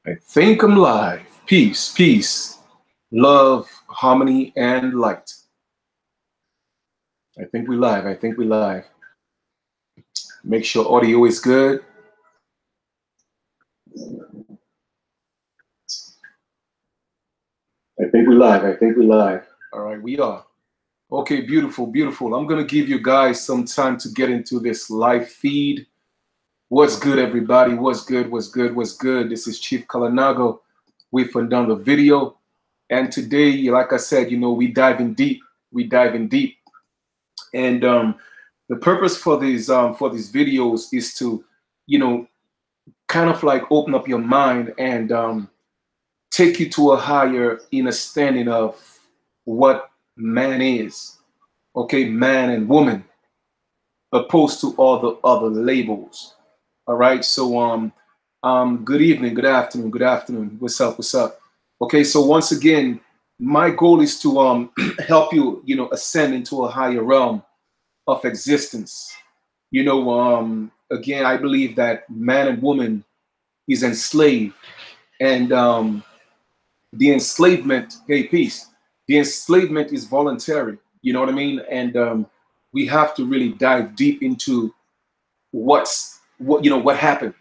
I think I'm live. Peace, peace, love, harmony, and light. I think we live. I think we live. Make sure audio is good. I think we live. I think we live. All right, we are. Okay, beautiful, beautiful. I'm gonna give you guys some time to get into this live feed. What's good, everybody? What's good? What's good? What's good? This is Chief Kalinago. We've done the video, and today, like I said, we diving deep. We diving deep, and the purpose for these videos is to, kind of like open up your mind and take you to a higher understanding of what man is. Okay, man and woman, opposed to all the other labels. All right. So good evening, good afternoon, good afternoon. What's up? What's up? Okay, so once again, my goal is to help you, ascend into a higher realm of existence. Again, I believe that man and woman is enslaved, and the enslavement, hey, peace. The enslavement is voluntary. You know what I mean? And we have to really dive deep into what happened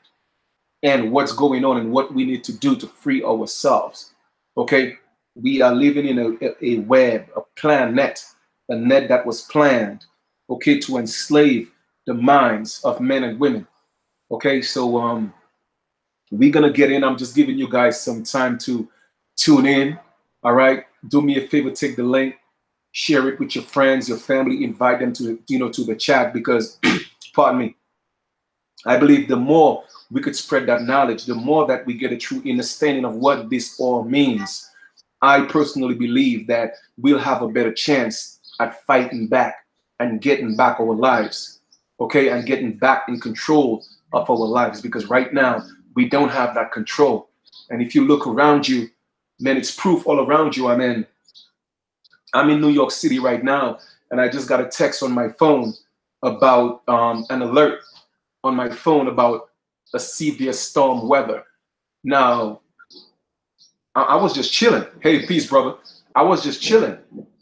and what's going on and what we need to do to free ourselves. Okay, we are living in a web, a planned net, a net that was planned, okay, to enslave the minds of men and women. Okay, so we're gonna get in. I'm just giving you guys some time to tune in. All right, do me a favor, take the link, share it with your friends, your family, invite them to to the chat, because pardon me, I believe the more we could spread that knowledge, the more that we get a true understanding of what this all means. I personally believe that we'll have a better chance at fighting back and getting back our lives, okay, and getting back in control of our lives, because right now we don't have that control. And if you look around you, man, it's proof all around you. I'm in New York City right now, and I just got a text on my phone about an alert on my phone about a severe storm weather. Now, I was just chilling. Hey, peace, brother. I was just chilling,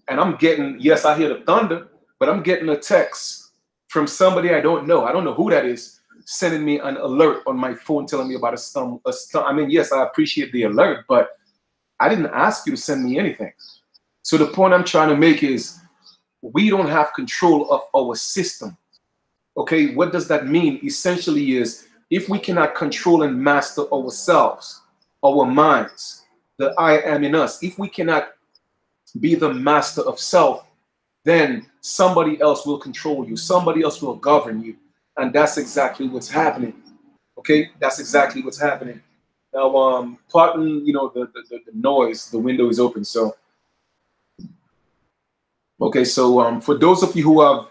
and I'm getting, yes, I hear the thunder, but I'm getting a text from somebody I don't know. I don't know who that is, sending me an alert on my phone telling me about a storm. I mean, yes, I appreciate the alert, but I didn't ask you to send me anything. So the point I'm trying to make is we don't have control of our system. Okay, what does that mean? Essentially is, if we cannot control and master ourselves, our minds, the I am in us, if we cannot be the master of self, then somebody else will control you. Somebody else will govern you. And that's exactly what's happening. Okay, that's exactly what's happening. Now, pardon, the noise, the window is open. So, okay, so for those of you who have,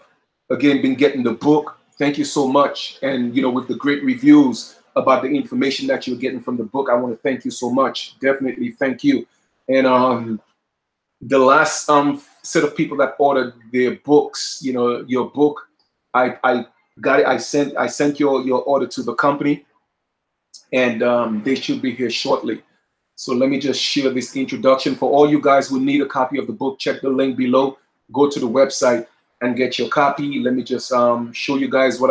again, been getting the book, thank you so much. And, with the great reviews about the information that you're getting from the book, I want to thank you so much. Definitely thank you. And the last set of people that ordered their books, your book, I got it. I sent your order to the company, and they should be here shortly. So let me just share this introduction. For all you guys who need a copy of the book, check the link below. Go to the website and get your copy. Let me just show you guys what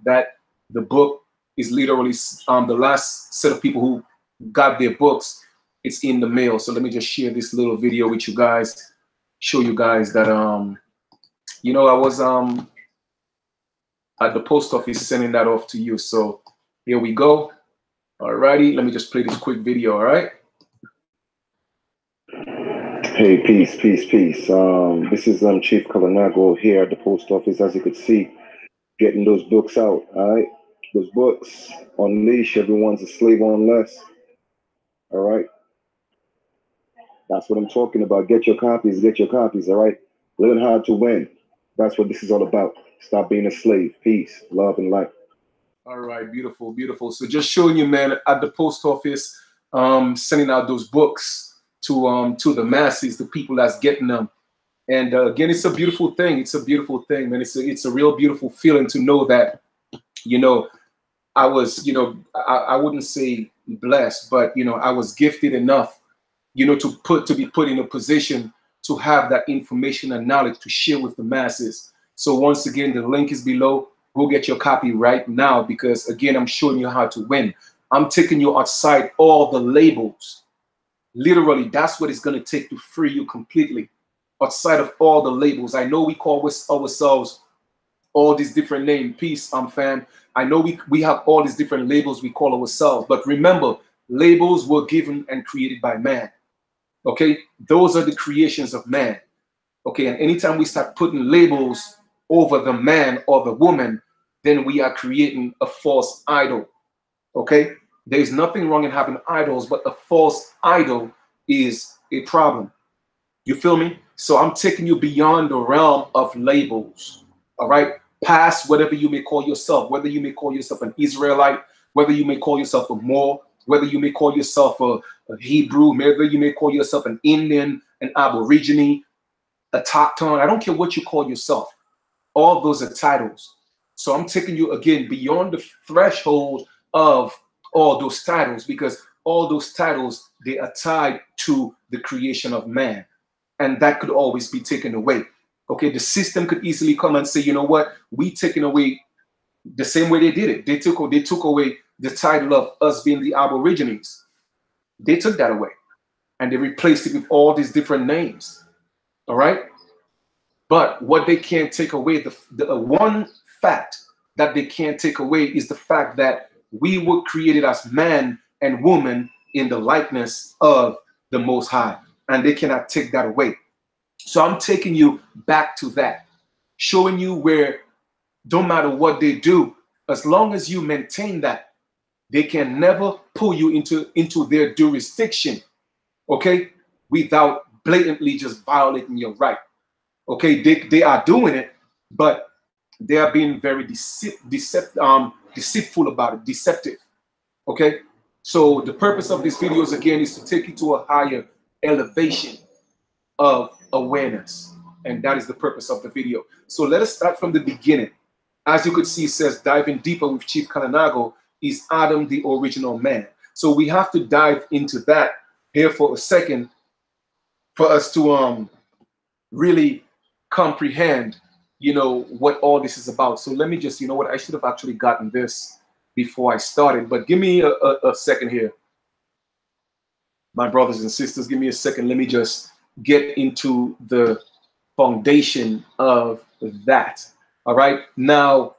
that the book is literally the last set of people who got their books. It's in the mail. So let me just share this little video with you guys. Show you guys that I was at the post office sending that off to you. So here we go. Alrighty, let me just play this quick video. All right. Hey, peace, peace, peace. This is Chief Kalinago here at the post office, as you could see, getting those books out. All right, those books, Unleash Everyone's a Slave on Less. All right, that's what I'm talking about. Get your copies. Get your copies. All right, learn how to win. That's what this is all about. Stop being a slave. Peace, love, and light. All right, beautiful, beautiful. So just showing you, man, at the post office, sending out those books to the masses, the people that's getting them. And again, it's a beautiful thing. It's a beautiful thing, man. It's a real beautiful feeling to know that, I was, I wouldn't say blessed, but I was gifted enough, to be put in a position to have that information and knowledge to share with the masses. So once again, the link is below. Go get your copy right now, because again, I'm showing you how to win. I'm taking you outside all the labels. Literally, that's what it's going to take to free you completely. Outside of all the labels. I know we call ourselves all these different names. Peace, fam. I know we have all these different labels we call ourselves. But remember, labels were given and created by man. Okay? Those are the creations of man. Okay? And anytime we start putting labels over the man or the woman, then we are creating a false idol. Okay? There is nothing wrong in having idols, but a false idol is a problem. You feel me? So I'm taking you beyond the realm of labels. All right? Past whatever you may call yourself, whether you may call yourself an Israelite, whether you may call yourself a Moor, whether you may call yourself a Hebrew, whether you may call yourself an Indian, an Aborigine, a Tacton. I don't care what you call yourself. All those are titles. So I'm taking you again beyond the threshold of all those titles, because all those titles, they are tied to the creation of man. And that could always be taken away. Okay, the system could easily come and say, you know what, we taking away the same way they did it. They took away the title of us being the Aborigines. They took that away and they replaced it with all these different names. All right. But what they can't take away, the one fact that they can't take away is the fact that we were created as man and woman in the likeness of the Most High. And they cannot take that away. So I'm taking you back to that, showing you where don't matter what they do, as long as you maintain that, they can never pull you into their jurisdiction, okay, without blatantly just violating your right. Okay, they are doing it, but they are being very deceitful about it, deceptive. Okay, so the purpose of these videos again is to take you to a higher elevation of awareness, and that is the purpose of the video. So let us start from the beginning. As you could see, it says diving deeper with Chief Kalinago, is Adam the original man? So we have to dive into that here for a second for us to really comprehend, what all this is about. So let me just, what, I should have actually gotten this before I started, but give me a second here. My brothers and sisters, give me a second. Let me just get into the foundation of that. All right. Now,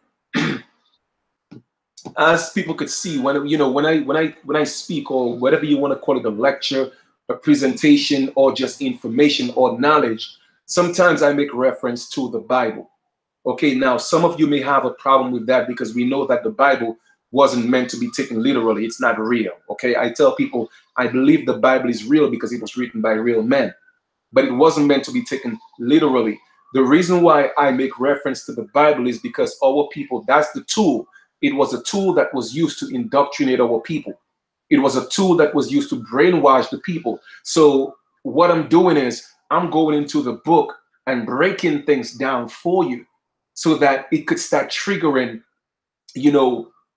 as people could see, when I speak, or whatever you want to call it, a lecture, a presentation, or just information or knowledge, sometimes I make reference to the Bible. Okay, now some of you may have a problem with that because we know that the Bible wasn't meant to be taken literally. It's not real. Okay, I tell people I believe the Bible is real because it was written by real men, but it wasn't meant to be taken literally. The reason why I make reference to the Bible is because our people, that's the tool. It was a tool that was used to indoctrinate our people. It was a tool that was used to brainwash the people. So what I'm doing is I'm going into the book and breaking things down for you so that it could start triggering,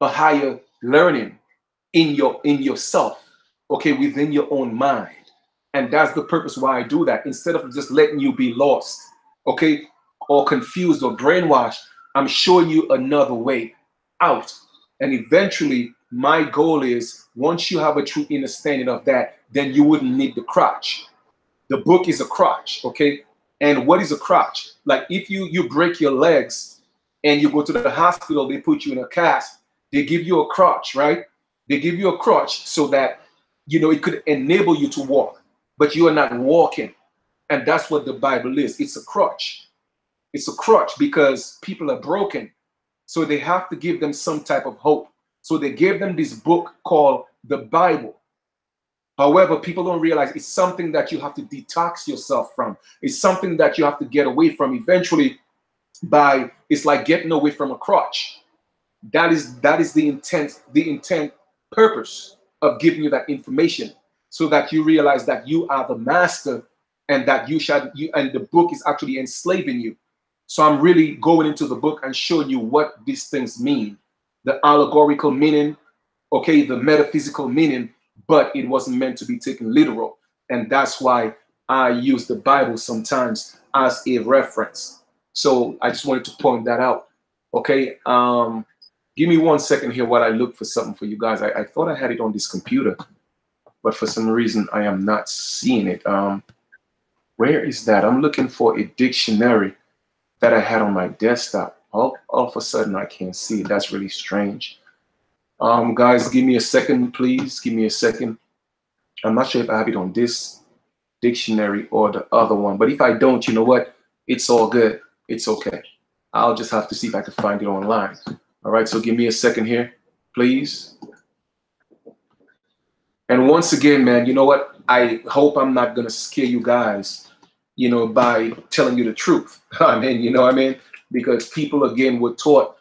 a higher learning in yourself, okay, within your own mind. And that's the purpose why I do that. Instead of just letting you be lost, okay, or confused or brainwashed, I'm showing you another way out. And eventually, my goal is once you have a true understanding of that, then you wouldn't need the crutch. The book is a crutch, okay? And what is a crutch? Like if you break your legs and you go to the hospital, they put you in a cast, they give you a crutch, right? They give you a crutch so that, it could enable you to walk, but you are not walking. And that's what the Bible is. It's a crutch. It's a crutch because people are broken. So they have to give them some type of hope. So they gave them this book called the Bible. However, people don't realize it's something that you have to detox yourself from. It's something that you have to get away from eventually it's like getting away from a crutch. That is the intent purpose of giving you that information so that you realize that you are the master and that and the book is actually enslaving you. So I'm really going into the book and showing you what these things mean. the allegorical meaning, okay, the metaphysical meaning, but it wasn't meant to be taken literal. And that's why I use the Bible sometimes as a reference. So I just wanted to point that out. Okay. Give me 1 second here while I look for something for you guys. I thought I had it on this computer, but for some reason I am not seeing it. Where is that? I'm looking for a dictionary that I had on my desktop. All of a sudden I can't see it. That's really strange. Guys, give me a second, please. Give me a second. I'm not sure if I have it on this dictionary or the other one, but if I don't, you know what? It's all good. It's okay. I'll just have to see if I can find it online. All right, so give me a second here, please. And once again, man, you know what? I hope I'm not gonna scare you guys, you know, by telling you the truth. I mean, you know what I mean? Because people again were taught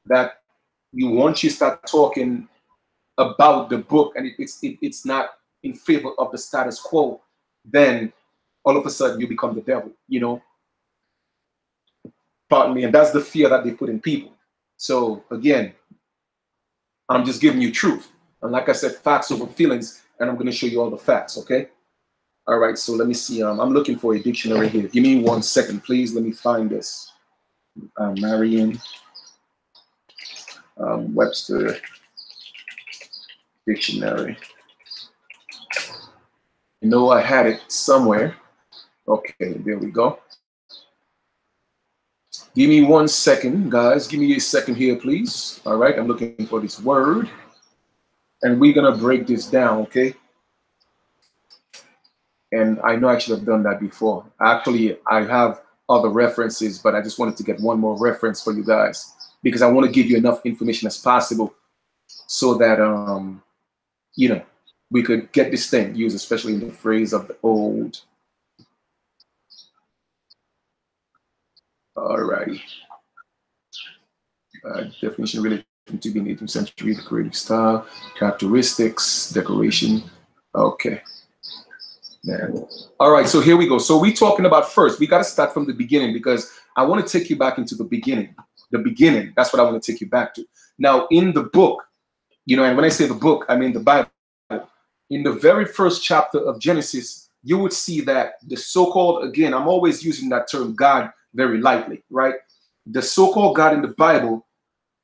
that once you start talking about the book and it's not in favor of the status quo, then all of a sudden you become the devil, you know? Pardon me. And that's the fear that they put in people. So again, I'm just giving you truth. And like I said, facts over feelings, and I'm going to show you all the facts, okay? All right, so let me see. I'm looking for a dictionary here. Give me 1 second, please. Let me find this. Merriam Webster Dictionary. You know, I had it somewhere. Okay, there we go. Give me 1 second, guys. Give me a second here, please. All right, I'm looking for this word. And we're going to break this down, okay? And I know I should have done that before. Actually, I have other references, but I just wanted to get one more reference for you guys because I want to give you enough information as possible so that, you know, we could get this thing used, especially in the phrase of the old. Alrighty. Definition related to be in the 18th century, the creative style, characteristics, decoration. Okay. Man. All right, so here we go. So we're talking about first, we got to start from the beginning because I want to take you back into the beginning. The beginning, that's what I want to take you back to. Now, in the book, you know, and when I say the book, I mean the Bible. In the very first chapter of Genesis, you would see that the so-called, again, I'm always using that term God very lightly, right? The so-called God in the Bible,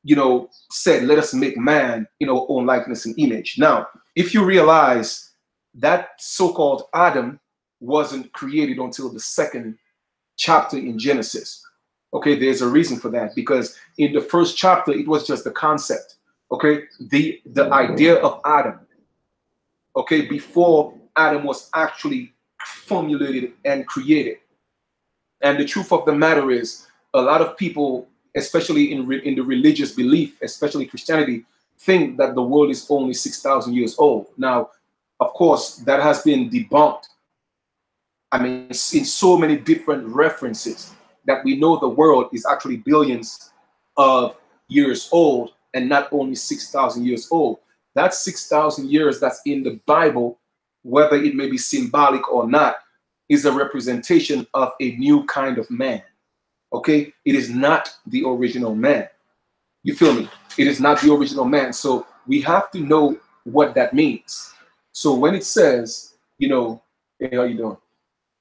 you know, said, let us make man in our own likeness and image. Now, if you realize that so-called Adam wasn't created until the second chapter in Genesis. Okay, there's a reason for that because in the first chapter, it was just the concept. Okay, the idea of Adam. Okay, before Adam was actually formulated and created. And the truth of the matter is, a lot of people, especially in the religious belief, especially Christianity, think that the world is only 6,000 years old. Now, of course, that has been debunked. I mean, in so many different references that we know the world is actually billions of years old and not only 6,000 years old. That 6,000 years that's in the Bible, whether it may be symbolic or not, is a representation of a new kind of man. Okay? It is not the original man. You feel me? It is not the original man. So we have to know what that means. So when it says, you know, hey, how you doing?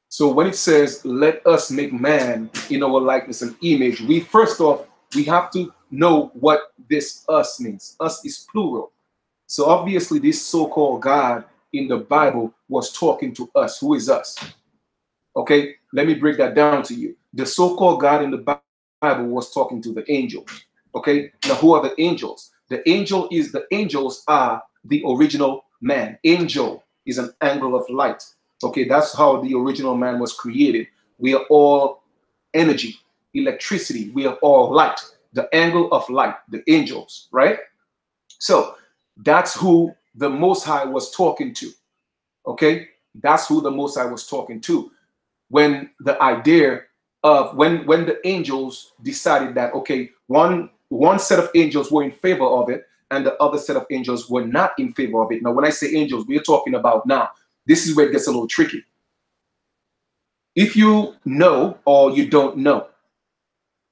So when it says, let us make man in our likeness and image, we first off, we have to know what this us means. Us is plural. So obviously this so-called God in the Bible was talking to us. Who is us? Okay, let me break that down to you. The so-called God in the Bible was talking to the angels. Okay, now who are the angels? The angels are the original man. Angel is an angle of light. Okay, that's how the original man was created. We are all energy, electricity. We are all light. The angle of light, the angels, right? So that's who the Most High was talking to. Okay, that's who the Most High was talking to. When the idea of when the angels decided that, okay, one set of angels were in favor of it and the other set of angels were not in favor of it. Now, when I say angels, we're talking about now, this is where it gets a little tricky. If you know or you don't know,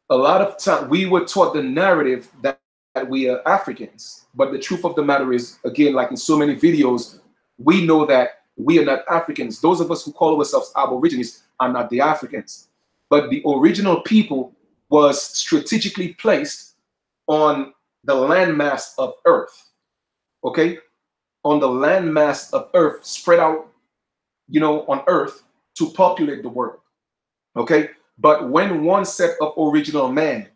a lot of time we were taught the narrative that we are Africans. But the truth of the matter is, again, like in so many videos, we know that we are not Africans. Those of us who call ourselves Aborigines are not the Africans. But the original people was strategically placed on the landmass of Earth, okay? On the landmass of Earth, spread out, you know, on Earth to populate the world, okay? But when one set of original man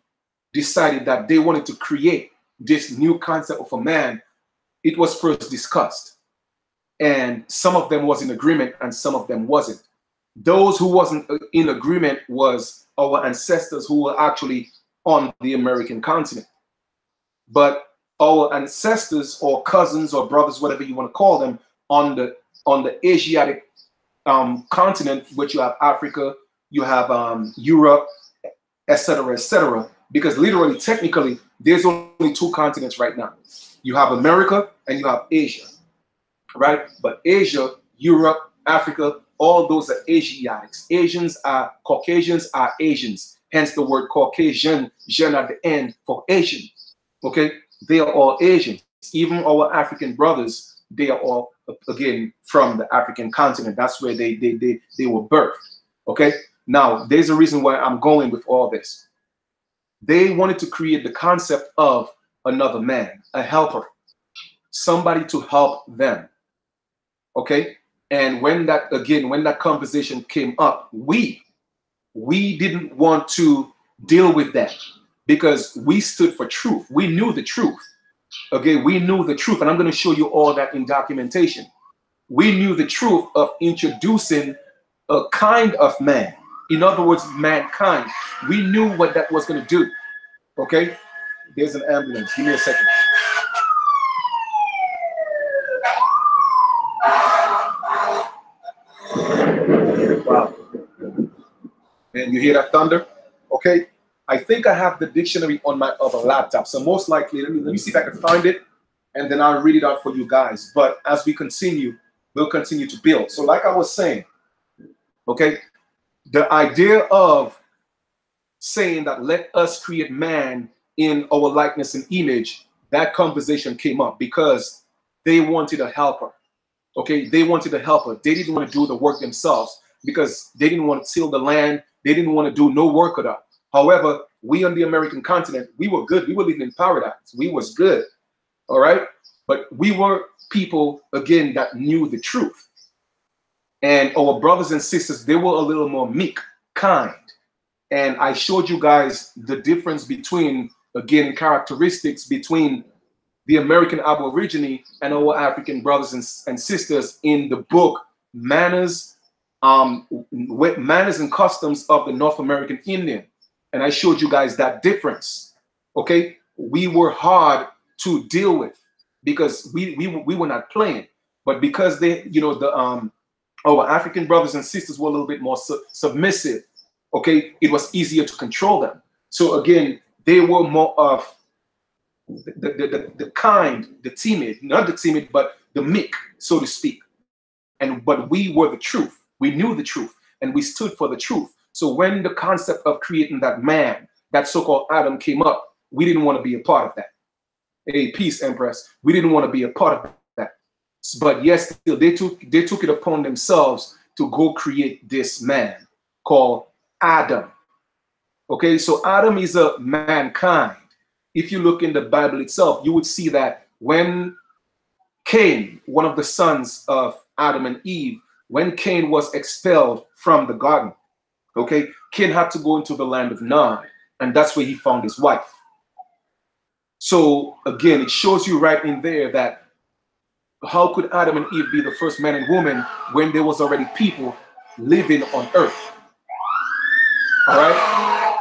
decided that they wanted to create this new concept of a man, it was first discussed. And some of them was in agreement and some of them wasn't. Those who wasn't in agreement was our ancestors who were actually on the American continent. But our ancestors or cousins or brothers, whatever you want to call them, on the Asiatic continent, which you have Africa, you have Europe, etc., because literally, technically, there's only two continents right now. You have America and you have Asia, right? But Asia, Europe, Africa, all those are Asiatics. Caucasians are Asians. Hence the word Caucasian, Jean at the end for Asian. Okay, they are all Asians. Even our African brothers, they are all, again, from the African continent. That's where they were birthed. Okay, now there's a reason why I'm going with all this. They wanted to create the concept of another man, a helper, somebody to help them. Okay, and when that conversation came up, we didn't want to deal with that because we stood for truth. We knew the truth. Okay, we knew the truth, and I'm going to show you all that in documentation. We knew the truth of introducing a kind of man. In other words, mankind. We knew what that was going to do. Okay, there's an ambulance. Give me a second. Wow. And you hear that thunder? Okay. I think I have the dictionary on my other laptop. So most likely, let me see if I can find it, and then I'll read it out for you guys. But as we continue, we'll continue to build. So like I was saying, okay, the idea of saying that let us create man in our likeness and image, that conversation came up because they wanted a helper. Okay, they wanted a helper. They didn't want to do the work themselves because they didn't want to till the land. They didn't want to do no work at all. However, we on the American continent, we were good. We were living in paradise. We was good. All right. But we were people, again, that knew the truth. And our brothers and sisters, they were a little more meek, kind. And I showed you guys the difference between, again, characteristics between the American Aborigine and our African brothers and sisters in the book Manners, Manners and Customs of the North American Indian. And I showed you guys that difference. Okay, we were hard to deal with because we were not playing, but because they, you know, our African brothers and sisters were a little bit more submissive. Okay, it was easier to control them. So again, they were more of the kind, the timid, not the timid, but the meek, so to speak. But we were the truth. We knew the truth, and we stood for the truth. So when the concept of creating that man, that so-called Adam, came up, we didn't want to be a part of that. Hey, peace, Empress. We didn't want to be a part of that. But yes, still, they took it upon themselves to go create this man called Adam. Okay, so Adam is a mankind. If you look in the Bible itself, you would see that when Cain, one of the sons of Adam and Eve, when Cain was expelled from the garden, okay, Cain had to go into the land of Nod, and that's where he found his wife. So again, it shows you right in there that how could Adam and Eve be the first man and woman when there was already people living on earth? All right,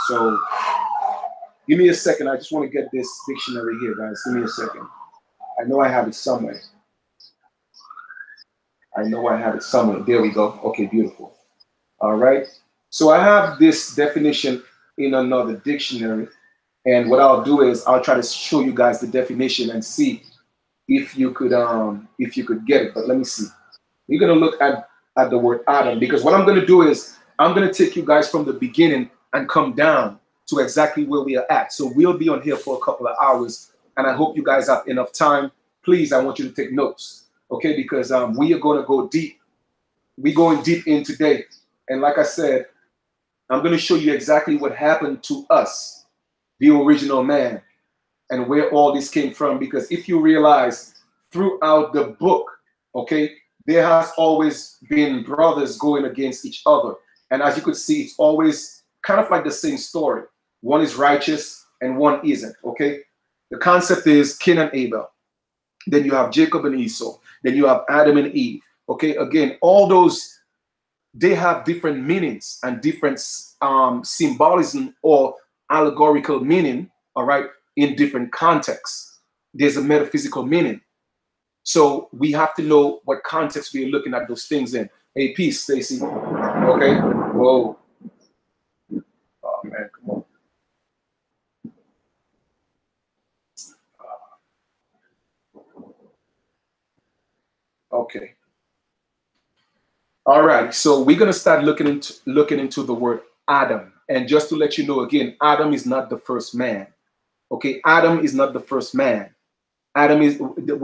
so give me a second. I just want to get this dictionary here, guys. Give me a second. I know I have it somewhere. I know I have it somewhere. There we go. Okay, beautiful. All right. So I have this definition in another dictionary. And what I'll do is I'll try to show you guys the definition and see if you could get it. But let me see. You're gonna look at the word Adam, because what I'm gonna do is I'm gonna take you guys from the beginning and come down to exactly where we are at. So we'll be on here for a couple of hours, and I hope you guys have enough time. Please, I want you to take notes, okay? Because we are going to go deep. We're going deep in today. And like I said, I'm going to show you exactly what happened to us, the original man, and where all this came from. Because if you realize throughout the book, okay, there has always been brothers going against each other. And as you could see, it's always kind of like the same story. One is righteous and one isn't, okay? The concept is Cain and Abel. Then you have Jacob and Esau. Then you have Adam and Eve. Okay, again, all those, they have different meanings and different symbolism or allegorical meaning, all right, in different contexts. There's a metaphysical meaning. So we have to know what context we're looking at those things in. Hey, peace, Stacy. Okay, whoa. Oh, man, come on. Okay. All right, so we're gonna start looking into the word Adam. And just to let you know again, Adam is not the first man. Okay, Adam is not the first man. Adam is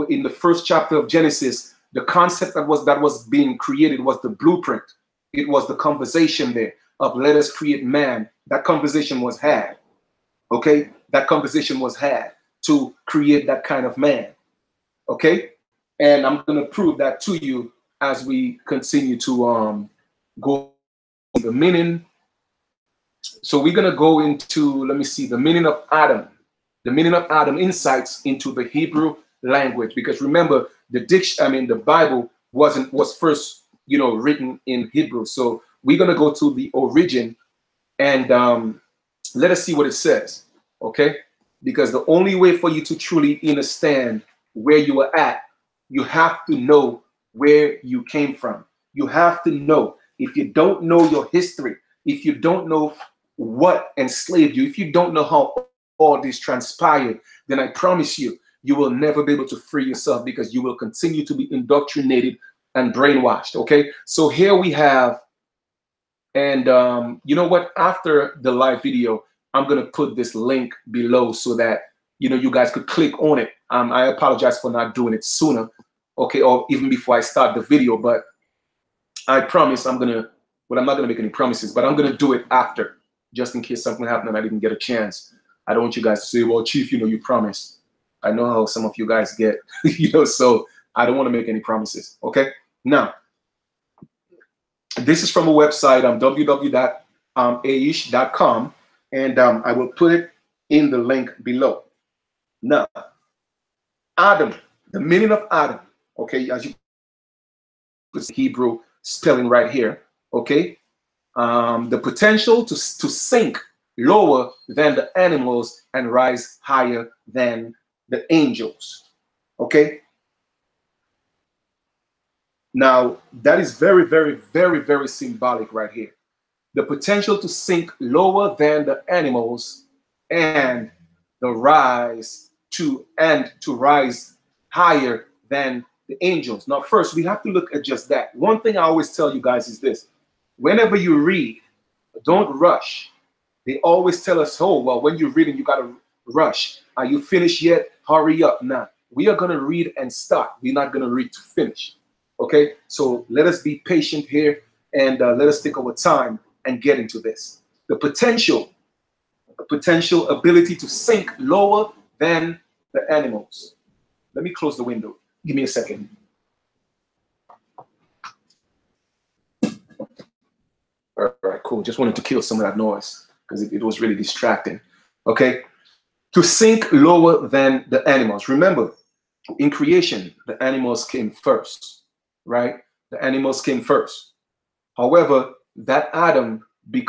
in the first chapter of Genesis. The concept that was being created was the blueprint. It was the conversation there of let us create man. That conversation was had. Okay, that conversation was had to create that kind of man. Okay, and I'm gonna prove that to you as we continue to go the meaning. So we're gonna go into, let me see, the meaning of Adam. The meaning of Adam insights into the Hebrew language, because remember the Bible was first written in Hebrew. So we're gonna go to the origin and let us see what it says. Okay, because the only way for you to truly understand where you are at, you have to know where you came from. You have to know. If you don't know your history, if you don't know what enslaved you, if you don't know how all this transpired, then I promise you, you will never be able to free yourself, because you will continue to be indoctrinated and brainwashed. Okay, so here we have, and you know what? After the live video, I'm gonna put this link below so that you guys could click on it. I apologize for not doing it sooner, okay, or even before I start the video, but I promise I'm not gonna make any promises, but I'm gonna do it after, just in case something happened and I didn't get a chance. I don't want you guys to say, well, Chief, you promised. I know how some of you guys get, so I don't want to make any promises. Okay, now this is from a website, www.aish.com, and I will put it in the link below. Now, Adam, the meaning of Adam, okay, as you put Hebrew spelling right here, okay, the potential to sink lower than the animals and rise higher than the angels, okay. Now, that is very, very, very, very symbolic right here. The potential to sink lower than the animals and to rise higher than the angels. Now, first, we have to look at just that. One thing I always tell you guys is this. Whenever you read, don't rush. They always tell us, oh, well, when you're reading, you got to rush. Are you finished yet? Hurry up. Nah, we are going to read and start. We're not going to read to finish. Okay, so let us be patient here, and let us take our time and get into this. The potential ability to sink lower than the animals. Let me close the window. Give me a second. All right, cool. Just wanted to kill some of that noise because it was really distracting. Okay, to sink lower than the animals. Remember, in creation, the animals came first. Right? The animals came first. However, that Adam, when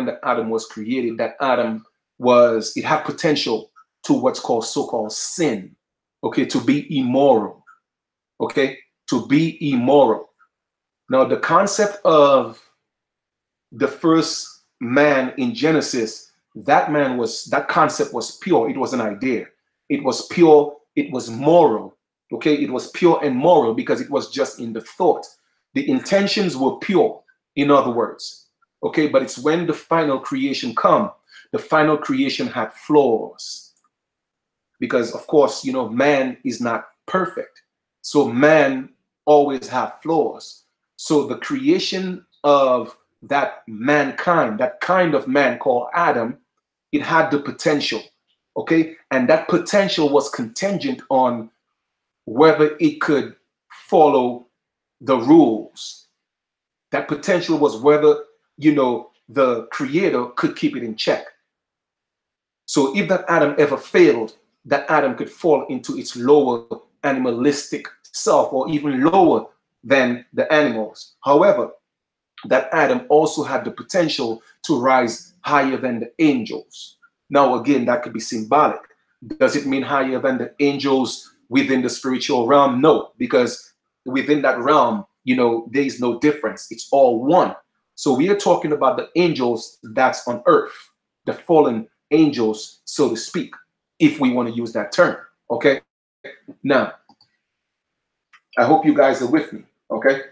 the Adam was created, that Adam it had potential to what's called so-called sin. Okay, to be immoral. Okay, to be immoral. Now, the concept of the first man in Genesis, that concept was pure. It was an idea. It was pure. It was moral. Okay, it was pure and moral because it was just in the thought. The intentions were pure, in other words. Okay, but it's when the final creation come the final creation had flaws. Because of course, you know, man is not perfect. So man always have flaws. So the creation of that mankind, that kind of man called Adam, it had the potential. Okay. And that potential was contingent on whether it could follow the rules. That potential was whether, you know, the creator could keep it in check. So if that Adam ever failed, that Adam could fall into its lower animalistic self, or even lower than the animals. However, that Adam also had the potential to rise higher than the angels. Now, again, that could be symbolic. Does it mean higher than the angels within the spiritual realm? No, because within that realm, you know, there is no difference. It's all one. So we are talking about the angels that's on earth, the fallen angels, so to speak, if we want to use that term. Okay. Now, I hope you guys are with me. Okay.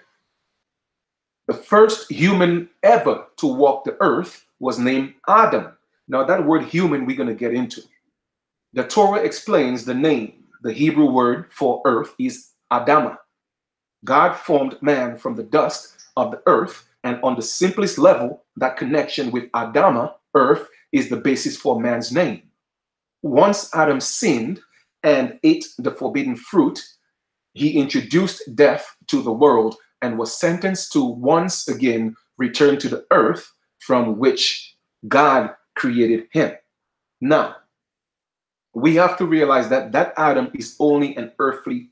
The first human ever to walk the earth was named Adam. Now, that word human, we're going to get into. The Torah explains the name. The Hebrew word for earth is Adamah. God formed man from the dust of the earth, and on the simplest level, that connection with Adamah, earth, is the basis for man's name. Once Adam sinned and ate the forbidden fruit, he introduced death to the world and was sentenced to once again return to the earth from which God created him. Now, we have to realize that that Adam is only an earthly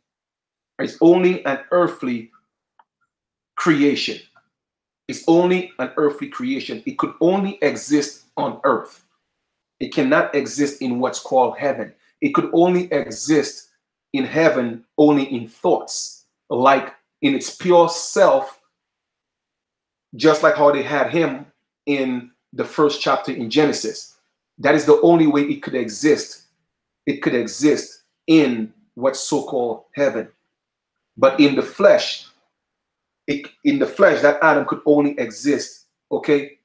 creation. It's only an earthly creation. It could only exist on earth. It cannot exist in what's called heaven. It could only exist in heaven only in thoughts, like in its pure self, just like how they had him in the first chapter in Genesis. That is the only way it could exist. It could exist in what's so-called heaven. But in the flesh, that Adam could only exist, okay,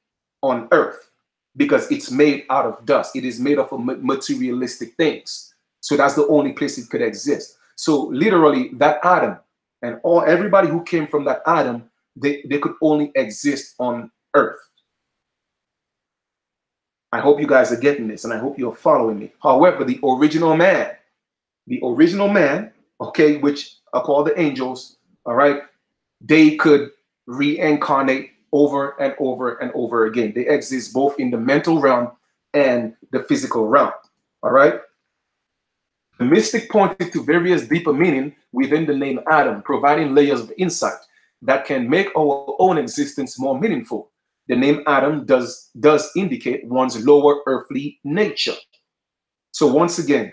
on earth, because it's made out of dust. It is made of materialistic things. So that's the only place it could exist. So literally that Adam and everybody who came from that Adam, they could only exist on earth. I hope you guys are getting this, and I hope you're following me. However, the original man, okay, which are called the angels, all right, they could reincarnate over and over and over again. They exist both in the mental realm and the physical realm, all right? The mystic pointed to various deeper meaning within the name Adam, providing layers of insight that can make our own existence more meaningful. The name Adam does indicate one's lower earthly nature. So once again,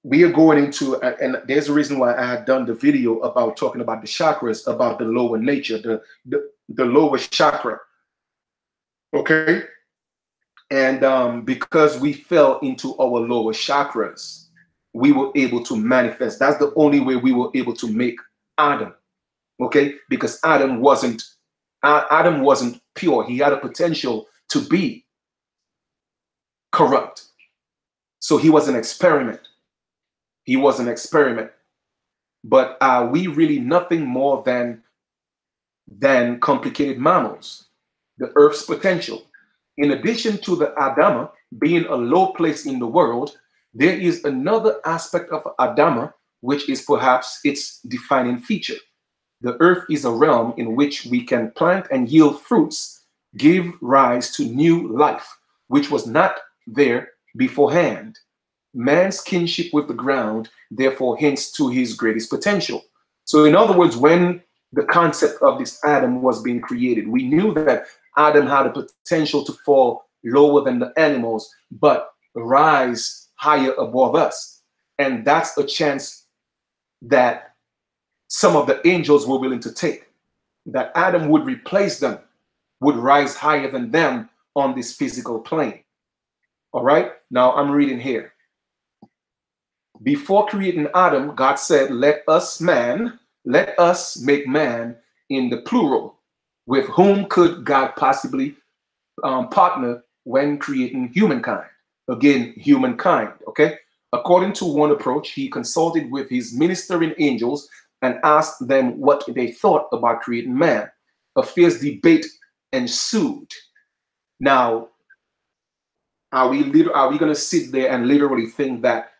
we are going into, and there's a reason why I had done the video about talking about the chakras, about the lower nature, the lower chakra. Okay? And because we fell into our lower chakras, we were able to manifest. That's the only way we were able to make Adam. Okay? Because Adam wasn't pure. He had a potential to be corrupt. So he was an experiment. He was an experiment. But are we really nothing more than complicated mammals? The earth's potential. In addition to the Adamah being a low place in the world, there is another aspect of Adamah, which is perhaps its defining feature. The earth is a realm in which we can plant and yield fruits, give rise to new life, which was not there beforehand. Man's kinship with the ground, therefore, hints to his greatest potential. So in other words, when the concept of this Adam was being created, we knew that Adam had a potential to fall lower than the animals, but rise higher above us. And that's a chance that some of the angels were willing to take, that Adam would replace them, would rise higher than them on this physical plane. All right, now I'm reading here. Before creating Adam, God said, let us make man in the plural. With whom could God possibly partner when creating humankind. Again, humankind, okay? According to one approach, he consulted with his ministering angels and asked them what they thought about creating man. A fierce debate ensued. Now, are we going to sit there and literally think that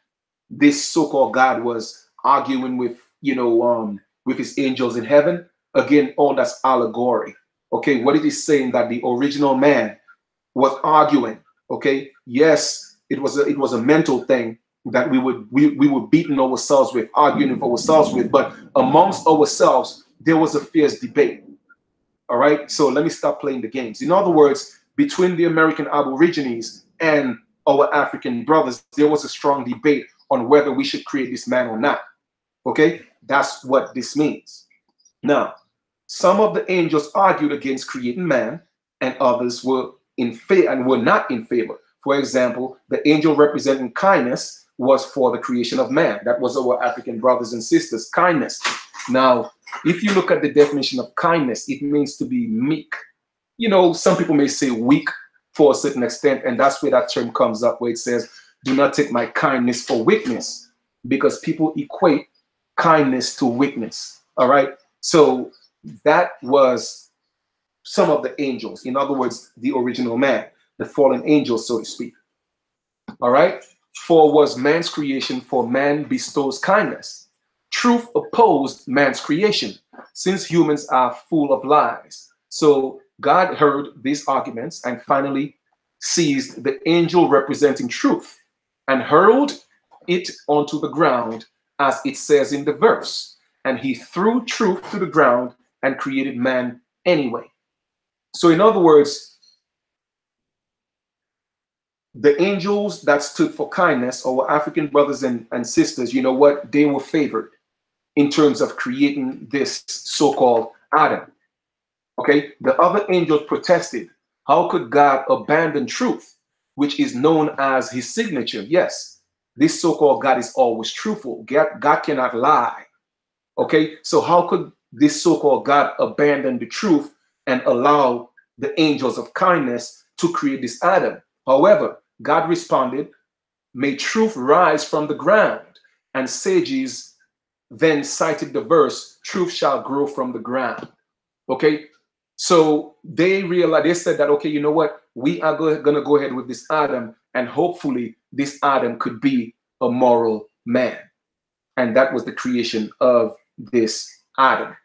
this so-called God was arguing with, with his angels in heaven? Again, all that's allegory. Okay, what it is saying that the original man was arguing. Okay, yes, it was a mental thing that we were beating ourselves with, arguing with ourselves with, but amongst ourselves there was a fierce debate. All right, so let me stop playing the games. In other words, between the American Aborigines and our African brothers, there was a strong debate on whether we should create this man or not. Okay, that's what this means. Now, some of the angels argued against creating man, and others were in favor and were not in favor. For example, the angel representing kindness was for the creation of man. That was our African brothers and sisters, kindness. Now, if you look at the definition of kindness, it means to be meek. Some people may say weak for a certain extent, and that's where that term comes up, where it says, do not take my kindness for weakness, because people equate kindness to weakness. All right. So that was some of the angels. In other words, the original man, the fallen angels, so to speak. All right. For was man's creation, for man bestows kindness. Truth opposed man's creation, since humans are full of lies. So God heard these arguments and finally seized the angel representing truth and hurled it onto the ground, as it says in the verse. And he threw truth to the ground and created man anyway. So in other words, the angels that stood for kindness, our African brothers and sisters, you know what? They were favored in terms of creating this so-called Adam. Okay, the other angels protested. How could God abandon truth, which is known as his signature? Yes, this so-called God is always truthful. God cannot lie. Okay, so how could this so-called God abandon the truth and allow the angels of kindness to create this Adam? However, God responded, may truth rise from the ground. And sages then cited the verse, truth shall grow from the ground. Okay, so they realized, they said that, okay, you know what? We are going to go ahead with this Adam, and hopefully this Adam could be a moral man. And that was the creation of this Adam.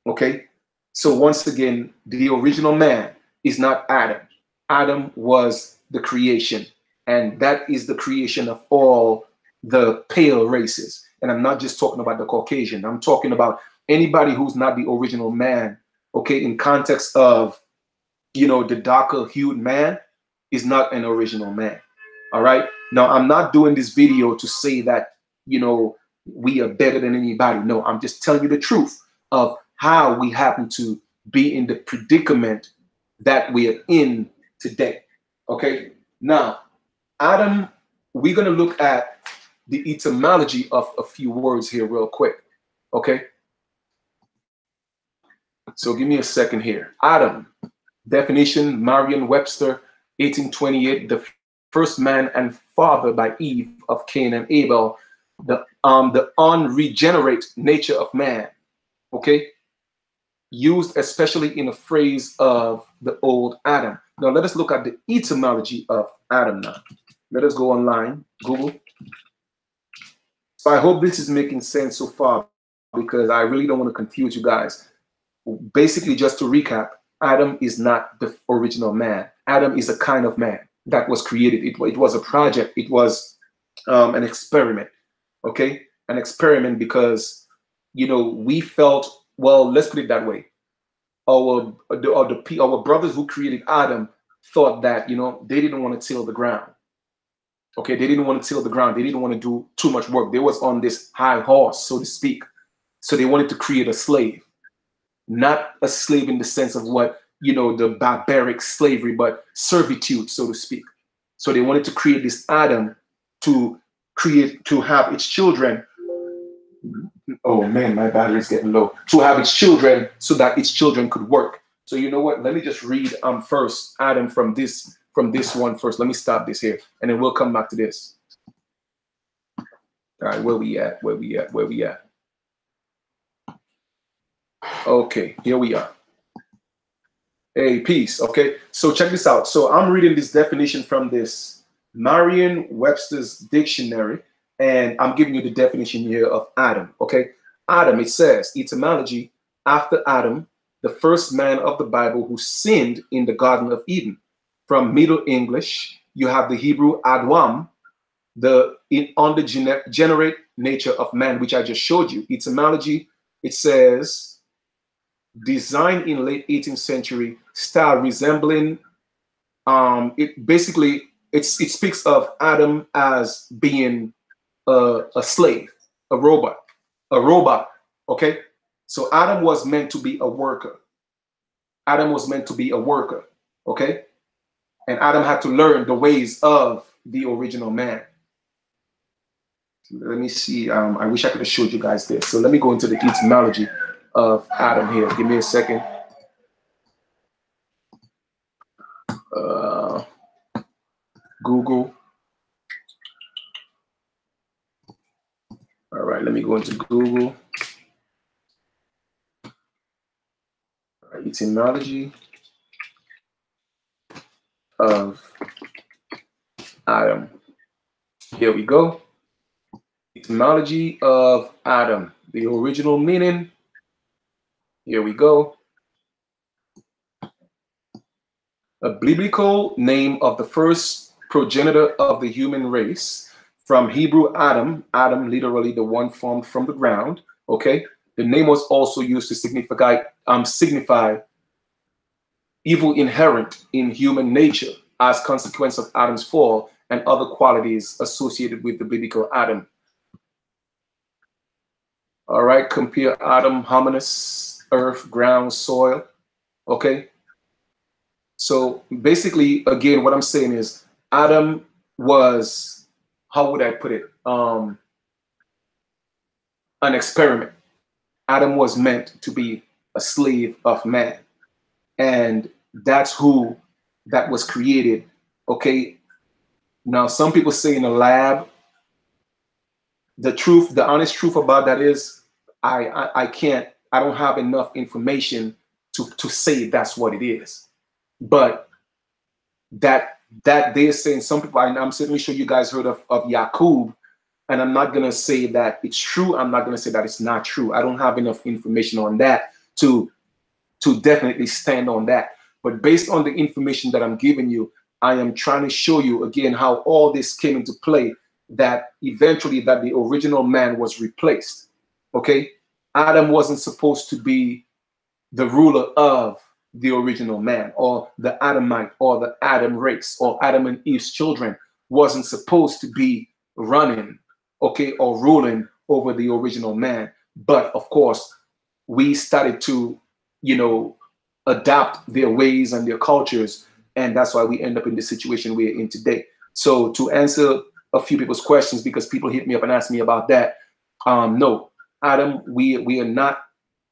Okay, so once again, the original man is not Adam. Adam was the creation, and that is the creation of all the pale races. And I'm not just talking about the Caucasian. I'm talking about anybody who's not the original man. Okay, in context of, the darker hued man is not an original man. All right. Now, I'm not doing this video to say that, we are better than anybody. No, I'm just telling you the truth of how we happen to be in the predicament that we are in today. Okay. Now, Adam, we're going to look at the etymology of a few words here real quick. Okay. So give me a second here. Adam, definition, Merriam-Webster, 1828, the first man and father by Eve of Cain and Abel, the unregenerate nature of man. Okay. Used especially in a phrase of the old Adam. Now let us look at the etymology of Adam now. Let us go online, Google. So I hope this is making sense so far, because I really don't want to confuse you guys. Basically, just to recap, Adam is not the original man. Adam is a kind of man that was created. It was a project. It was an experiment. Okay, an experiment because we felt, well, let's put it that way. Our brothers who created Adam thought that they didn't want to till the ground. Okay, they didn't want to till the ground. They didn't want to do too much work. They was on this high horse, so to speak. So they wanted to create a slave. Not a slave in the sense of what, the barbaric slavery, but servitude, so to speak. So they wanted to create this Adam to have its children. Oh man, my battery's getting low. To have its children so that its children could work. So you know what? Let me just read first Adam from this from this one first. Let me stop this here, and then we'll come back to this. All right, where we at? Where we at? Where we at? Okay, here we are. Hey, peace. Okay, so check this out. So I'm reading this definition from this Merriam-Webster's dictionary, and I'm giving you the definition here of Adam. Okay, Adam, it says, etymology, after Adam, the first man of the Bible who sinned in the Garden of Eden. From Middle English, you have the Hebrew Adam, on the generate nature of man, which I just showed you. Etymology, it says, designed in late 18th century, style resembling, it speaks of Adam as being a slave, a robot, okay? So Adam was meant to be a worker. Adam was meant to be a worker, okay? And Adam had to learn the ways of the original man. Let me see, I wish I could have showed you guys this. So let me go into the etymology of Adam here. Give me a second. Google. All right, let me go into Google. All right, etymology of Adam. Here we go. Etymology of Adam. The original meaning. Here we go. A biblical name of the first progenitor of the human race. From Hebrew Adam, Adam literally the one formed from the ground. Okay. The name was also used to signify evil inherent in human nature as consequence of Adam's fall and other qualities associated with the biblical Adam. All right, compare Adam, hominis, earth, ground, soil. Okay. So basically, again, what I'm saying is Adam was, how would I put it? An experiment. Adam was meant to be a slave of man. And that's who that was created. Okay. Now, some people say in a lab, the honest truth about that is I don't have enough information to say that's what it is. But that they're saying, some people, I'm certainly sure you guys heard of Yaqub, and I'm not gonna say that it's true. I'm not gonna say that it's not true. I don't have enough information on that to definitely stand on that. But based on the information that I'm giving you, I am trying to show you again how all this came into play, that eventually that the original man was replaced. Okay, Adam wasn't supposed to be the ruler of the original man, or the Adamite, or the Adam race, or Adam and Eve's children wasn't supposed to be running, okay, or ruling over the original man. But of course, we started to, adapt their ways and their cultures, and that's why we end up in the situation we're in today. So to answer a few people's questions, because people hit me up and ask me about that, no, Adam, we are not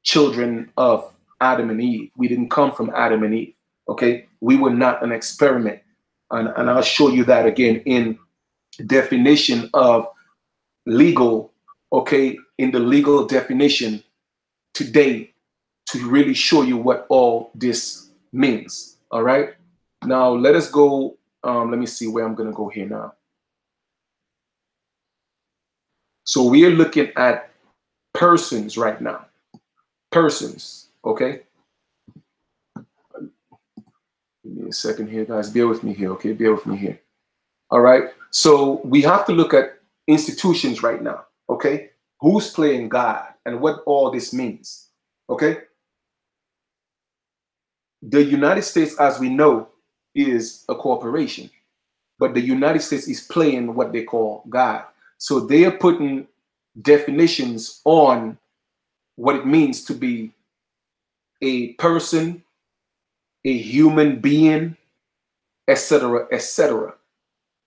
children of Adam and Eve. We didn't come from Adam and Eve. Okay, we were not an experiment, and I'll show you that again in definition of legal. Okay, in the legal definition today, to really show you what all this means. All right, now let us go. Let me see where I'm gonna go here now. So we are looking at persons right now. Persons, okay? Give me a second here, guys. Bear with me here, okay? Bear with me here. All right. So we have to look at institutions right now, okay? Who's playing God and what all this means, okay? The United States, as we know, is a corporation, but the United States is playing what they call God. So they are putting definitions on what it means to be a person, a human being, etc., etc.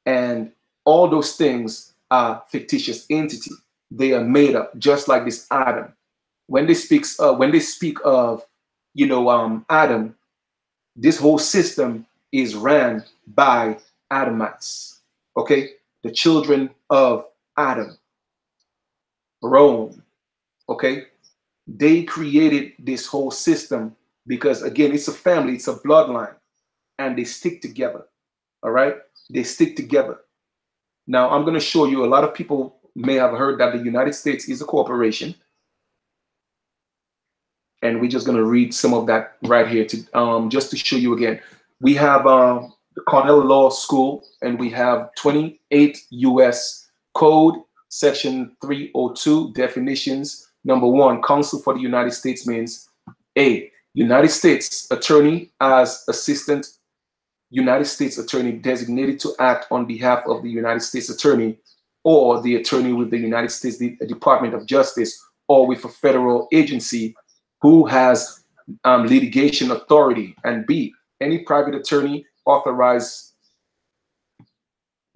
And all those things are fictitious entity. They are made up, just like this Adam. When they speak of, Adam, this whole system is ran by Adamites. Okay, the children of Adam, Rome. Okay, they created this whole system because, again, it's a family, it's a bloodline, and they stick together. All right, they stick together. Now, I'm going to show you, a lot of people may have heard that the United States is a corporation. And we're just going to read some of that right here to just to show you again. We have the Cornell Law School, and we have 28 U.S. Code, Section 302, definitions. Number one, Counsel for the United States means A, United States Attorney as Assistant United States Attorney designated to act on behalf of the United States Attorney or the attorney with the United States Department of Justice or with a federal agency who has litigation authority. And B, any private attorney authorized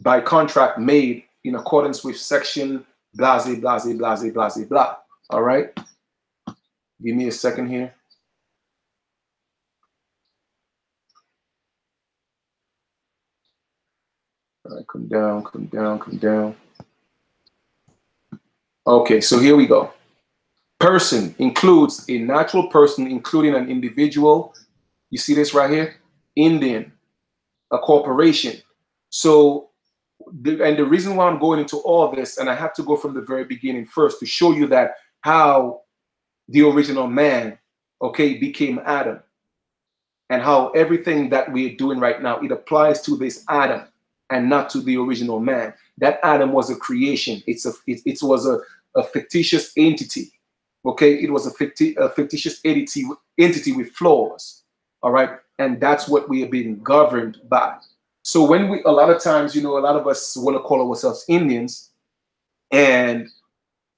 by contract made in accordance with section blase, blase, blase, blase, blah. All right. Give me a second here. All right, come down, come down, come down. Okay, so here we go. Person includes a natural person, including an individual. You see this right here? Indian, a corporation. So, and the reason why I'm going into all this, and I have to go from the very beginning first to show you that how the original man, okay, became Adam, and how everything that we're doing right now, it applies to this Adam and not to the original man. That Adam was a creation. It was a fictitious entity. Okay, it was a fictitious entity with flaws. All right, and that's what we are being governed by. So when we, a lot of times, you know, a lot of us want to call ourselves Indians, and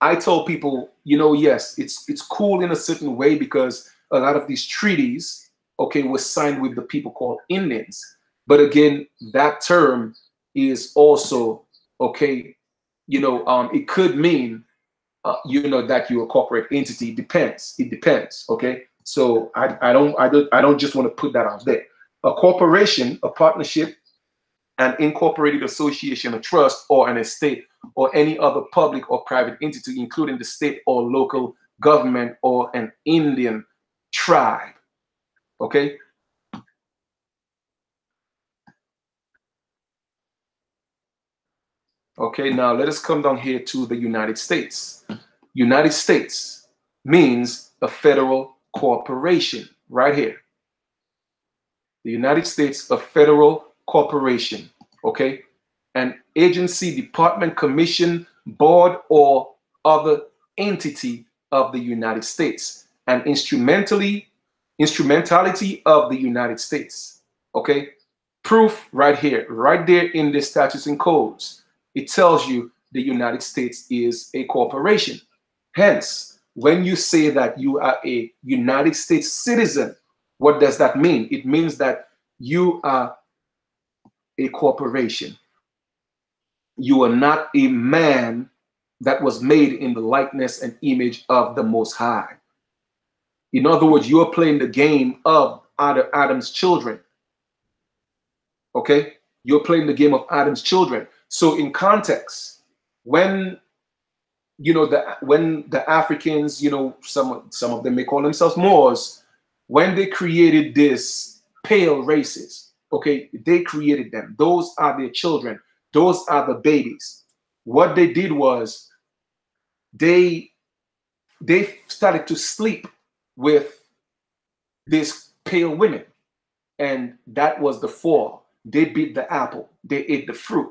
I tell people, you know, yes, it's cool in a certain way because a lot of these treaties, okay, were signed with the people called Indians. But again, that term is also, okay, you know, it could mean, you know, that you're a corporate entity. It depends. It depends. Okay. So I don't just want to put that out there. A corporation, a partnership, an incorporated association, a trust, or an estate, or any other public or private entity, including the state or local government or an Indian tribe. Okay. Okay, now let us come down here to the United States. United States means a federal corporation, right here. The United States, a federal corporation, okay? An agency, department, commission, board, or other entity of the United States. An instrumentality of the United States, okay? Proof right here, right there in the statutes and codes. It tells you the United States is a corporation. Hence, when you say that you are a United States citizen, what does that mean? It means that you are a corporation. You are not a man that was made in the likeness and image of the Most High. In other words, you are playing the game of Adam's children. Okay? You're playing the game of Adam's children. So in context, when you know when the Africans, you know, some of them may call themselves Moors, when they created this pale races, okay, they created them. Those are their children. Those are the babies. What they did was they started to sleep with these pale women, and that was the fall. They bit the apple. They ate the fruit.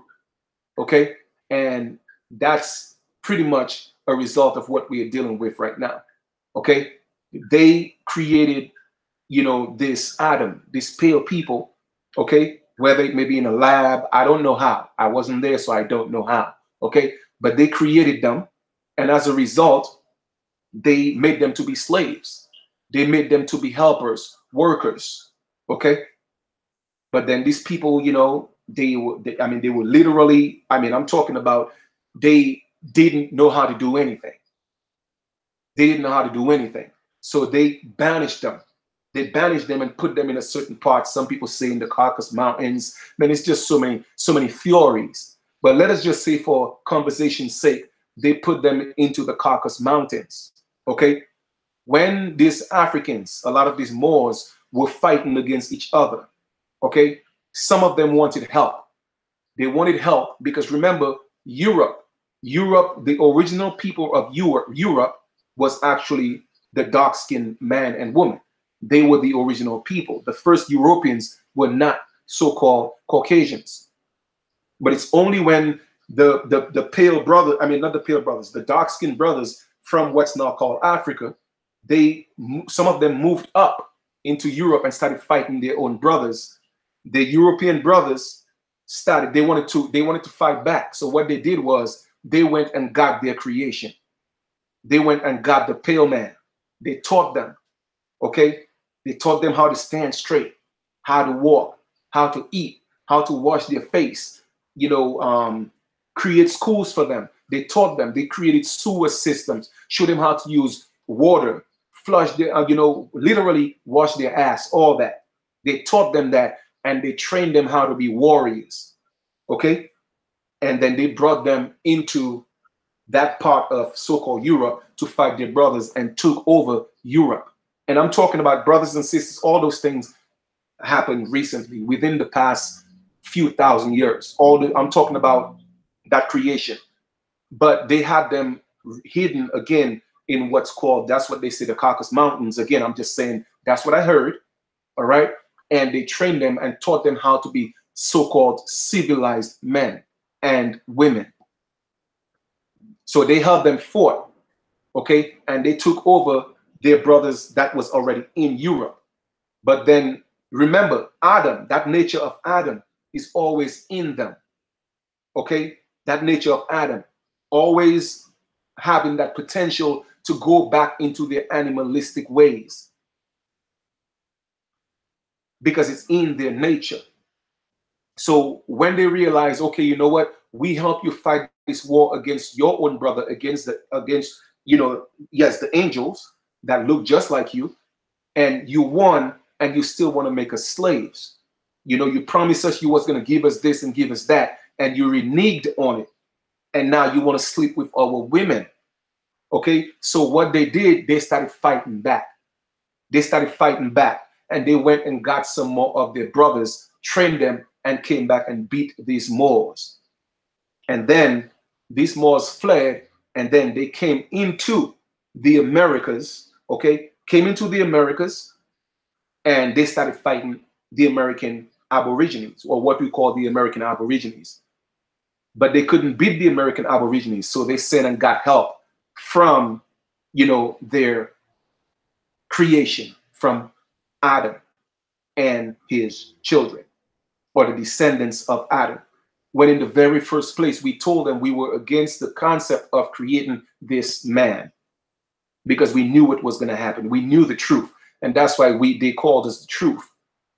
Okay, and that's pretty much a result of what we are dealing with right now. Okay, they created, you know, this Adam, this pale people. Okay, whether it may be in a lab, I don't know how. I wasn't there, so I don't know how. Okay, but they created them, and as a result, they made them to be slaves. They made them to be helpers, workers. Okay, but then these people, you know, they were literally, I'm talking about, they didn't know how to do anything. They didn't know how to do anything. So they banished them. They banished them and put them in a certain part. Some people say in the Caucasus Mountains. Man, it's just so many theories. But let us just say, for conversation's sake, they put them into the Caucasus Mountains. Okay, when these Africans, a lot of these Moors, were fighting against each other. Okay, some of them wanted help. They wanted help because remember, Europe, the original people of Europe was actually the dark-skinned man and woman. They were the original people. The first Europeans were not so-called Caucasians. But it's only when the pale brother, I mean, not the pale brothers, the dark-skinned brothers from what's now called Africa, some of them moved up into Europe and started fighting their own brothers. The European brothers they wanted to fight back. So what they did was they went and got their creation. They went and got the pale man. They taught them, okay? They taught them how to stand straight, how to walk, how to eat, how to wash their face, create schools for them. They taught them, they created sewer systems, showed them how to use water, flush their, literally wash their ass, all that. They taught them that, and they trained them how to be warriors, okay? And then they brought them into that part of so-called Europe to fight their brothers and took over Europe. And I'm talking about brothers and sisters, all those things happened recently within the past few thousand years. I'm talking about that creation. But they had them hidden again in what's called, that's what they say, the Caucasus Mountains. Again, I'm just saying that's what I heard. All right. And they trained them and taught them how to be so-called civilized men and women. So they held them fought, okay, and they took over their brothers that was already in Europe. But then remember, Adam, that nature of Adam is always in them, okay? That nature of Adam, always having that potential to go back into their animalistic ways because it's in their nature. So when they realize, okay, you know what, we help you fight this war against your own brother, against yes, the angels that look just like you, and you won, and you still want to make us slaves. You promised us you was going to give us this and give us that, and you reneged on it, and now you want to sleep with our women. Okay, so what they did, they started fighting back. And they went and got some more of their brothers, trained them, and came back and beat these Moors. And then these Moors fled, and then they came into the Americas, okay? Came into the Americas, and they started fighting the American Aborigines, or what we call the American Aborigines. But they couldn't beat the American Aborigines, so they sent and got help from, their creation, from Adam and his children, or the descendants of Adam. When in the very first place, we told them we were against the concept of creating this man because we knew what was going to happen. We knew the truth. And that's why they called us the truth.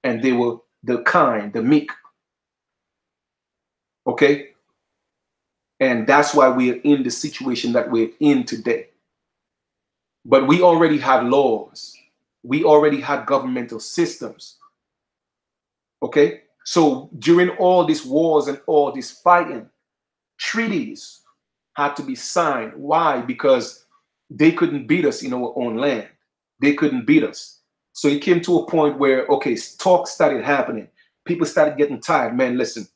And they were the kind, the meek. Okay? And that's why we are in the situation that we're in today. But we already had laws. We already had governmental systems. Okay? So during all these wars and all this fighting, treaties had to be signed. Why? Because they couldn't beat us in our own land. They couldn't beat us. So it came to a point where, okay, talk started happening. People started getting tired. Man, listen,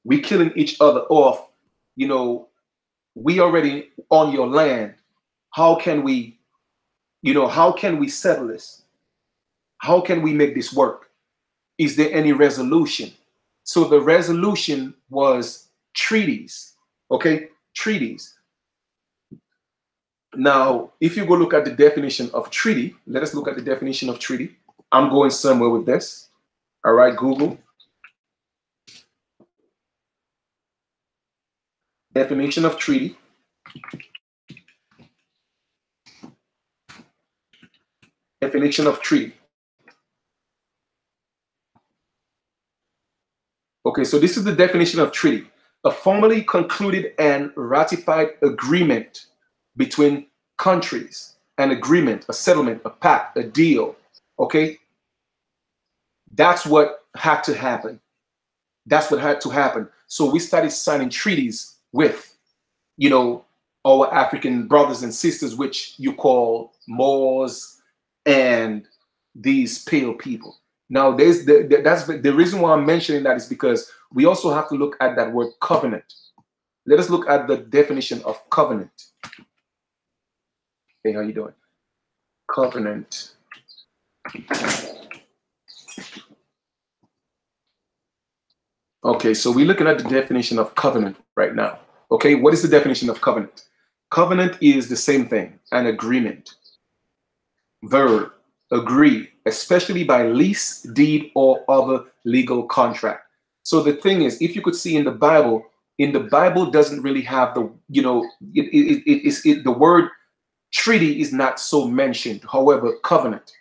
we killing each other off. We already on your land. How can we settle this? How can we make this work? Is there any resolution? So the resolution was treaties, okay? Treaties. Now, if you go look at the definition of treaty, let us look at the definition of treaty. I'm going somewhere with this. All right, Google. Definition of treaty. Definition of treaty. Okay, so this is the definition of treaty. A formally concluded and ratified agreement between countries, an agreement, a settlement, a pact, a deal, Okay, that's what had to happen. That's what had to happen. So we started signing treaties with, you know, our African brothers and sisters, which you call Moors and these pale people. Now, that's the reason why I'm mentioning that is because we also have to look at that word covenant. Let us look at the definition of covenant. Hey, how you doing? Covenant. Okay, so we're looking at the definition of covenant right now. Okay, what is the definition of covenant? Covenant is the same thing, an agreement. Verb, agree, especially by lease, deed, or other legal contract. So the thing is, if you could see in the Bible doesn't really have the, the word treaty is not so mentioned. However, covenant,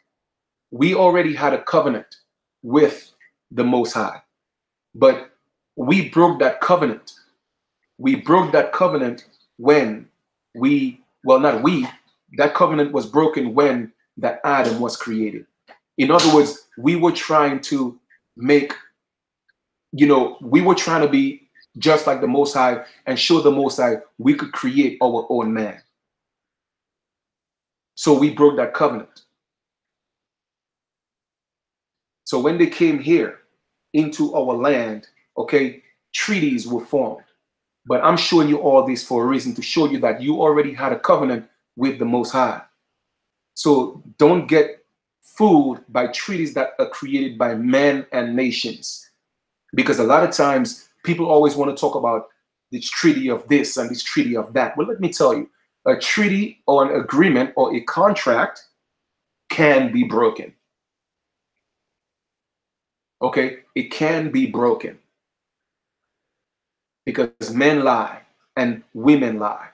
we already had a covenant with the Most High, but we broke that covenant. We broke that covenant when not we, that covenant was broken when that Adam was created. In other words, we were trying to make, we were trying to be just like the Most High and show the Most High we could create our own man. So we broke that covenant. So when they came here into our land, okay, treaties were formed. But I'm showing you all this for a reason, to show you that you already had a covenant with the Most High. So don't get fooled by treaties that are created by men and nations. Because a lot of times people always want to talk about this treaty of this and this treaty of that. Well, let me tell you, a treaty or an agreement or a contract can be broken. Okay, it can be broken because men lie and women lie.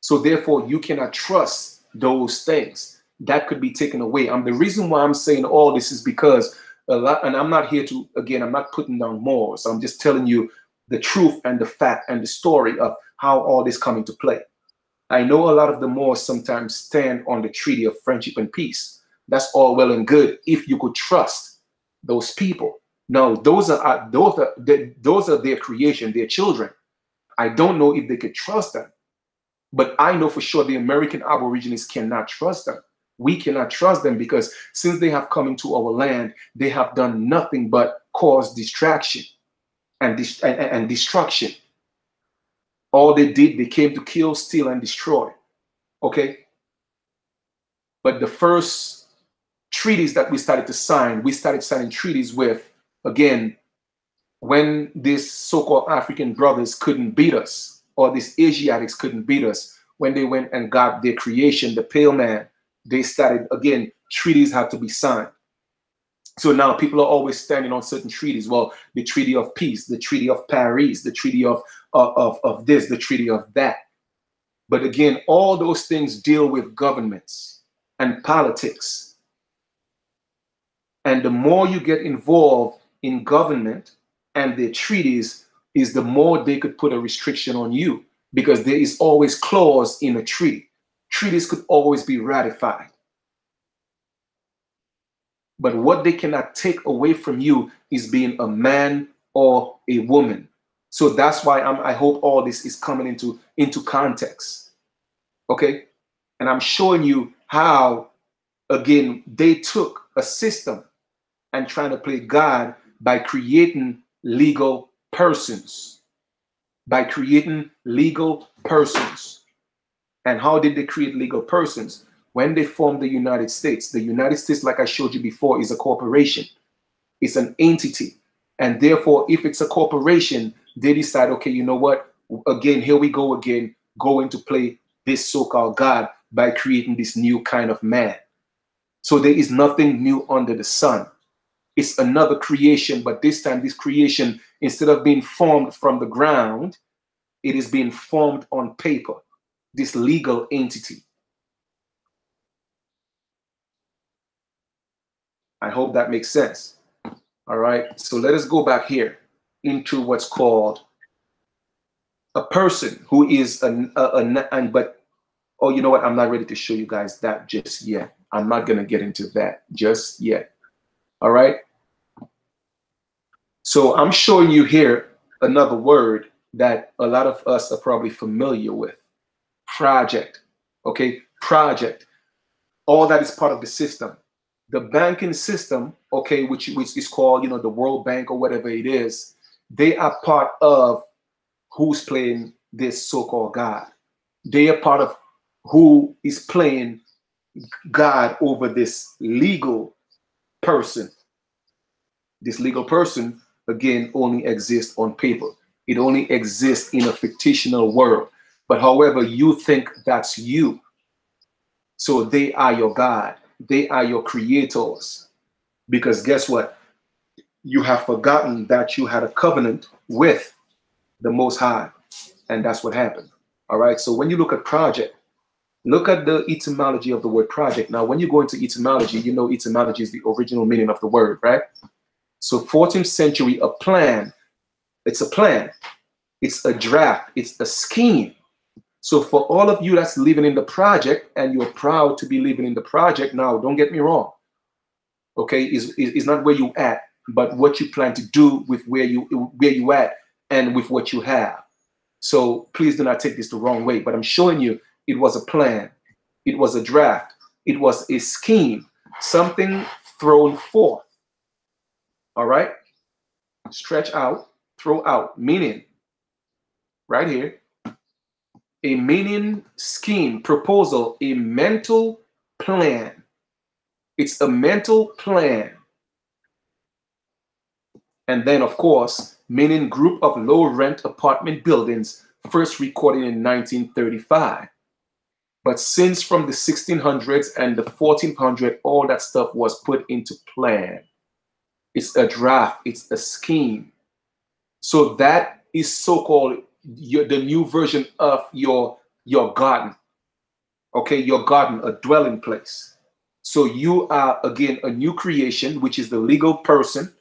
So therefore, you cannot trust those things. That could be taken away. The reason why I'm saying all this is because a lot, and I'm not here to, again, I'm not putting down Moors. I'm just telling you the truth and the fact and the story of how all this come into play. I know a lot of the Moors sometimes stand on the treaty of friendship and peace. That's all well and good if you could trust those people. No, those are their creation, their children. I don't know if they could trust them, but I know for sure the American Aborigines cannot trust them. We cannot trust them because since they have come into our land, they have done nothing but cause distraction and destruction. All they did, they came to kill, steal, and destroy. Okay? But the first treaties that we started to sign, we started signing treaties with, again, when these so-called African brothers couldn't beat us, or these Asiatics couldn't beat us, when they went and got their creation, the pale man, they started, again, treaties had to be signed. So now people are always standing on certain treaties. Well, the Treaty of Peace, the Treaty of Paris, the Treaty of this, the Treaty of that. But again, all those things deal with governments and politics. And the more you get involved in government and their treaties, is the more they could put a restriction on you, because there is always clause in a treaty. Treaties could always be ratified. But what they cannot take away from you is being a man or a woman. So that's why I hope all this is coming into context. Okay? And I'm showing you how, again, they took a system and trying to play God by creating legal persons. By creating legal persons. And how did they create legal persons? When they formed the United States, like I showed you before, is a corporation. It's an entity. And therefore, if it's a corporation, they decide, okay, you know what? Again, here we go again, going to play this so-called God by creating this new kind of man. So there is nothing new under the sun. It's another creation, but this time this creation, instead of being formed from the ground, it is being formed on paper, this legal entity. I hope that makes sense. All right, so let us go back here into what's called a person who is but oh, you know what? I'm not ready to show you guys that just yet. I'm not going to get into that just yet. All right. So I'm showing you here another word that a lot of us are probably familiar with. Project. Okay. Project. All that is part of the system. The banking system, okay, which is called, you know, the World Bank or whatever it is, they are part of who's playing this so-called God. They are part of who is playing God over this legal person. This legal person, again, only exists on paper. It only exists in a fictional world. But however, you think that's you. So they are your God. They are your creators. Because guess what? You have forgotten that you had a covenant with the Most High. And that's what happened. All right. So when you look at project, look at the etymology of the word project. Now, when you go into etymology, you know etymology is the original meaning of the word, right? So 14th century, a plan. It's a plan. It's a draft. It's a scheme. So for all of you that's living in the project and you're proud to be living in the project, now don't get me wrong. Okay, is not where you at, but what you plan to do with where you at and with what you have. So please do not take this the wrong way, but I'm showing you it was a plan. It was a draft. It was a scheme, something thrown forth. All right, stretch out, throw out, meaning right here, a meaning, scheme, proposal, a mental plan. It's a mental plan. And then, of course, meaning group of low rent apartment buildings, first recorded in 1935. But since from the 1600s and the 1400s, all that stuff was put into plan. It's a draft, it's a scheme. So that is so-called the new version of your garden. Okay, your garden, a dwelling place. So you are, again, a new creation, which is the legal person,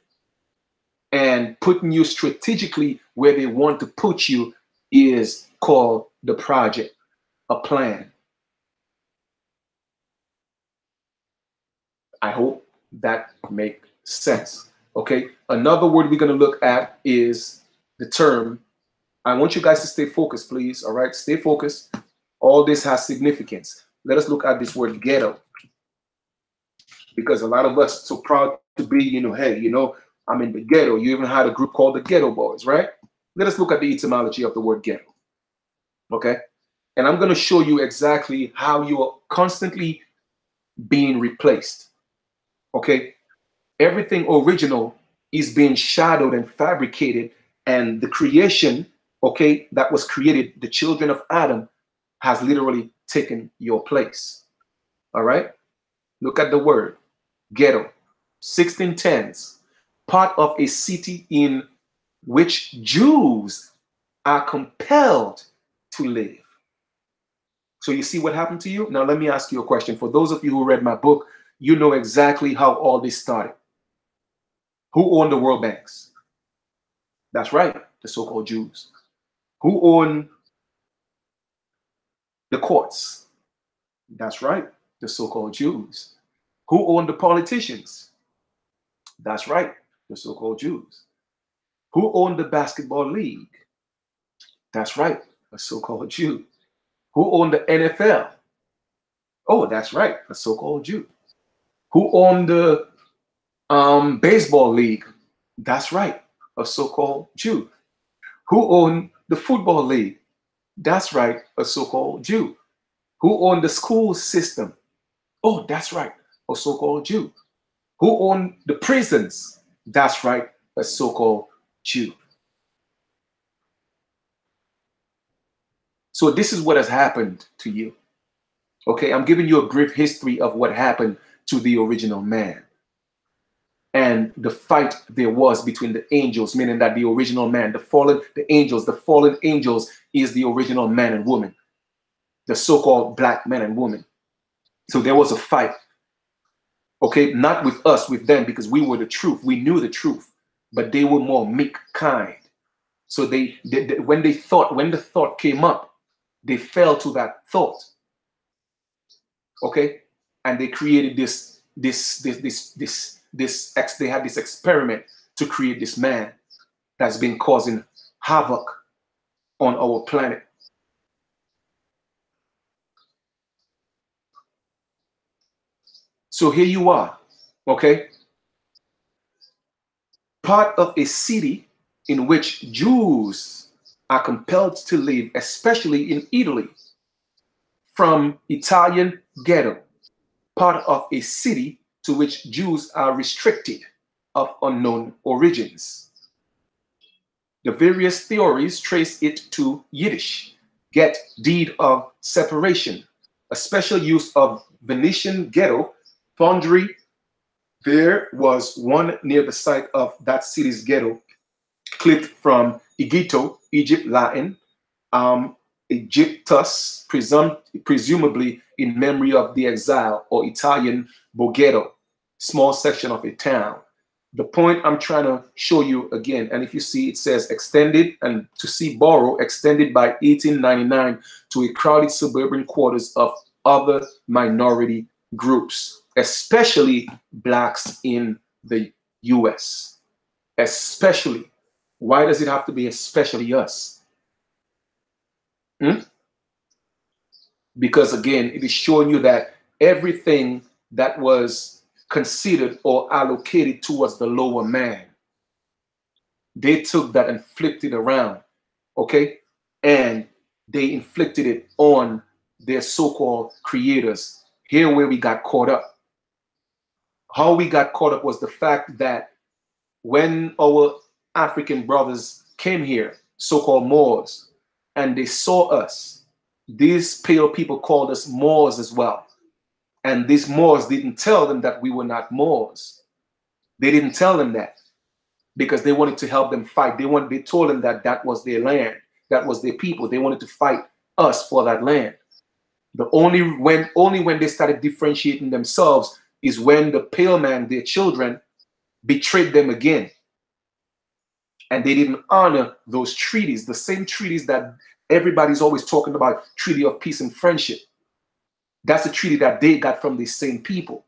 and putting you strategically where they want to put you is called the project, a plan. I hope that makes sense. Okay, another word we're going to look at is the term. I want you guys to stay focused, please. All right, stay focused. All this has significance. Let us look at this word ghetto, because a lot of us are so proud to be, you know, hey, you know, I'm in the ghetto. You even had a group called the Ghetto Boys, right? Let us look at the etymology of the word ghetto. Okay, and I'm going to show you exactly how you are constantly being replaced. Okay, everything original is being shadowed and fabricated, and the creation, okay, that was created, the children of Adam, has literally taken your place. All right, look at the word ghetto, 1610s, part of a city in which Jews are compelled to live. So you see what happened to you? Now let me ask you a question. For those of you who read my book, you know exactly how all this started. Who owned the world banks? That's right, the so-called Jews. Who owned the courts? That's right, the so-called Jews. Who owned the politicians? That's right, the so-called Jews. Who owned the basketball league? That's right, a so-called Jew. Who owned the NFL? Oh, that's right, a so-called Jew. Who owned the baseball league? That's right, a so-called Jew. Who owned the football league? That's right, a so-called Jew. Who owned the school system? Oh, that's right, a so-called Jew. Who owned the prisons? That's right, a so-called Jew. So this is what has happened to you. Okay, I'm giving you a brief history of what happened to the original man and the fight there was between the angels, meaning that the original man, the fallen angels is the original man and woman, the so-called black man and woman. So there was a fight. Okay, not with us, with them, because we were the truth. We knew the truth, but they were more meek, kind. So when the thought came up, they fell to that thought. Okay, and they created they had this experiment to create this man that's been causing havoc on our planet. So here you are, okay? Part of a city in which Jews are compelled to live, especially in Italy, from Italian ghetto. Part of a city to which Jews are restricted of unknown origins. The various theories trace it to Yiddish, get deed of separation, a special use of Venetian ghetto foundry. There was one near the site of that city's ghetto, clipped from Egitto, Egypt, Latin, Egyptus, presumably in memory of the exile, or Italian Borghetto, small section of a town. The point I'm trying to show you again, and if you see it says extended, and to see borrow, extended by 1899 to a crowded suburban quarters of other minority groups, especially blacks in the US. Especially. Why does it have to be especially us? Because again, it is showing you that everything that was considered or allocated towards the lower man, they took that and flipped it around, okay? And they inflicted it on their so-called creators. Here where we got caught up. How we got caught up was the fact that when our African brothers came here, so-called Moors, and they saw us, these pale people called us Moors as well. And these Moors didn't tell them that we were not Moors. They didn't tell them that because they wanted to help them fight. They told them that that was their land, that was their people. They wanted to fight us for that land. Only when they started differentiating themselves is when the pale man, their children, betrayed them again. And they didn't honor those treaties, the same treaties that everybody's always talking about, treaty of peace and friendship. That's a treaty that they got from these same people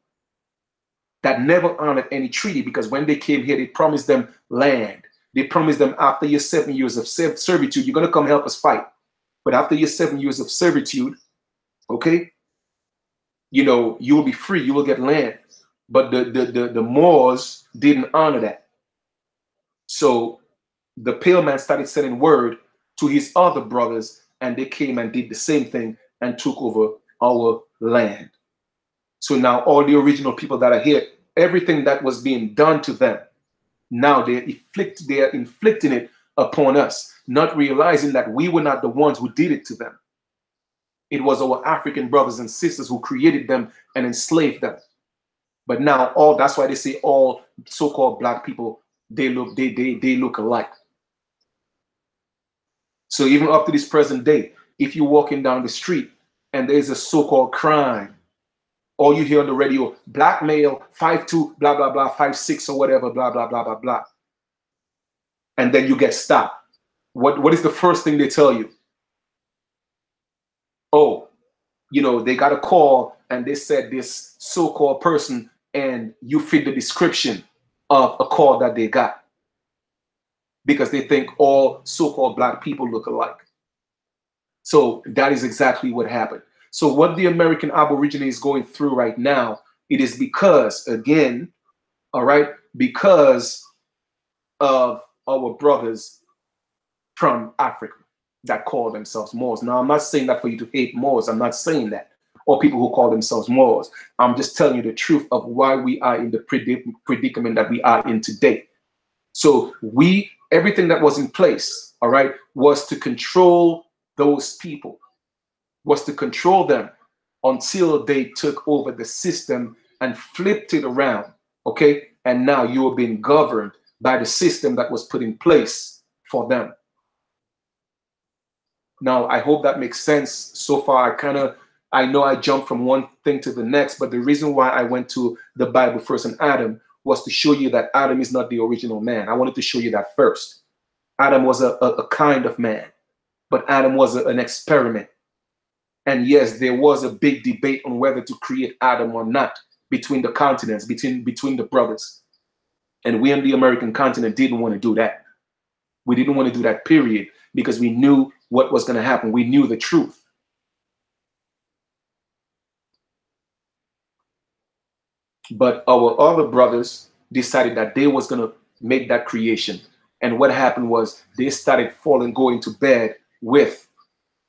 that never honored any treaty, because when they came here, they promised them land. They promised them after your 7 years of servitude, you're going to come help us fight. But after your 7 years of servitude, okay, you know, you will be free, you will get land. But the Moors didn't honor that. So the pale man started sending word to his other brothers, and they came and did the same thing and took over our land. So now all the original people that are here, everything that was being done to them, now they're inflicting it upon us, not realizing that we were not the ones who did it to them. It was our African brothers and sisters who created them and enslaved them. But now that's why they say all so-called black people, they look alike. So even up to this present day, if you're walking down the street and there's a so-called crime, or you hear on the radio, black male, 5'2", blah, blah, blah, 5'6", or whatever, blah, blah, blah, blah, blah. And then you get stopped. What is the first thing they tell you? Oh, you know, they got a call and they said this so-called person, and you fit the description of a call that they got. Because they think all so-called black people look alike. So that is exactly what happened. So what the American Aborigine is going through right now, it is because, again, all right, because of our brothers from Africa that call themselves Moors. Now, I'm not saying that for you to hate Moors. I'm not saying that. Or people who call themselves Moors. I'm just telling you the truth of why we are in the predicament that we are in today. So everything that was in place, all right, was to control those people, was to control them until they took over the system and flipped it around, okay? And now you are being governed by the system that was put in place for them. Now, I hope that makes sense so far. I know I jumped from one thing to the next, but the reason why I went to the Bible first and Adam was to show you that Adam is not the original man. I wanted to show you that first. Adam was a kind of man, but Adam was an experiment. And yes, there was a big debate on whether to create Adam or not between the continents, between the brothers. And we on the American continent didn't want to do that. We didn't want to do that, period, because we knew what was going to happen. We knew the truth. But our other brothers decided that they was going to make that creation. And what happened was they started going to bed with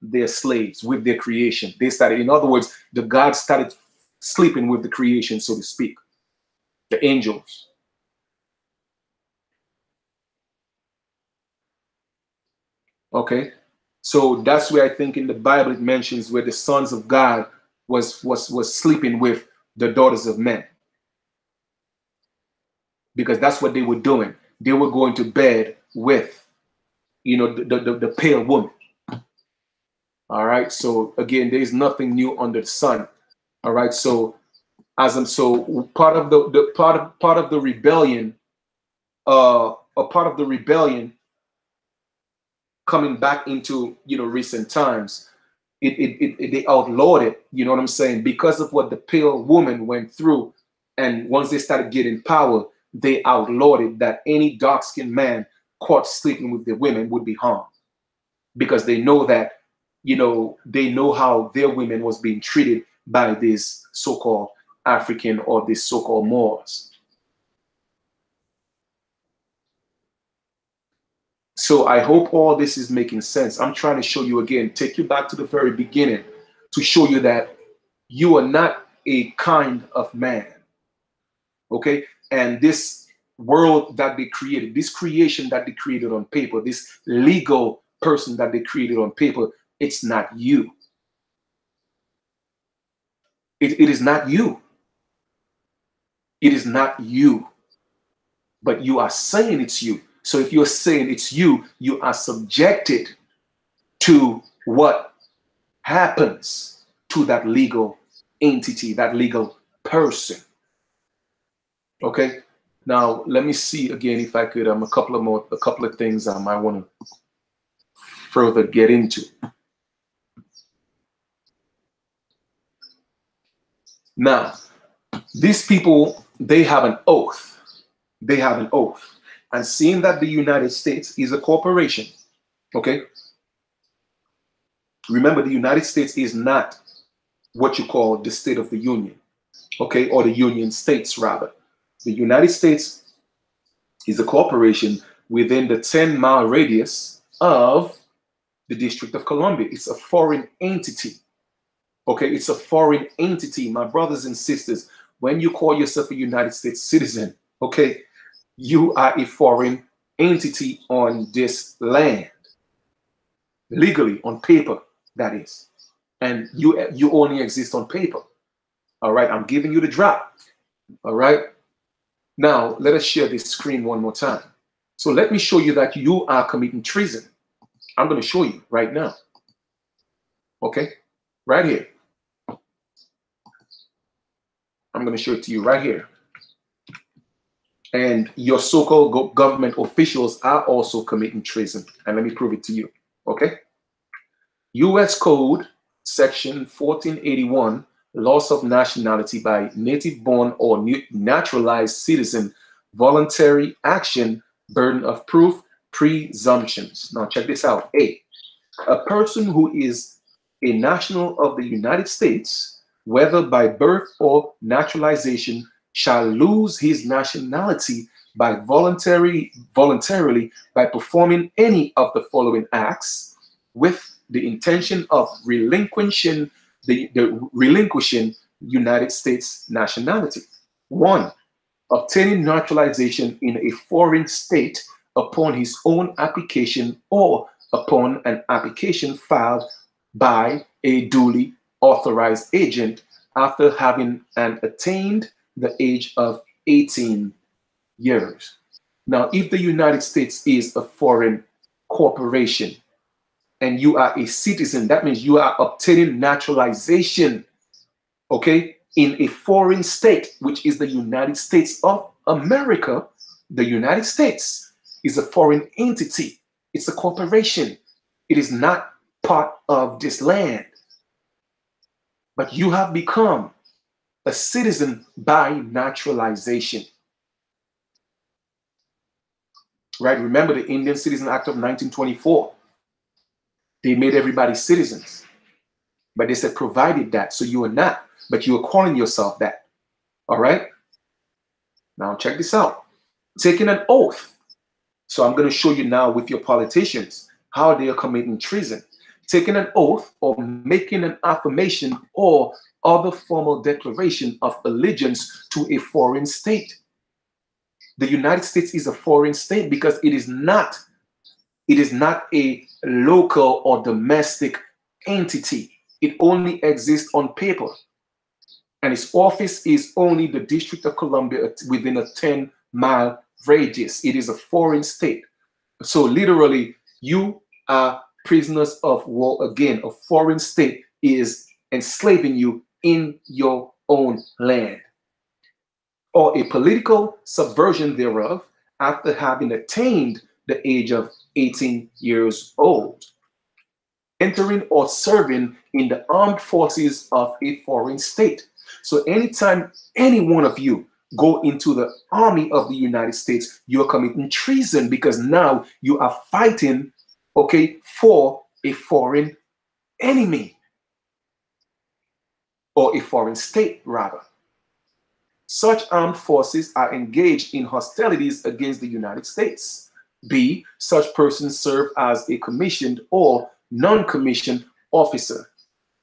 their slaves, with their creation. They started, in other words, the gods started sleeping with the creation, so to speak, the angels. Okay, so that's where I think in the Bible it mentions where the sons of God was sleeping with the daughters of men, because that's what they were doing. They were going to bed with, the pale woman. All right. So again, there is nothing new under the sun. All right. So part of the rebellion, a part of the rebellion coming back into recent times, they outlawed it. You know what I'm saying? Because of what the pale woman went through, and once they started getting power, they outlawed it that any dark-skinned man caught sleeping with the women would be harmed, because they know that they know how their women was being treated by these so-called African or these so-called Moors. So I hope all this is making sense. I'm trying to show you again, take you back to the very beginning to show you that you are not a kind of man. Okay? And this world that they created, this creation that they created on paper, this legal person that they created on paper, it's not you. It is not you. It is not you. But you are saying it's you. So if you're saying it's you, you are subjected to what happens to that legal entity, that legal person. Okay. Now let me see again if I could a couple of things I might want to further get into. Now, these people, they have an oath. They have an oath. And seeing that the United States is a corporation, okay? Remember, the United States is not what you call the State of the Union, okay? Or the Union States, rather. The United States is a corporation within the 10-mile radius of the District of Columbia. It's a foreign entity, okay? It's a foreign entity, my brothers and sisters. When you call yourself a United States citizen, okay, you are a foreign entity on this land, legally, on paper, that is. And you only exist on paper. All right, I'm giving you the drop. All right. Now, let us share this screen one more time. So let me show you that you are committing treason. I'm going to show you right now. Okay, right here. I'm going to show it to you right here. And your so-called government officials are also committing treason. And let me prove it to you. Okay. U.S. Code, Section 1481, loss of nationality by native-born or naturalized citizen, voluntary action, burden of proof, presumptions. Now check this out. A person who is a national of the United States, whether by birth or naturalization, shall lose his nationality by voluntarily by performing any of the following acts with the intention of relinquishing United States nationality. 1, obtaining naturalization in a foreign state upon his own application or upon an application filed by a duly authorized agent after having attained the age of 18 years. Now, if the United States is a foreign corporation and you are a citizen, that means you are obtaining naturalization, okay, in a foreign state, which is the United States of America. The United States is a foreign entity. It's a corporation. It is not part of this land. but you have become a citizen by naturalization. Right? Remember the Indian Citizen Act of 1924. They made everybody citizens. But they said provided that, so you are not, but you are calling yourself that. All right? Now check this out. Taking an oath. So I'm going to show you now with your politicians how they are committing treason. Taking an oath or making an affirmation or other formal declaration of allegiance to a foreign state. The United States is a foreign state because it is not a local or domestic entity. It only exists on paper. And its office is only the District of Columbia within a 10-mile radius. It is a foreign state. So literally, you are prisoners of war. Again, a foreign state is enslaving you in your own land. Or a political subversion thereof after having attained the age of 18 years old. Entering or serving in the armed forces of a foreign state. So anytime any one of you go into the army of the United States, you're committing treason because now you are fighting, okay, for a foreign enemy or a foreign state, rather. Such armed forces are engaged in hostilities against the United States. B, such persons serve as a commissioned or non-commissioned officer.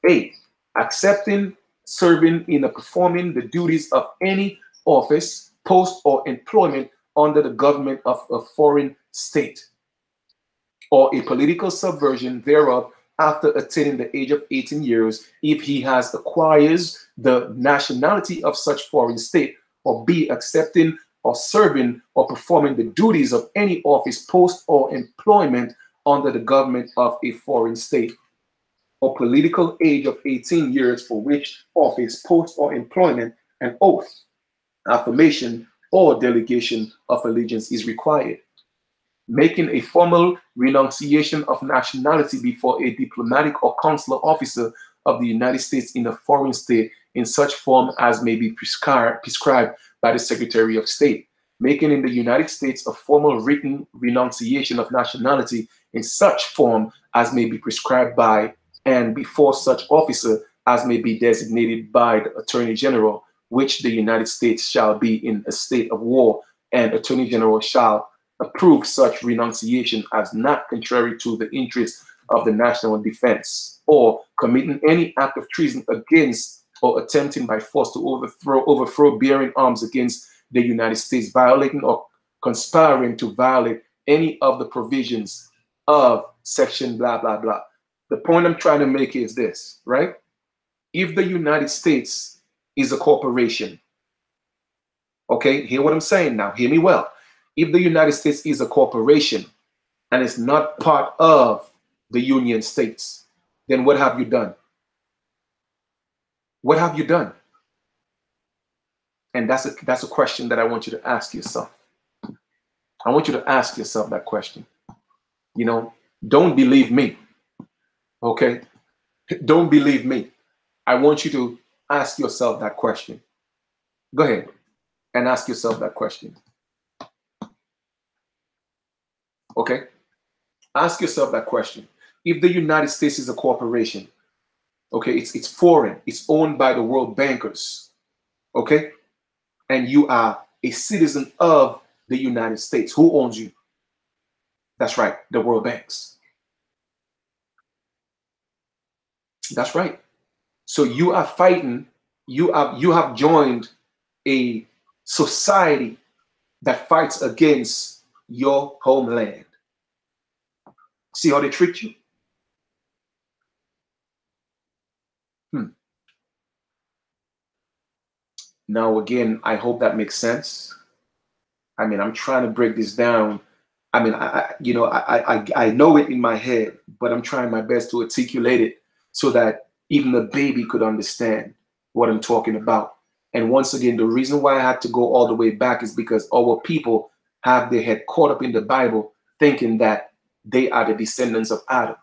A, accepting, serving in performing the duties of any office, post, or employment under the government of a foreign state, or a political subversion thereof after attaining the age of 18 years, if he has acquires the nationality of such foreign state, or B, accepting or serving or performing the duties of any office, post, or employment under the government of a foreign state, or political age of 18 years for which office, post, or employment, an oath, affirmation, or delegation of allegiance is required. Making a formal renunciation of nationality before a diplomatic or consular officer of the United States in a foreign state in such form as may be prescribed by the Secretary of State. Making in the United States a formal written renunciation of nationality in such form as may be prescribed by and before such officer as may be designated by the Attorney General, which the United States shall be in a state of war, and Attorney General shall approve such renunciation as not contrary to the interests of the national defense, or committing any act of treason against or attempting by force to overthrow bearing arms against the United States, violating or conspiring to violate any of the provisions of section blah, blah, blah. The point I'm trying to make is this, right? If the United States is a corporation, okay, hear what I'm saying now, hear me well. If the United States is a corporation and it's not part of the Union States, then what have you done? What have you done? And that's a question that I want you to ask yourself. I want you to ask yourself that question. You know, don't believe me. Okay? Don't believe me. I want you to ask yourself that question. Go ahead and ask yourself that question. Okay? Ask yourself that question. If the United States is a corporation, okay, it's foreign, it's owned by the world bankers, okay, and you are a citizen of the United States, who owns you? That's right, the world banks. That's right. So you are fighting, you have joined a society that fights against your homeland. See how they treat you? Now, again, I hope that makes sense. I mean, I'm trying to break this down. I mean, I know it in my head, but I'm trying my best to articulate it so that even a baby could understand what I'm talking about. And once again, the reason why I had to go all the way back is because our people have their head caught up in the Bible, thinking that they are the descendants of Adam,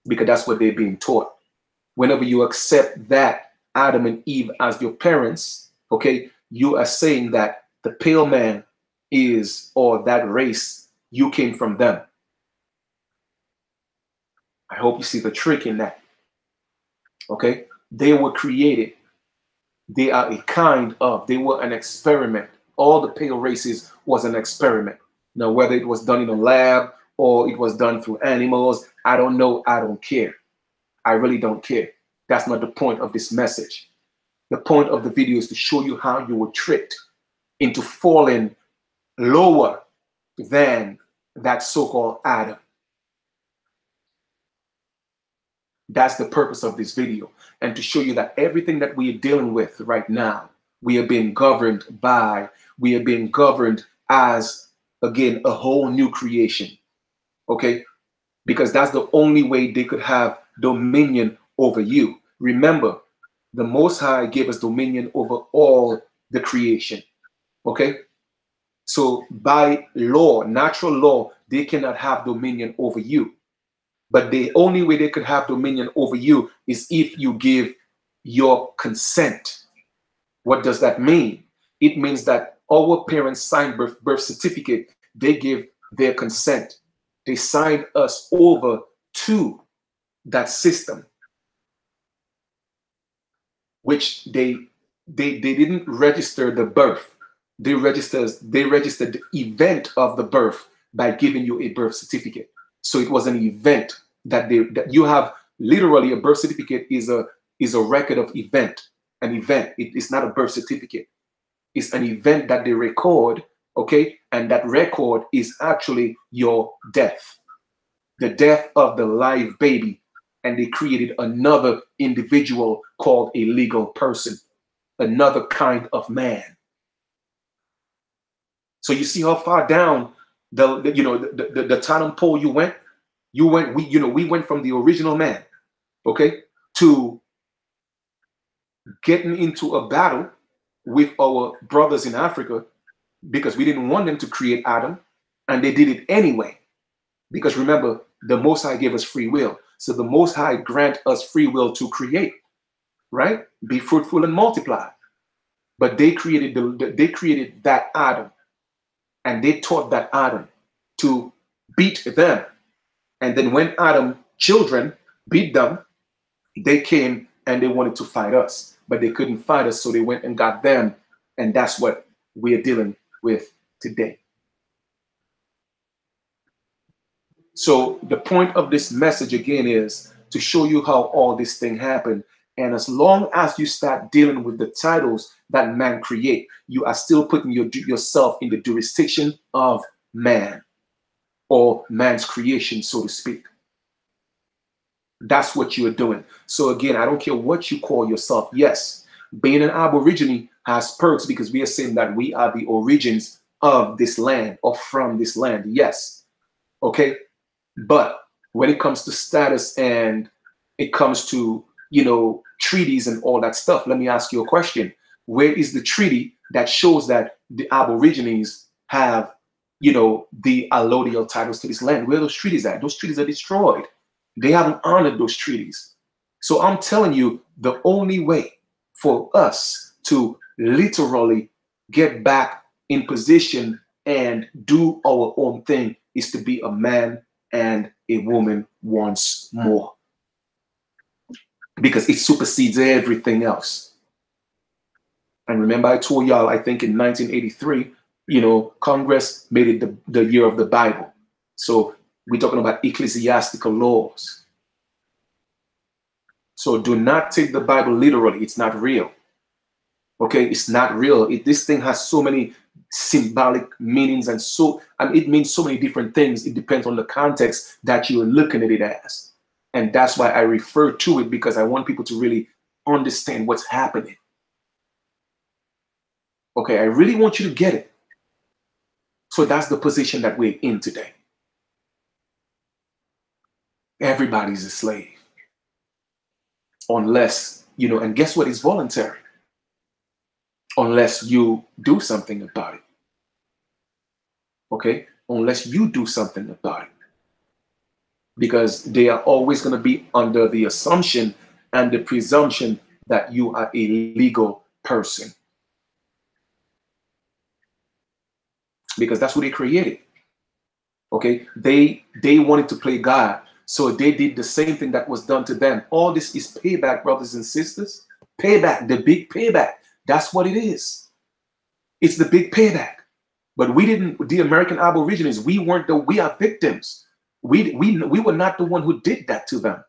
because that's what they're being taught. Whenever you accept that, Adam and Eve as your parents, okay, you are saying that the pale man is, or that race, you came from them. I hope you see the trick in that. Okay, they were created. They are a kind of, they were an experiment. All the pale races was an experiment. Now, whether it was done in a lab or it was done through animals, I don't know. I don't care. I really don't care. That's not the point of this message. The point of the video is to show you how you were tricked into falling lower than that so-called Adam. That's the purpose of this video. And to show you that everything that we are dealing with right now, we are being governed by, we are being governed as, again, a whole new creation. Okay? Because that's the only way they could have dominion over you. Remember, the Most High gave us dominion over all the creation. Okay? So by law, natural law, they cannot have dominion over you. But the only way they could have dominion over you is if you give your consent. What does that mean? It means that our parents signed birth certificate. They give their consent. They signed us over to that system, which they didn't register the birth. They registered the event of the birth by giving you a birth certificate. So it was an event that you have. Literally, a birth certificate is a record of event. An event. It's not a birth certificate. It's an event that they record. Okay, and that record is actually your death, the death of the live baby, and they created another individual called a legal person, another kind of man. So you see how far down the totem pole you went. We went from the original man, okay, to getting into a battle with our brothers in Africa because we didn't want them to create Adam, and they did it anyway. Because remember, the Most High gave us free will. So the Most High grant us free will to create, right? Be fruitful and multiply. But they created that Adam, and they taught that Adam to beat them. And then when Adam children beat them, they came and they wanted to fight us, but they couldn't fight us, so they went and got them, and that's what we are dealing with today. So the point of this message again is to show you how all this thing happened. And as long as you start dealing with the titles that man create, you are still putting yourself in the jurisdiction of man, or man's creation, so to speak. That's what you are doing. So again, I don't care what you call yourself. Yes, being an Aborigine has perks because we are saying that we are the origins of this land or from this land. Yes. Okay. But when it comes to status and it comes to, treaties and all that stuff, let me ask you a question. Where is the treaty that shows that the Aborigines have, the allodial titles to this land? Where are those treaties at? Those treaties are destroyed. They haven't honored those treaties. So I'm telling you, the only way for us to literally get back in position and do our own thing is to be a man and a woman once more, because it supersedes everything else. And remember, I told y'all, I think in 1983, Congress made it the year of the Bible. So we're talking about ecclesiastical laws. So do not take the Bible literally. It's not real. Okay, it's not real. This thing has so many symbolic meanings, and it means so many different things. It depends on the context that you're looking at it as. And that's why I refer to it, because I want people to really understand what's happening. Okay, I really want you to get it. So that's the position that we're in today. Everybody's a slave. Unless, and guess what? It's voluntary. Unless you do something about it. Okay? Unless you do something about it. Because they are always going to be under the assumption and the presumption that you are a legal person. Because that's who they created. Okay, they wanted to play God, so they did the same thing that was done to them. All this is payback, brothers and sisters. Payback, the big payback. That's what it is. It's the big payback. But we didn't. The American Aborigines, we are victims. We were not the one who did that to them.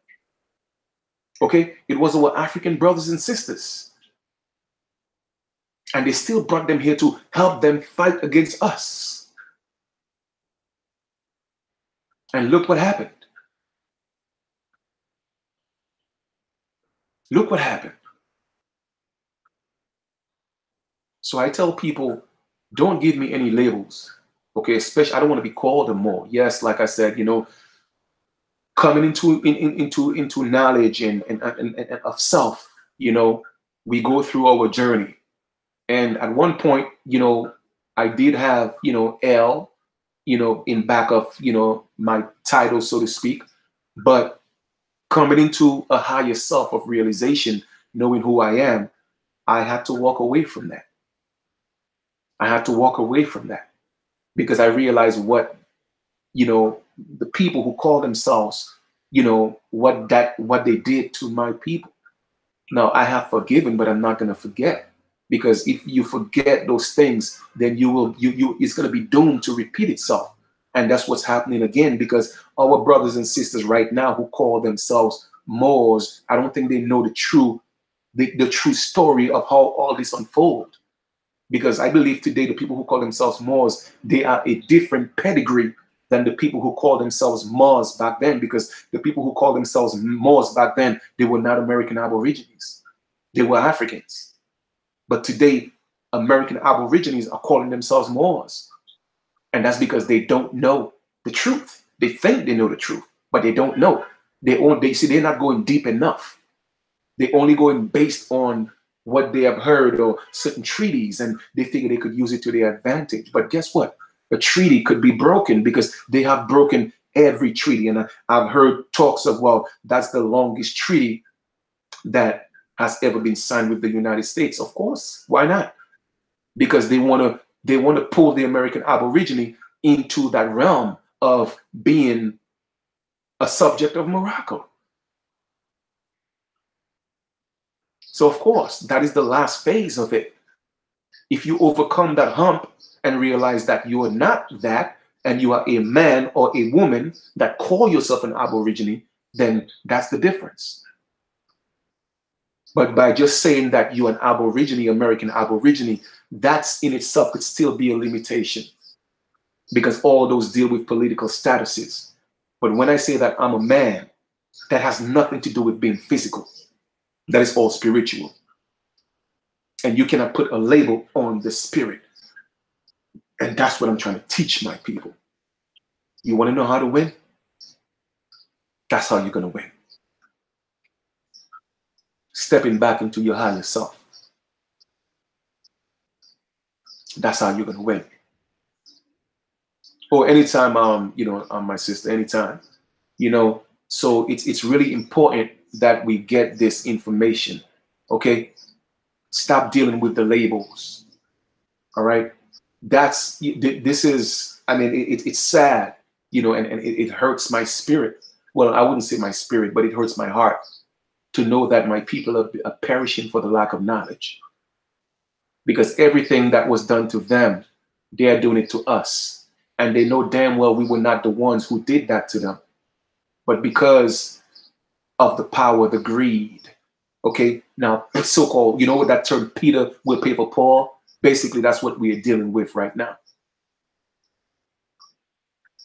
Okay, it was our African brothers and sisters, and they still brought them here to help them fight against us. And look what happened. Look what happened. So I tell people, don't give me any labels. Okay, especially I don't want to be called a more. Yes, like I said, coming into knowledge and of self, we go through our journey. And at one point, I did have, L, in back of, my title, so to speak. But coming into a higher self of realization, knowing who I am, I had to walk away from that. I had to walk away from that because I realized what, the people who call themselves, what they did to my people. Now I have forgiven, but I'm not going to forget, because if you forget those things, then it's going to be doomed to repeat itself. And that's what's happening again, because our brothers and sisters right now who call themselves Moors, I don't think they know the true story of how all this unfolded. Because I believe today the people who call themselves Moors, they are a different pedigree than the people who call themselves Moors back then. Because the people who call themselves Moors back then, they were not American Aborigines. They were Africans. But today, American Aborigines are calling themselves Moors. And that's because they don't know the truth. They think they know the truth, but they don't know. They see they're not going deep enough. They're only going based on what they have heard or certain treaties, and they figure they could use it to their advantage. But guess what? A treaty could be broken because they have broken every treaty. And I've heard talks of, well, that's the longest treaty that has ever been signed with the United States. Of course, why not? Because they want to pull the American Aborigine into that realm of being a subject of Morocco. So of course, that is the last phase of it. If you overcome that hump and realize that you are not that, and you are a man or a woman that call yourself an Aborigine, then that's the difference. But by just saying that you're an Aborigine, American Aborigine, that's in itself could still be a limitation, because all those deal with political statuses. But when I say that I'm a man, that has nothing to do with being physical. That is all spiritual. And you cannot put a label on the spirit. And that's what I'm trying to teach my people. You want to know how to win? That's how you're going to win. Stepping back into your higher self. That's how you're going to win. Or anytime, my sister, anytime, so it's really important that we get this information. Okay. Stop dealing with the labels. All right. This is, I mean, it's sad, and it hurts my spirit. Well, I wouldn't say my spirit, but it hurts my heart to know that my people are perishing for the lack of knowledge. Because everything that was done to them, they are doing it to us. And they know damn well we were not the ones who did that to them. But because of the power, the greed, okay? Now, so-called, you know what that term, Peter will pay for Paul? Basically, that's what we are dealing with right now.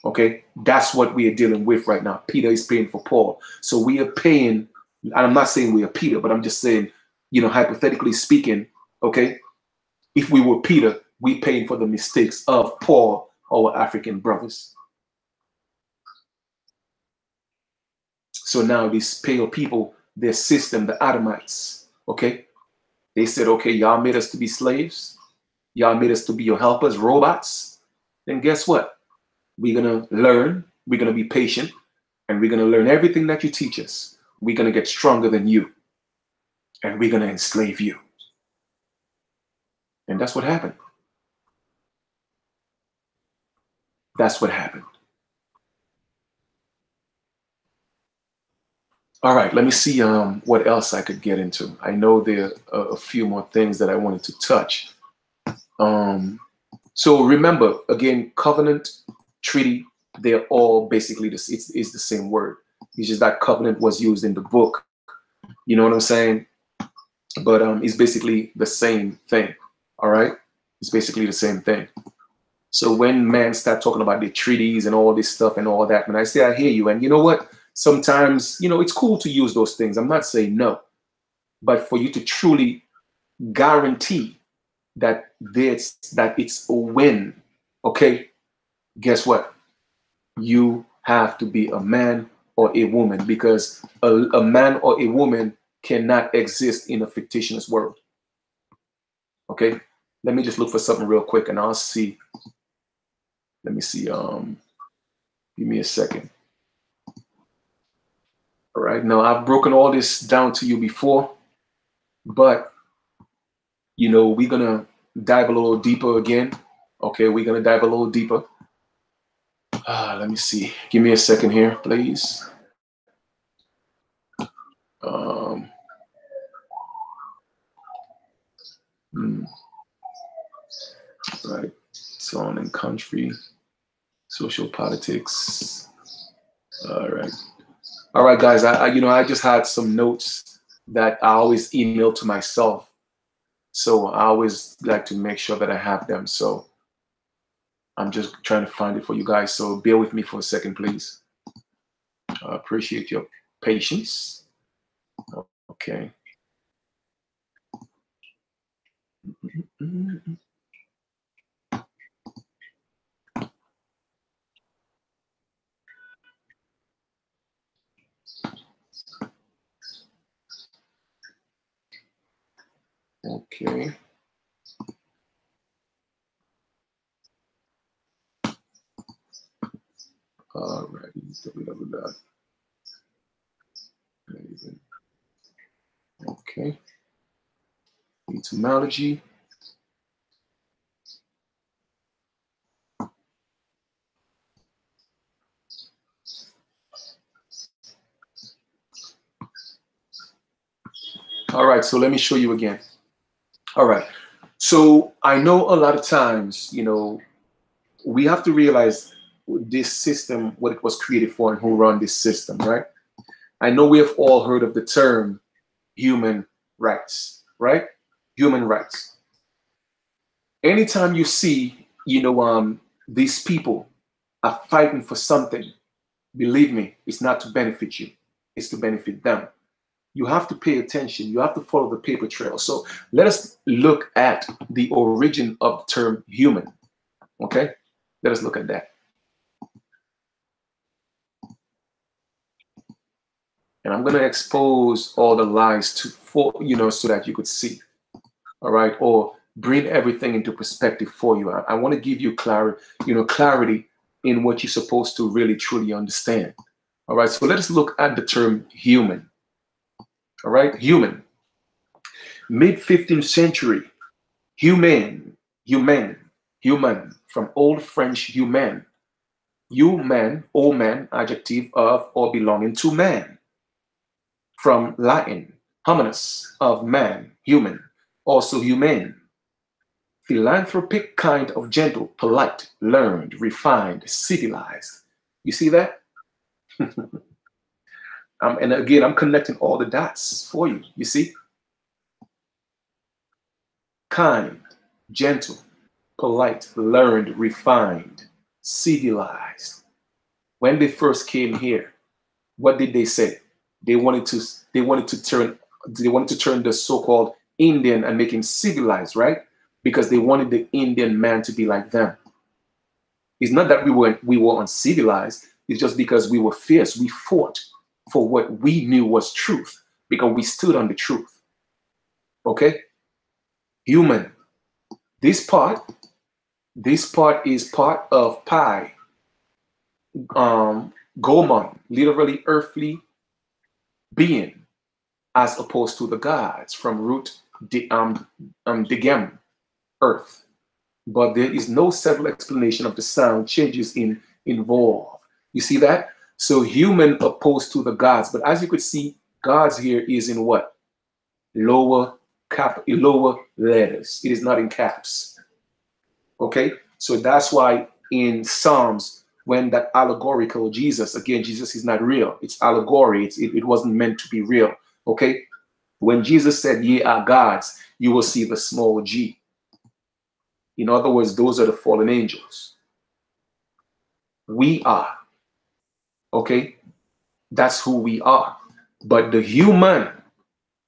Okay? That's what we are dealing with right now. Peter is paying for Paul. So we are paying, and I'm not saying we are Peter, but I'm just saying, hypothetically speaking, okay? If we were Peter, we paying for the mistakes of Paul, our African brothers. So now these pale people, their system, the Adamites, okay? They said, okay, y'all made us to be slaves. Y'all made us to be your helpers, robots. Then guess what? We're going to learn. We're going to be patient. And we're going to learn everything that you teach us. We're going to get stronger than you. and we're going to enslave you. And that's what happened. That's what happened. All right, let me see what else I could get into. I know there are a few more things that I wanted to touch. So remember, again, covenant, treaty, they're all basically this. It's the same word. It's just that covenant was used in the book. You know what I'm saying? But it's basically the same thing. All right, it's basically the same thing. So when men start talking about the treaties and all this stuff and all that, when I say I hear you, and you know what? Sometimes, you know, it's cool to use those things. I'm not saying no, but for you to truly guarantee that it's a win, okay? Guess what? You have to be a man or a woman, because a man or a woman cannot exist in a fictitious world. Okay? Let me just look for something real quick and I'll see. Let me see. Give me a second. All right. Now I've broken all this down to you before, but you know, we're gonna dive a little deeper again. Okay, we're gonna dive a little deeper. Let me see. Give me a second here, please. Right. Zone and country, social politics. All right. All right, guys. I just had some notes that I always email to myself. So I always like to make sure that I have them. So I'm just trying to find it for you guys. So bear with me for a second, please. I appreciate your patience. Okay. Okay. All right. Okay. Etymology. All right. So let me show you again. All right. So I know a lot of times, you know, we have to realize this system, what it was created for, and who run this system, right? I know we have all heard of the term human rights, right? Human rights. Anytime you see, you know, these people are fighting for something, believe me, it's not to benefit you, it's to benefit them. You have to pay attention. You have to follow the paper trail. So let us look at the origin of the term human. Okay? Let us look at that. And I'm going to expose all the lies so that you could see. All right? Or bring everything into perspective for you. I want to give you clarity in what you're supposed to really truly understand. All right? So let us look at the term human. All right? Human. Mid-15th century. Human, from Old French human, old man, adjective of or belonging to man. From Latin, hominus, of man, human, also humane. Philanthropic kind of gentle, polite, learned, refined, civilized. You see that? And again, I'm connecting all the dots for you. You see? Kind, gentle, polite, learned, refined, civilized. When they first came here, what did they say? They wanted to turn the so-called Indian and make him civilized, right? Because they wanted the Indian man to be like them. It's not that we were uncivilized. It's just because we were fierce. We fought for what we knew was truth because we stood on the truth. Okay? Human. This part is part of pi. Gomon, literally earthly being. as opposed to the gods, from root digem, earth. But there is no several explanation of the sound changes involved. You see that? So human opposed to the gods. But as you could see, gods here is in what? Lower letters. It is not in caps. Okay? So that's why in Psalms, when that allegorical Jesus, again, Jesus is not real. It's allegory. It wasn't meant to be real. Okay? When Jesus said, ye are gods, you will see the small g. In other words, those are the fallen angels. We are. Okay? That's who we are. But the human,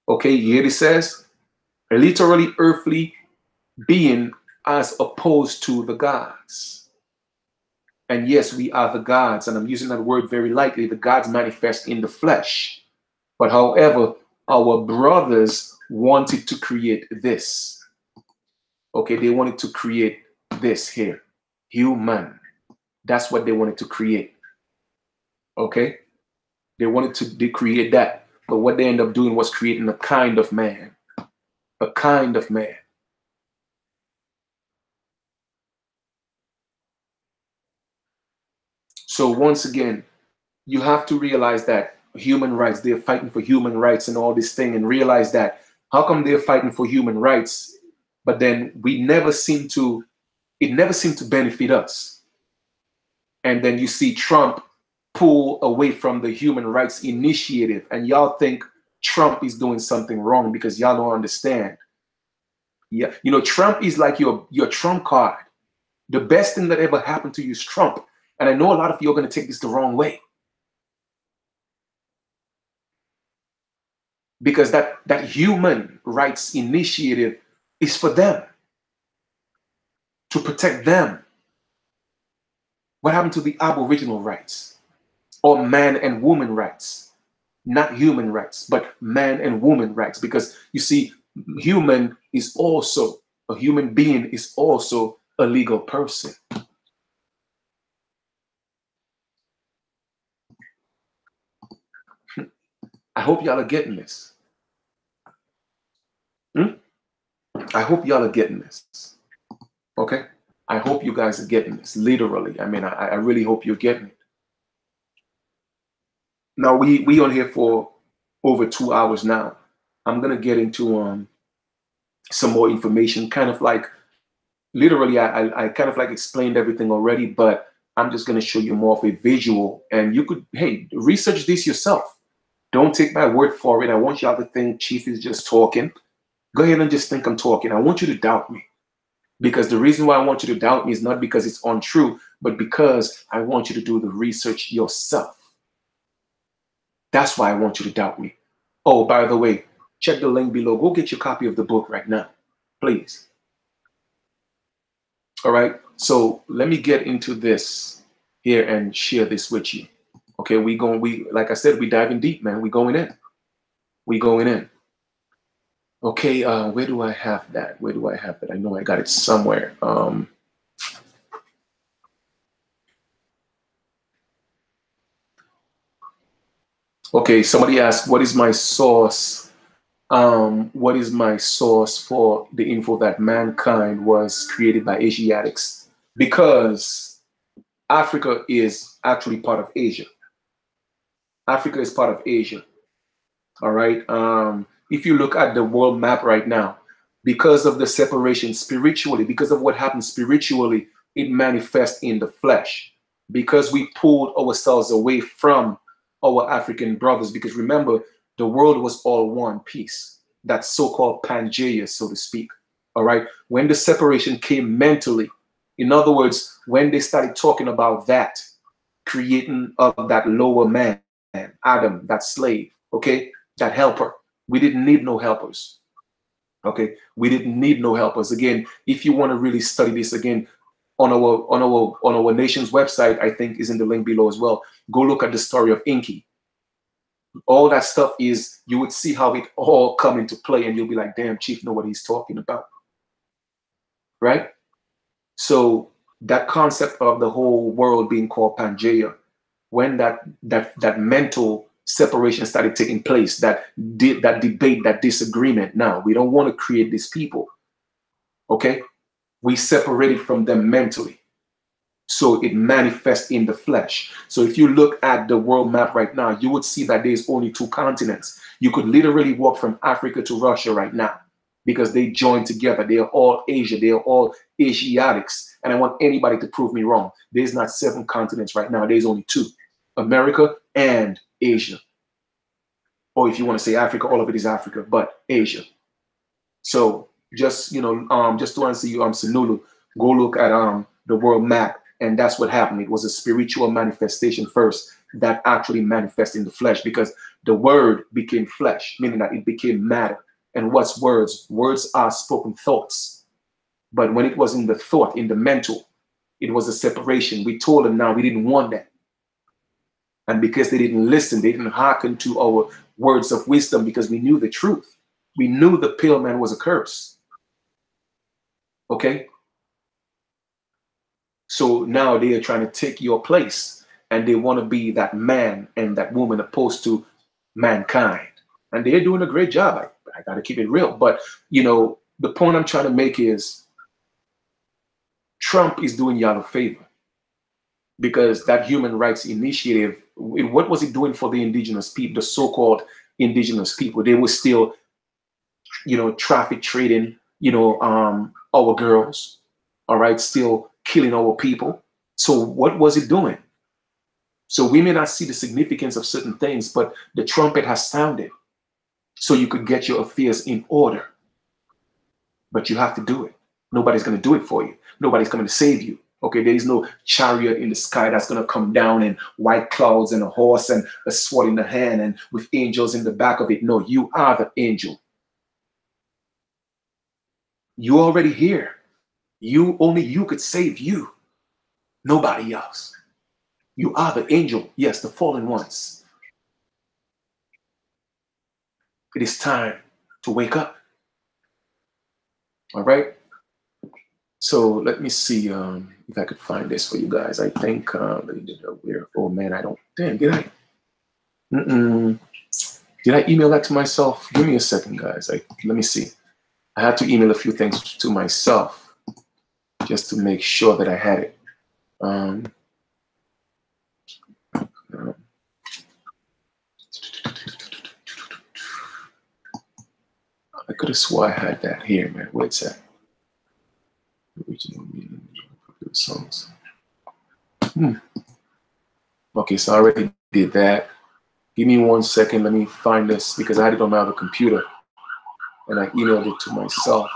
okay, here it says, literally earthly being as opposed to the gods. And yes, we are the gods, and I'm using that word very lightly. The gods manifest in the flesh. But however, our brothers wanted to create this. Okay, they wanted to create this here. Human. That's what they wanted to create. Okay? They wanted to create that. But what they end up doing was creating a kind of man. A kind of man. So once again, you have to realize that human rights, they're fighting for human rights and all this thing, and realize that how come they're fighting for human rights, but then it never seemed to benefit us. And then you see Trump pull away from the human rights initiative, and y'all think Trump is doing something wrong because y'all don't understand. Yeah, you know, Trump is like your Trump card. The best thing that ever happened to you is Trump. And I know a lot of you are going to take this the wrong way. Because that human rights initiative is for them, to protect them. What happened to the Aboriginal rights or man and woman rights? Not human rights, but man and woman rights. Because you see, a human being is also a legal person. I hope y'all are getting this. I hope y'all are getting this. Okay? I hope you guys are getting this, literally. I mean, I really hope you're getting it. Now, we on here for over 2 hours now. I'm going to get into some more information, kind of like, literally, I kind of like explained everything already, but I'm just going to show you more of a visual. And you could, hey, research this yourself. Don't take my word for it. I want y'all to think Chief is just talking. Go ahead and just think I'm talking. I want you to doubt me. Because the reason why I want you to doubt me is not because it's untrue, but because I want you to do the research yourself. That's why I want you to doubt me. Oh, by the way, check the link below. Go get your copy of the book right now, please. All right. So let me get into this here and share this with you. Okay, like I said, we diving deep, man. We going in. We going in. Okay, where do I have that? Where do I have that? I know I got it somewhere. Okay, somebody asked, what is my source? What is my source for the info that mankind was created by Asiatics? Because Africa is actually part of Asia. Africa is part of Asia. All right. If you look at the world map right now, because of the separation spiritually, because of what happened spiritually, it manifests in the flesh. Because we pulled ourselves away from our African brothers. Because remember, the world was all one piece. That so-called Pangea, so to speak. All right. When the separation came mentally, in other words, when they started talking about that, creating of that lower man, Adam, that slave, okay, that helper. We didn't need no helpers. Okay, we didn't need no helpers. Again, if you want to really study this again, on our nation's website, I think is in the link below as well. Go look at the story of Inky. All that stuff is, you would see how it all come into play, and you'll be like, damn, Chief know what he's talking about. Right? So that concept of the whole world being called Pangea, when that mental separation started taking place, that debate, that disagreement. Now, we don't want to create these people, okay? We separated from them mentally. So it manifests in the flesh. So if you look at the world map right now, you would see that there's only 2 continents. You could literally walk from Africa to Russia right now because they joined together. They are all Asia. They are all Asiatics. And I want anybody to prove me wrong. There's not 7 continents right now. There's only 2, America and Asia. Or if you want to say Africa, all of it is Africa, but Asia. So just, you know, just to answer you, Sunulu, go look at the world map. And that's what happened. It was a spiritual manifestation first that actually manifested in the flesh, because the word became flesh, meaning that it became matter. And what's words? Words are spoken thoughts. But when it was in the thought, in the mental, it was a separation. We told them now we didn't want that. And because they didn't listen, they didn't hearken to our words of wisdom, because we knew the truth. We knew the pale man was a curse. Okay? So now they are trying to take your place, and they want to be that man and that woman opposed to mankind. And they're doing a great job. I got to keep it real. But, you know, the point I'm trying to make is Trump is doing y'all a favor, because that human rights initiative, what was it doing for the indigenous people, the so-called indigenous people? They were still, you know, traffic trading, you know, our girls, all right, still killing our people. So what was it doing? So we may not see the significance of certain things, but the trumpet has sounded, so you could get your affairs in order. But you have to do it. Nobody's going to do it for you. Nobody's coming to save you. Okay, there is no chariot in the sky that's going to come down and white clouds and a horse and a sword in the hand and with angels in the back of it. No, you are the angel. You're already here. Only you could save you. Nobody else. You are the angel. Yes, the fallen ones. It is time to wake up. All right. So let me see if I could find this for you guys. I think oh man, I don't. Damn, did I? Did I email that to myself? Give me a second, guys. Let me see. I had to email a few things to myself just to make sure that I had it. I could have swore I had that here, man. Where's that? Original meaning of songs. Okay, so I already did that. Give me 1 second. Let me find this, because I had it on my other computer and I emailed it to myself.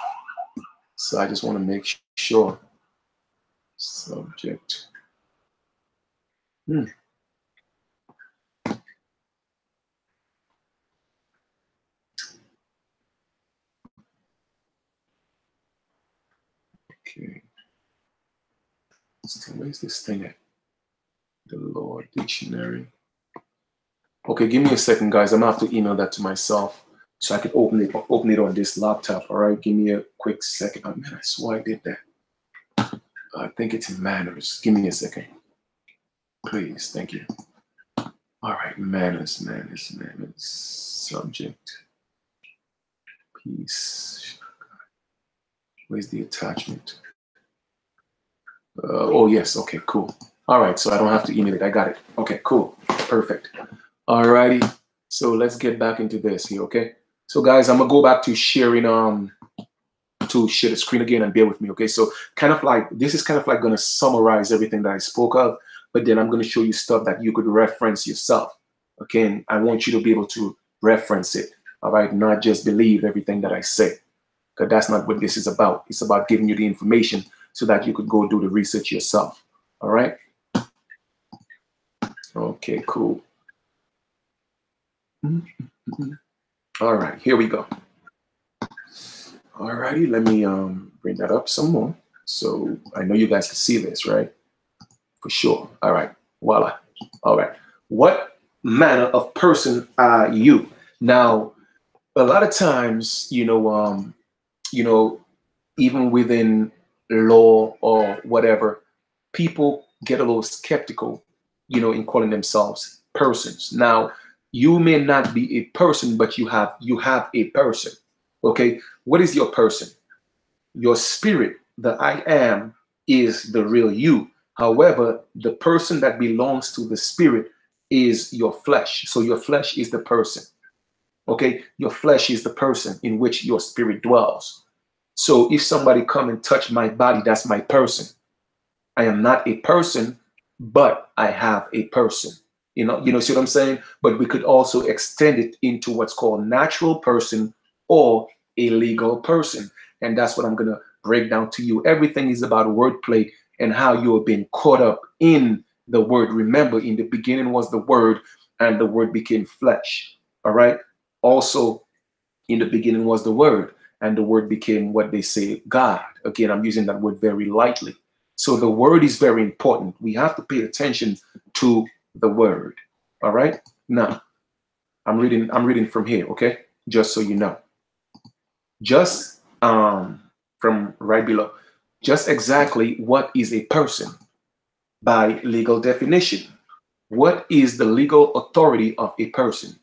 So I just want to make sure. Subject. Okay. So where's this thing at? The Lord Dictionary. Okay, give me a second, guys. I'm gonna have to email that to myself so I can open it on this laptop. All right, give me a quick second. Oh man, I swore I did that. I think it's in manners. Give me a second, please. Thank you. All right, manners. Subject. Peace. Where's the attachment? Oh yes. Okay, cool. All right, so I don't have to email it. I got it. Okay, cool. Perfect. All righty. So let's get back into this here, okay? So guys, I'm gonna go back to sharing to share the screen again, and bear with me, okay? So kind of like, this is kind of like gonna summarize everything that I spoke of, but then I'm gonna show you stuff that you could reference yourself, okay? And I want you to be able to reference it, all right? Not just believe everything that I say, because that's not what this is about. It's about giving you the information so that you could go do the research yourself, all right? Okay, cool. All right, here we go. All righty, let me bring that up some more. So I know you guys can see this, right? For sure. All right, voila. All right, what manner of person are you? Now, a lot of times, you know, even within law or whatever, people get a little skeptical, you know, in calling themselves persons. Now, You may not be a person, but you have a person. Okay, what is your person? Your spirit, the I am, is the real you. However, the person that belongs to the spirit is your flesh. So your flesh is the person. Okay, your flesh is the person in which your spirit dwells. So if somebody come and touch my body, that's my person. I am not a person, but I have a person. See what I'm saying? But we could also extend it into what's called natural person or a legal person. And that's what I'm going to break down to you. Everything is about wordplay and how you have been caught up in the word. Remember, in the beginning was the word, and the word became flesh. All right. Also, in the beginning was the word, and the word became what they say, God. Again, I'm using that word very lightly. So the word is very important. We have to pay attention to the word. All right. Now, I'm reading from here, okay? Just so you know. Just from right below. Just exactly what is a person by legal definition. What is the legal authority of a person?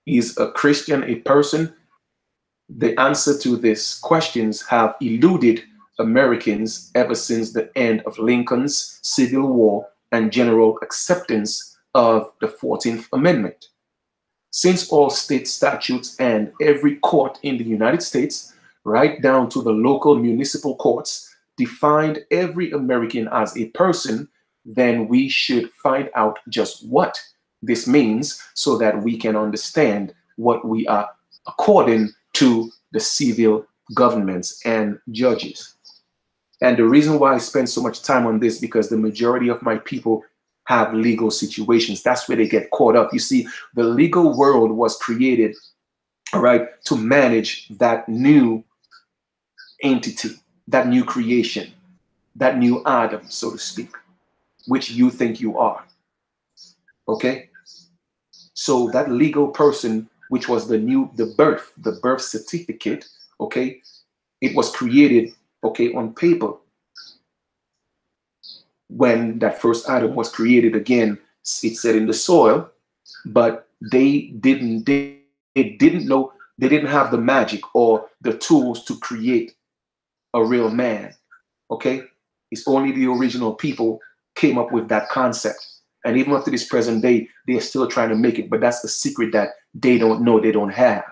Is a Christian a person? The answer to these questions have eluded Americans ever since the end of Lincoln's Civil War and general acceptance of the 14th Amendment. Since all state statutes and every court in the United States, right down to the local municipal courts, defined every American as a person, then we should find out just what this means so that we can understand what we are according to the civil governments and judges. And the reason why I spend so much time on this, because the majority of my people have legal situations. That's where they get caught up. You see, the legal world was created, all right, to manage that new entity, that new creation, that new Adam, so to speak, which you think you are. Okay? So that legal person, which was the birth certificate, okay, it was created, okay, on paper. When that first Adam was created, again, it said in the soil, but they didn't have the magic or the tools to create a real man. Okay, it's only the original people came up with that concept, and even up to this present day, they're still trying to make it. But that's the secret that they don't know, they don't have.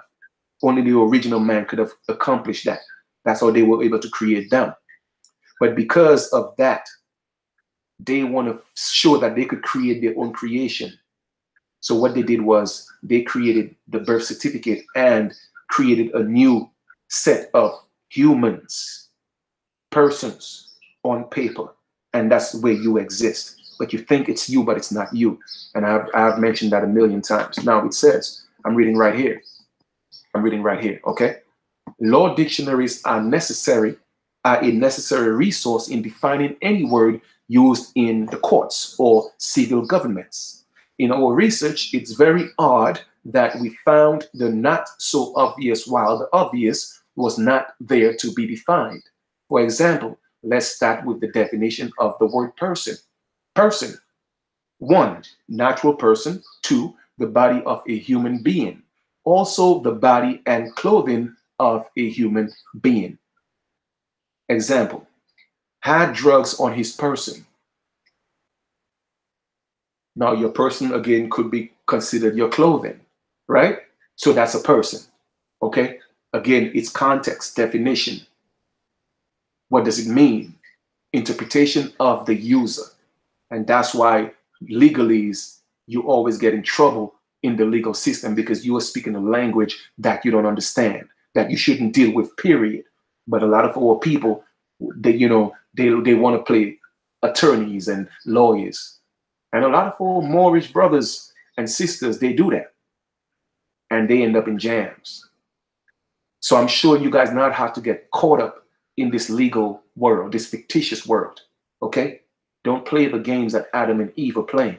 Only the original man could have accomplished that. That's how they were able to create them. But because of that, they want to show that they could create their own creation. So what they did was they created the birth certificate and created a new set of humans, persons on paper. And that's where you exist. But you think it's you, but it's not you. And I've mentioned that a million times. Now it says, I'm reading right here. Okay? Law dictionaries are a necessary resource in defining any word used in the courts or civil governments. In our research, it's very odd that we found the not so obvious while the obvious was not there to be defined. For example, let's start with the definition of the word person. Person. 1, natural person. 2, the body of a human being. Also, the body and clothing of a human being. Example, had drugs on his person. Now, your person, again, could be considered your clothing, right? So that's a person, okay? Again, it's context, definition. What does it mean? Interpretation of the user. And that's why legalese, you always get in trouble in the legal system because you are speaking a language that you don't understand, that you shouldn't deal with, period. But a lot of our people, they want to play attorneys and lawyers. And a lot of our Moorish brothers and sisters, they do that. And they end up in jams. So I'm sure you guys not have to get caught up in this legal world, this fictitious world. Okay? Don't play the games that Adam and Eve are playing.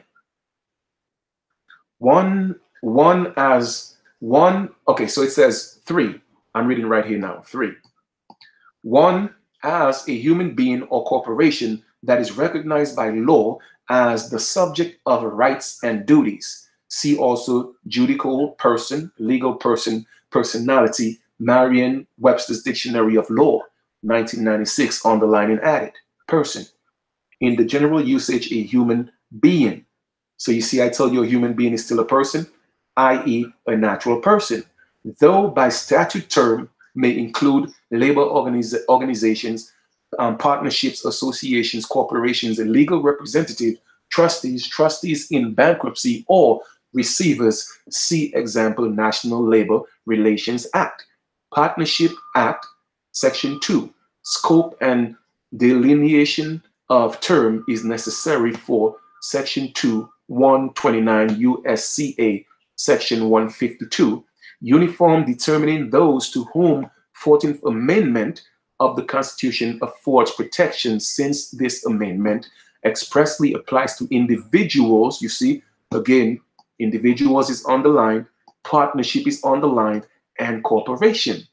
Okay, so it says 3. I'm reading right here now. 3. 1, as a human being or corporation that is recognized by law as the subject of rights and duties. See also judicial person, legal person, personality, Merriam-Webster's Dictionary of Law, 1996, underlining added, person. In the general usage, a human being. So you see, I told you a human being is still a person, i.e. a natural person, though by statute term may include labor organizations, partnerships, associations, corporations, and legal representatives, trustees in bankruptcy, or receivers. See example, National Labor Relations Act. Partnership Act, Section 2. Scope and delineation of term is necessary for Section 2, 129 USCA, Section 152. Uniform determining those to whom 14th Amendment of the Constitution affords protection, since this amendment expressly applies to individuals. You see, again, individuals is underlined, partnership is underlined, and corporation,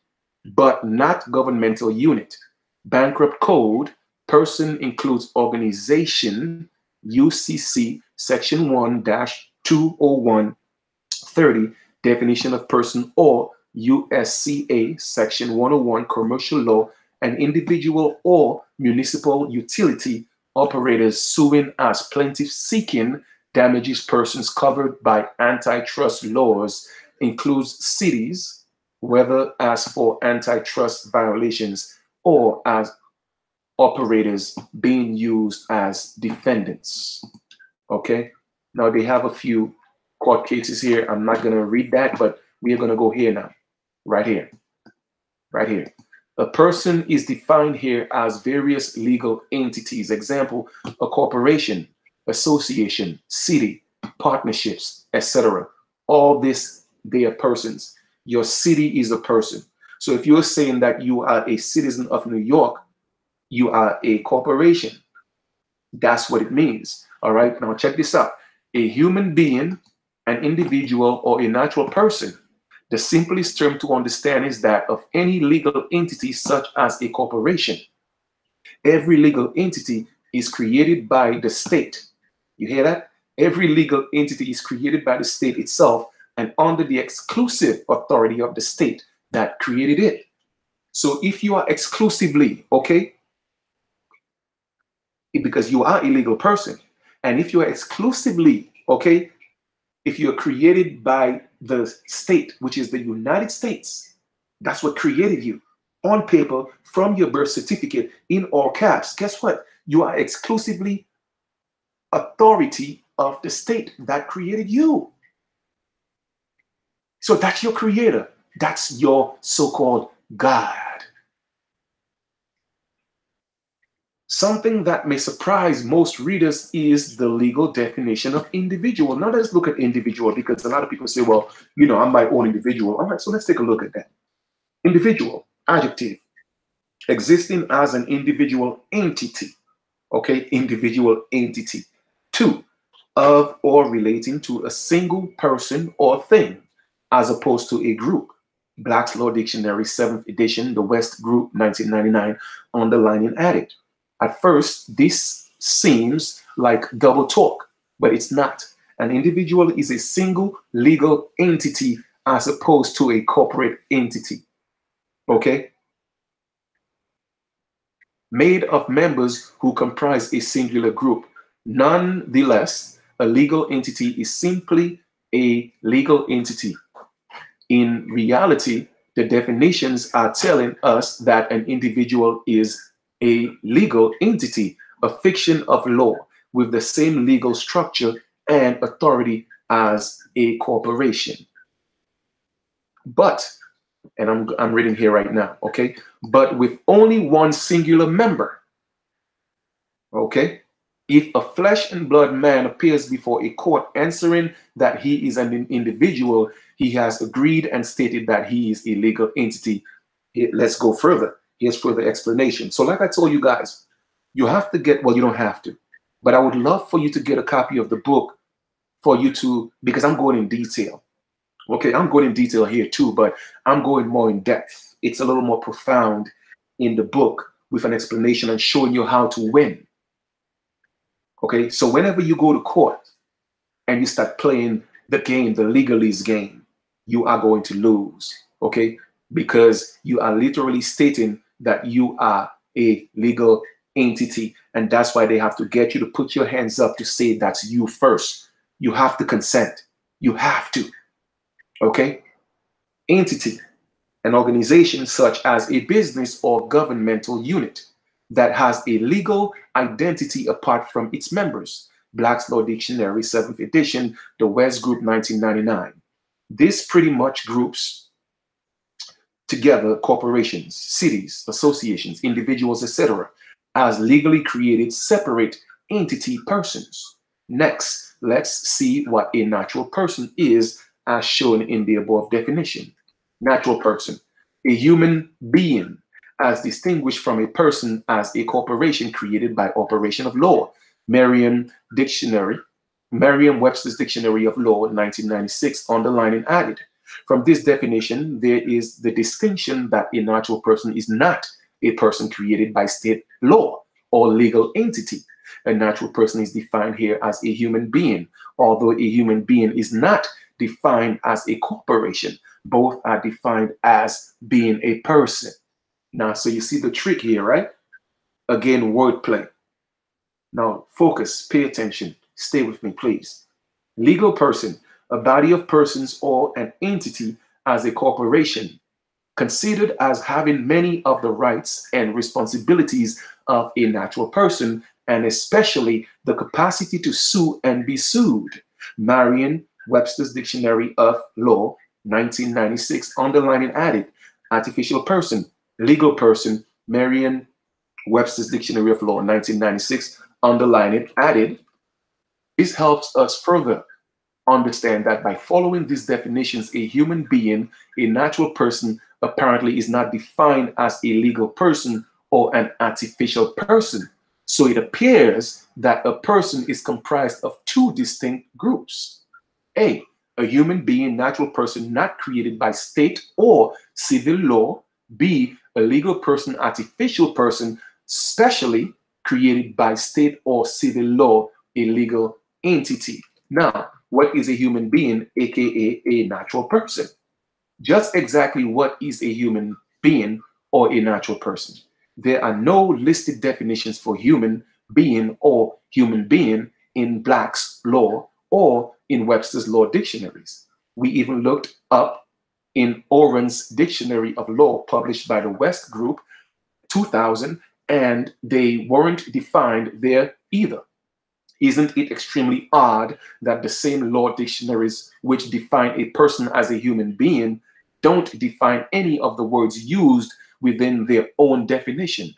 but not governmental unit. Bankrupt Code, person includes organization, UCC, Section 1-20130, definition of person, or USCA, Section 101, commercial law, an individual or municipal utility operators suing as plaintiff seeking damages persons covered by antitrust laws, includes cities, whether as for antitrust violations or as operators being used as defendants. Okay, now they have a few court cases here. I'm not going to read that, but we are going to go here now, right here, right here. A person is defined here as various legal entities. Example, a corporation, association, city, partnerships, etc. All this, they are persons. Your city is a person. So if you're saying that you are a citizen of New York, you are a corporation. That's what it means. All right, now check this out. A human being, an individual, or a natural person. The simplest term to understand is that of any legal entity such as a corporation. Every legal entity is created by the state. You hear that? Every legal entity is created by the state itself and under the exclusive authority of the state that created it. So if you are exclusively, okay, because you are a legal person, and if you are exclusively, okay, if you're created by the state, which is the United States, that's what created you on paper from your birth certificate in all caps. Guess what? You are exclusively authority of the state that created you. So that's your creator. That's your so-called God. Something that may surprise most readers is the legal definition of individual. Now let's look at individual, because a lot of people say, well, you know, I'm my own individual. All right, so let's take a look at that. Individual, adjective, existing as an individual entity. Okay, individual entity. 2, of or relating to a single person or thing, as opposed to a group. Black's Law Dictionary, 7th edition, the West Group, 1999, underlining added. At first, this seems like double talk, but it's not. An individual is a single legal entity as opposed to a corporate entity. Okay? Made of members who comprise a singular group. Nonetheless, a legal entity is simply a legal entity. In reality, the definitions are telling us that an individual is a legal entity, a fiction of law with the same legal structure and authority as a corporation. But, and I'm reading here right now, okay? But with only one singular member, okay? If a flesh and blood man appears before a court answering that he is an individual, he has agreed and stated that he is a legal entity. Let's go further. Here's further explanation. So like I told you guys, you have to get, well, you don't have to, but I would love for you to get a copy of the book for you to, because I'm going in detail. Okay, I'm going in detail here too, but I'm going more in depth. It's a little more profound in the book with an explanation and showing you how to win. Okay, so whenever you go to court and you start playing the game, the legalese game, you are going to lose, okay? Because you are literally stating that you are a legal entity, and that's why they have to get you to put your hands up to say that's you first. You have to consent. You have to, okay? Entity, an organization such as a business or governmental unit that has a legal identity apart from its members. Black's Law Dictionary, 7th edition, the West Group, 1999. This pretty much groups together corporations, cities, associations, individuals, etc., as legally created separate entity persons. Next, let's see what a natural person is as shown in the above definition. Natural person, a human being, as distinguished from a person as a corporation created by operation of law. Merriam Dictionary, Merriam-Webster's Dictionary of Law, 1996, underlining added. From this definition, there is the distinction that a natural person is not a person created by state law or legal entity. A natural person is defined here as a human being, although a human being is not defined as a corporation. Both are defined as being a person. Now, so you see the trick here, right? Again, wordplay. Now, focus, pay attention, stay with me, please. Legal person, a body of persons or an entity as a corporation, considered as having many of the rights and responsibilities of a natural person, and especially the capacity to sue and be sued. Merriam-Webster's Dictionary of Law, 1996, underlining added, artificial person, legal person, Merriam-Webster's Dictionary of Law, 1996, underlining added. This helps us further understand that by following these definitions, a human being, a natural person, apparently is not defined as a legal person or an artificial person. So it appears that a person is comprised of two distinct groups. A human being, natural person not created by state or civil law. B, a legal person, artificial person, specially created by state or civil law, a legal entity. Now, what is a human being, aka a natural person? Just exactly what is a human being or a natural person? There are no listed definitions for human being or human being in Black's Law or in Webster's Law dictionaries. We even looked up in Oren's Dictionary of Law, published by the West Group, 2000, and they weren't defined there either. Isn't it extremely odd that the same law dictionaries which define a person as a human being don't define any of the words used within their own definition?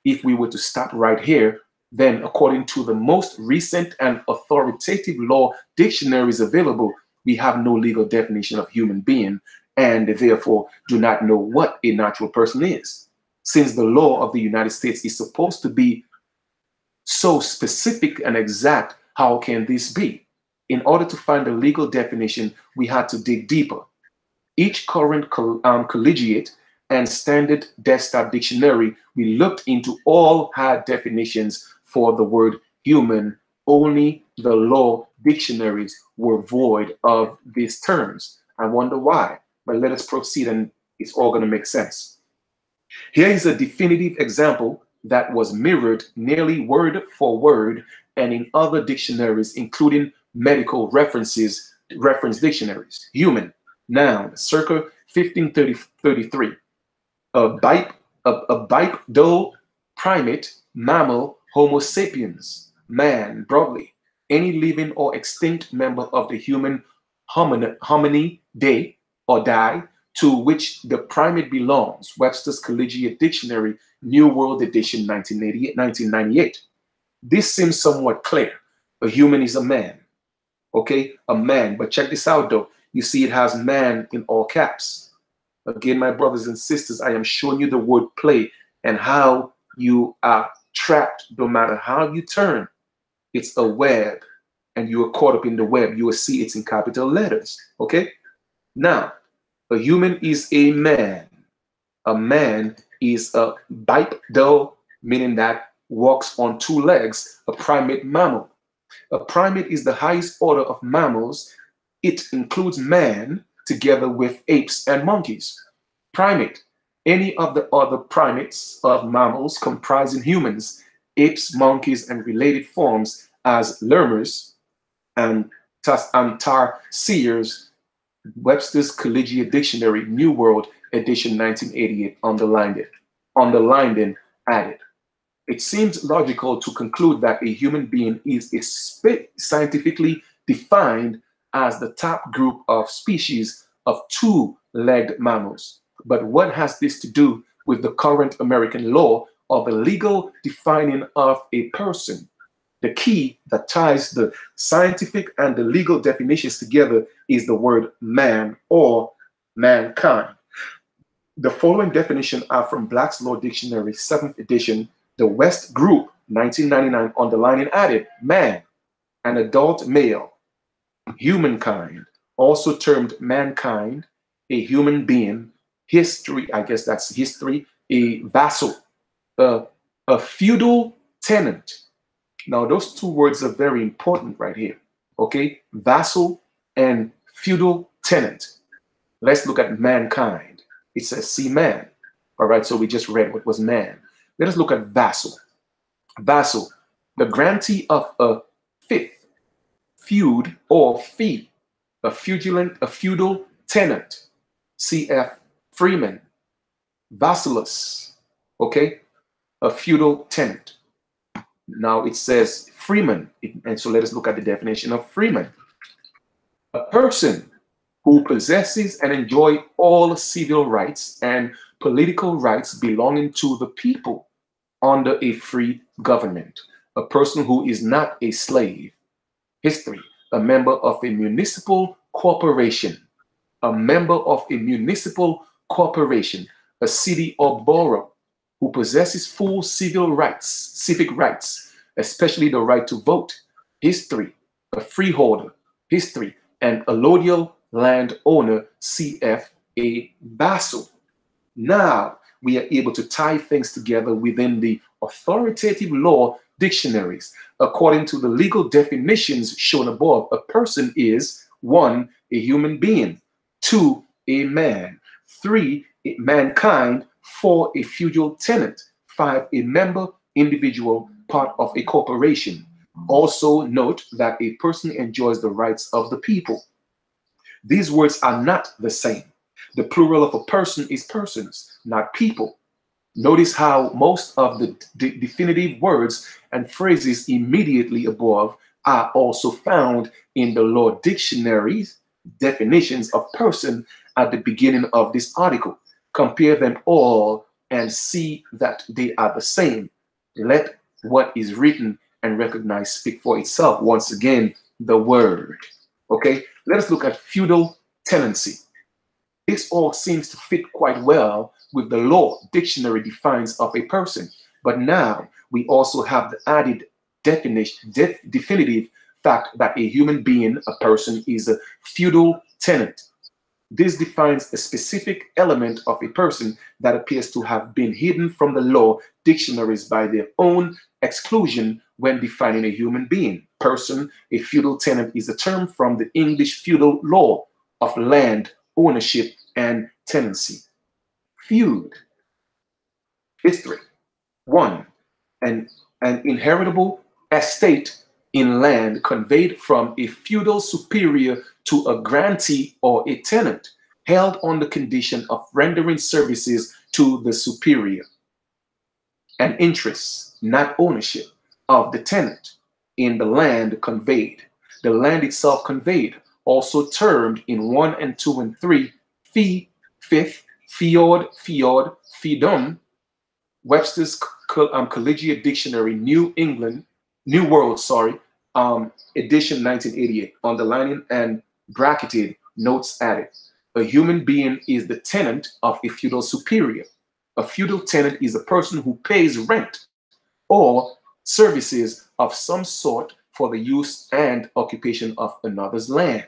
If we were to stop right here, then according to the most recent and authoritative law dictionaries available, we have no legal definition of human being and therefore do not know what a natural person is. Since the law of the United States is supposed to be so specific and exact, how can this be? In order to find a legal definition, we had to dig deeper. Each current collegiate and standard desktop dictionary we looked into all had definitions for the word human. Only the law dictionaries were void of these terms. I wonder why, but let us proceed and it's all going to make sense. Here is a definitive example that was mirrored nearly word for word and in other dictionaries, including medical reference dictionaries. Human, noun, circa 1533. A bipedal primate, mammal, Homo sapiens, man, broadly, any living or extinct member of the human hominidae or die to which the primate belongs. Webster's Collegiate Dictionary, New World Edition, 1998. This seems somewhat clear. A human is a man, okay? A man, but check this out though. You see it has man in all caps. Again, my brothers and sisters, I am showing you the word play and how you are trapped no matter how you turn. It's a web and you are caught up in the web. You will see it's in capital letters, okay? Now, a human is a man. A man is a bipedal, meaning that walks on two legs, a primate mammal. A primate is the highest order of mammals It includes man together with apes and monkeys. Primate, any of the other primates of mammals comprising humans, apes, monkeys, and related forms as lemurs and tarsiers. Webster's Collegiate Dictionary, New World, edition 1988, underlined and added. It seems logical to conclude that a human being is scientifically defined as the top group of species of two-legged mammals. But what has this to do with the current American law or the legal defining of a person? The key that ties the scientific and the legal definitions together is the word man or mankind. The following definition are from Black's Law Dictionary, 7th edition, the West Group, 1999, underlining added, man, an adult male, humankind, also termed mankind, a human being, history, I guess that's history, a vassal, a, a feudal tenant. Now, those two words are very important right here, okay? Vassal and feudal tenant. Let's look at mankind. It says, see man. All right, so we just read what was man. Let us look at vassal. Vassal, the grantee of a fifth, feud or fee, a feudal tenant, cf. Freeman. Vassalus, okay, a feudal tenant. Now it says freeman, and so let us look at the definition of freeman. A person who possesses and enjoys all civil rights and political rights belonging to the people under a free government. A person who is not a slave. History, a member of a municipal corporation. A member of a municipal corporation, a city or borough, who possesses full civic rights, especially the right to vote. History, a freeholder. History, an allodial landowner, cf. a vassal. Now we are able to tie things together within the authoritative law dictionaries. According to the legal definitions shown above, a person is 1. A human being, 2. A man, 3. Mankind, 4. A feudal tenant, 5. A member, individual, part of a corporation. Also note that a person enjoys the rights of the people. These words are not the same. The plural of a person is persons, not people. Notice how most of the definitive words and phrases immediately above are also found in the law dictionaries definitions of person at the beginning of this article. Compare them all and see that they are the same. Let what is written and recognized speak for itself. Once again, the word. Okay, let us look at feudal tenancy. This all seems to fit quite well with the law dictionary defines of a person. But now we also have the added definitive fact that a human being, a person, is a feudal tenant. This defines a specific element of a person that appears to have been hidden from the law dictionaries by their own exclusion when defining a human being. Person, a feudal tenant, is a term from the English feudal law of land, ownership, and tenancy. Feud. History. 1. An inheritable estate in land conveyed from a feudal superior to a grantee or a tenant, held on the condition of rendering services to the superior. An interest, not ownership, of the tenant in the land conveyed. The land itself conveyed, also termed in 1 and 2 and 3, fee, fifth, fjord, fiedom. Webster's Collegiate Dictionary, New World, edition 1988, underlining and bracketed, notes added. A human being is the tenant of a feudal superior. A feudal tenant is a person who pays rent or services of some sort for the use and occupation of another's land.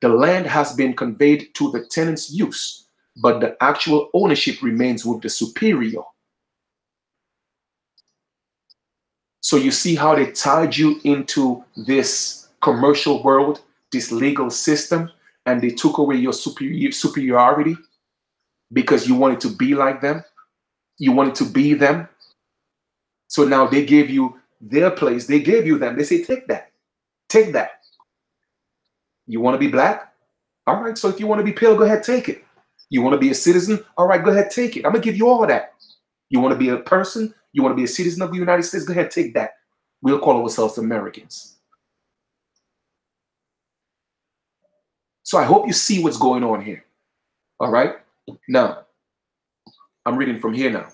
The land has been conveyed to the tenant's use, but the actual ownership remains with the superior. So you see how they tied you into this commercial world this legal system, and they took away your superiority because you wanted to be like them. You wanted to be them. So now they gave you their place. They gave you them. They say, take that. Take that. You want to be black? All right. So if you want to be pale, go ahead, take it. You want to be a citizen? All right, go ahead, take it. I'm going to give you all that. You want to be a person? You want to be a citizen of the United States? Go ahead, take that. We'll call ourselves Americans. So I hope you see what's going on here. All right. Now, I'm reading from here now.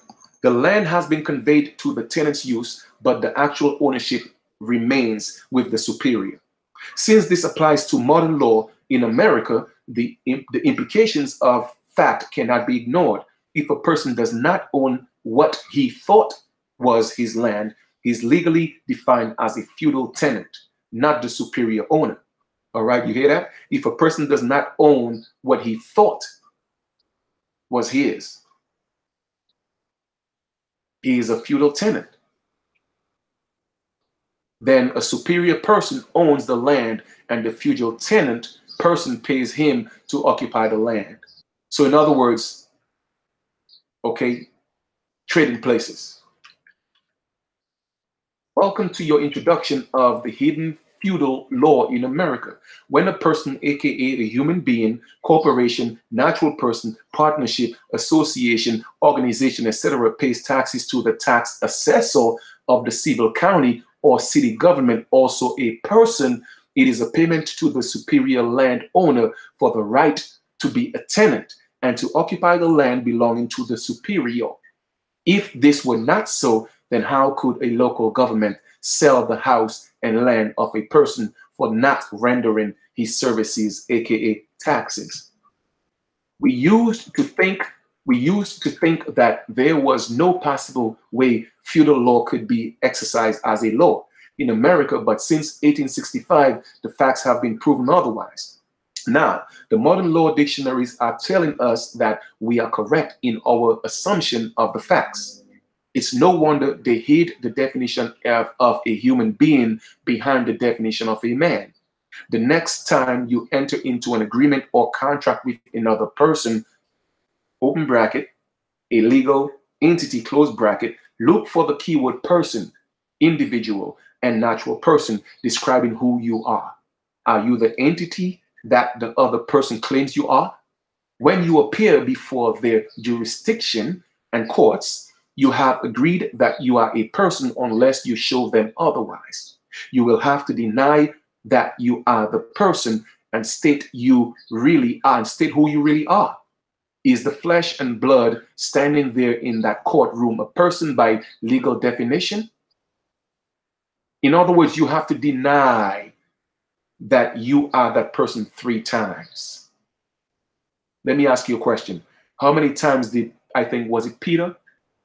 The land has been conveyed to the tenant's use, but the actual ownership remains with the superior. Since this applies to modern law in America, the implications of fact cannot be ignored. If a person does not own what he thought was his land, he is legally defined as a feudal tenant, not the superior owner. All right, you hear that? If a person does not own what he thought was his, he is a feudal tenant. Then a superior person owns the land, and the feudal tenant person pays him to occupy the land. So in other words, okay, trading places. Welcome to your introduction of the hidden feudal law in America. When a person, aka a human being, corporation, natural person, partnership, association, organization, etc., pays taxes to the tax assessor of the civil county or city government, also a person, it is a payment to the superior landowner for the right to be a tenant and to occupy the land belonging to the superior. If this were not so, then how could a local government sell the house and land of a person for not rendering his services, aka taxes? We used to think that there was no possible way feudal law could be exercised as a law in America, but since 1865, the facts have been proven otherwise. Now, the modern law dictionaries are telling us that we are correct in our assumption of the facts. It's no wonder they hid the definition of a human being behind the definition of a man. The next time you enter into an agreement or contract with another person, open bracket, a legal entity, close bracket, look for the keyword person, individual, and natural person describing who you are. Are you the entity that the other person claims you are? When you appear before their jurisdiction and courts, you have agreed that you are a person unless you show them otherwise. You will have to deny that you are the person and state you really are, and state who you really are. Is the flesh and blood standing there in that courtroom a person by legal definition? In other words, you have to deny that you are that person 3 times. Let me ask you a question. How many times did, I think, was it Peter?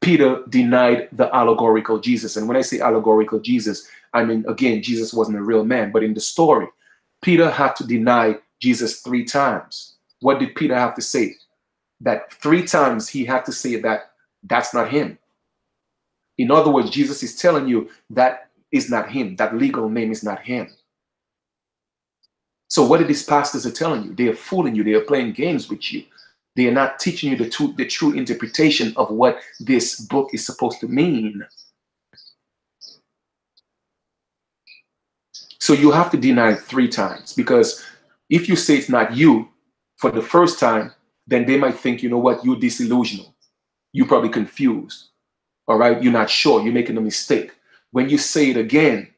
Peter denied the allegorical Jesus. And when I say allegorical Jesus, I mean, again, Jesus wasn't a real man. But in the story, Peter had to deny Jesus 3 times. What did Peter have to say? That 3 times he had to say that that's not him. In other words, Jesus is telling you that is not him. That legal name is not him. So what are these pastors are telling you? They are fooling you. They are playing games with you. They are not teaching you the true interpretation of what this book is supposed to mean. So you have to deny it 3 times, because if you say it's not you for the first time, then they might think, you know what, you're disillusional. You're probably confused. All right, you're not sure. You're making a mistake. When you say it again,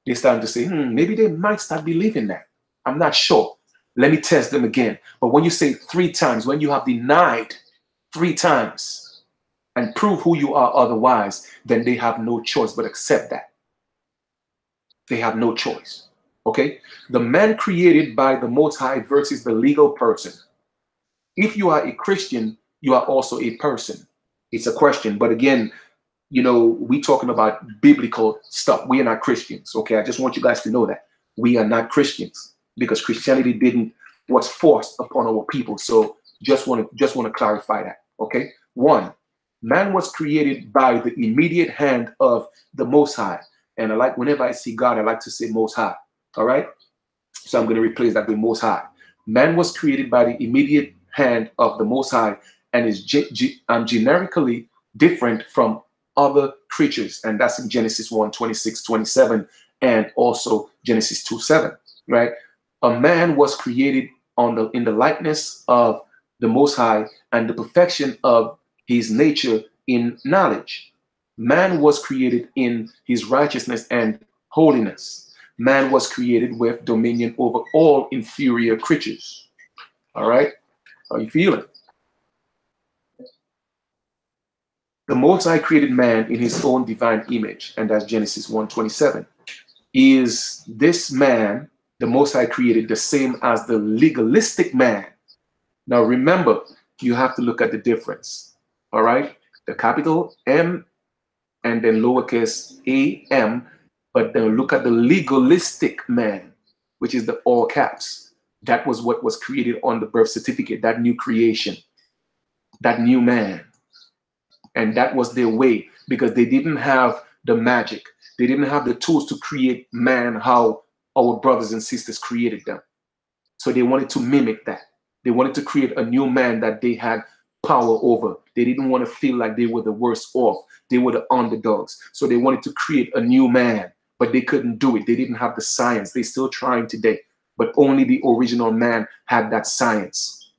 they're starting to say, maybe they might start believing that. I'm not sure. Let me test them again. But when you say 3 times, when you have denied 3 times and prove who you are otherwise, then they have no choice but accept that. They have no choice. Okay? The man created by the Most High versus the legal person. If you are a Christian, you are also a person. It's a question. But again, you know, we talking about biblical stuff. We are not Christians. Okay? I just want you guys to know that. We are not Christians, because Christianity was forced upon our people. So just want to clarify that. Okay. 1, man was created by the immediate hand of the Most High. And whenever I see God, I like to say Most High. All right. So I'm going to replace that with Most High. Man was created by the immediate hand of the Most High and is generically different from other creatures. And that's in Genesis 1, 26, 27, and also Genesis 2, 7, right? A man was created in the likeness of the Most High and the perfection of his nature in knowledge. Man was created in his righteousness and holiness. Man was created with dominion over all inferior creatures. All right? How you feeling? The Most High created man in his own divine image, and that's Genesis 1:27. Is this man, the Most High created, the same as the legalistic man? Now remember, you have to look at the difference. All right? The capital M and then lowercase a-m, but then look at the legalistic man, which is the all caps. That was what was created on the birth certificate, that new creation, that new man. And that was their way, because they didn't have the magic. They didn't have the tools to create man how our brothers and sisters created them. So they wanted to mimic that. They wanted to create a new man that they had power over. They didn't want to feel like they were the worst off. They were the underdogs. So they wanted to create a new man, but they couldn't do it. They didn't have the science. They're still trying today, but only the original man had that science.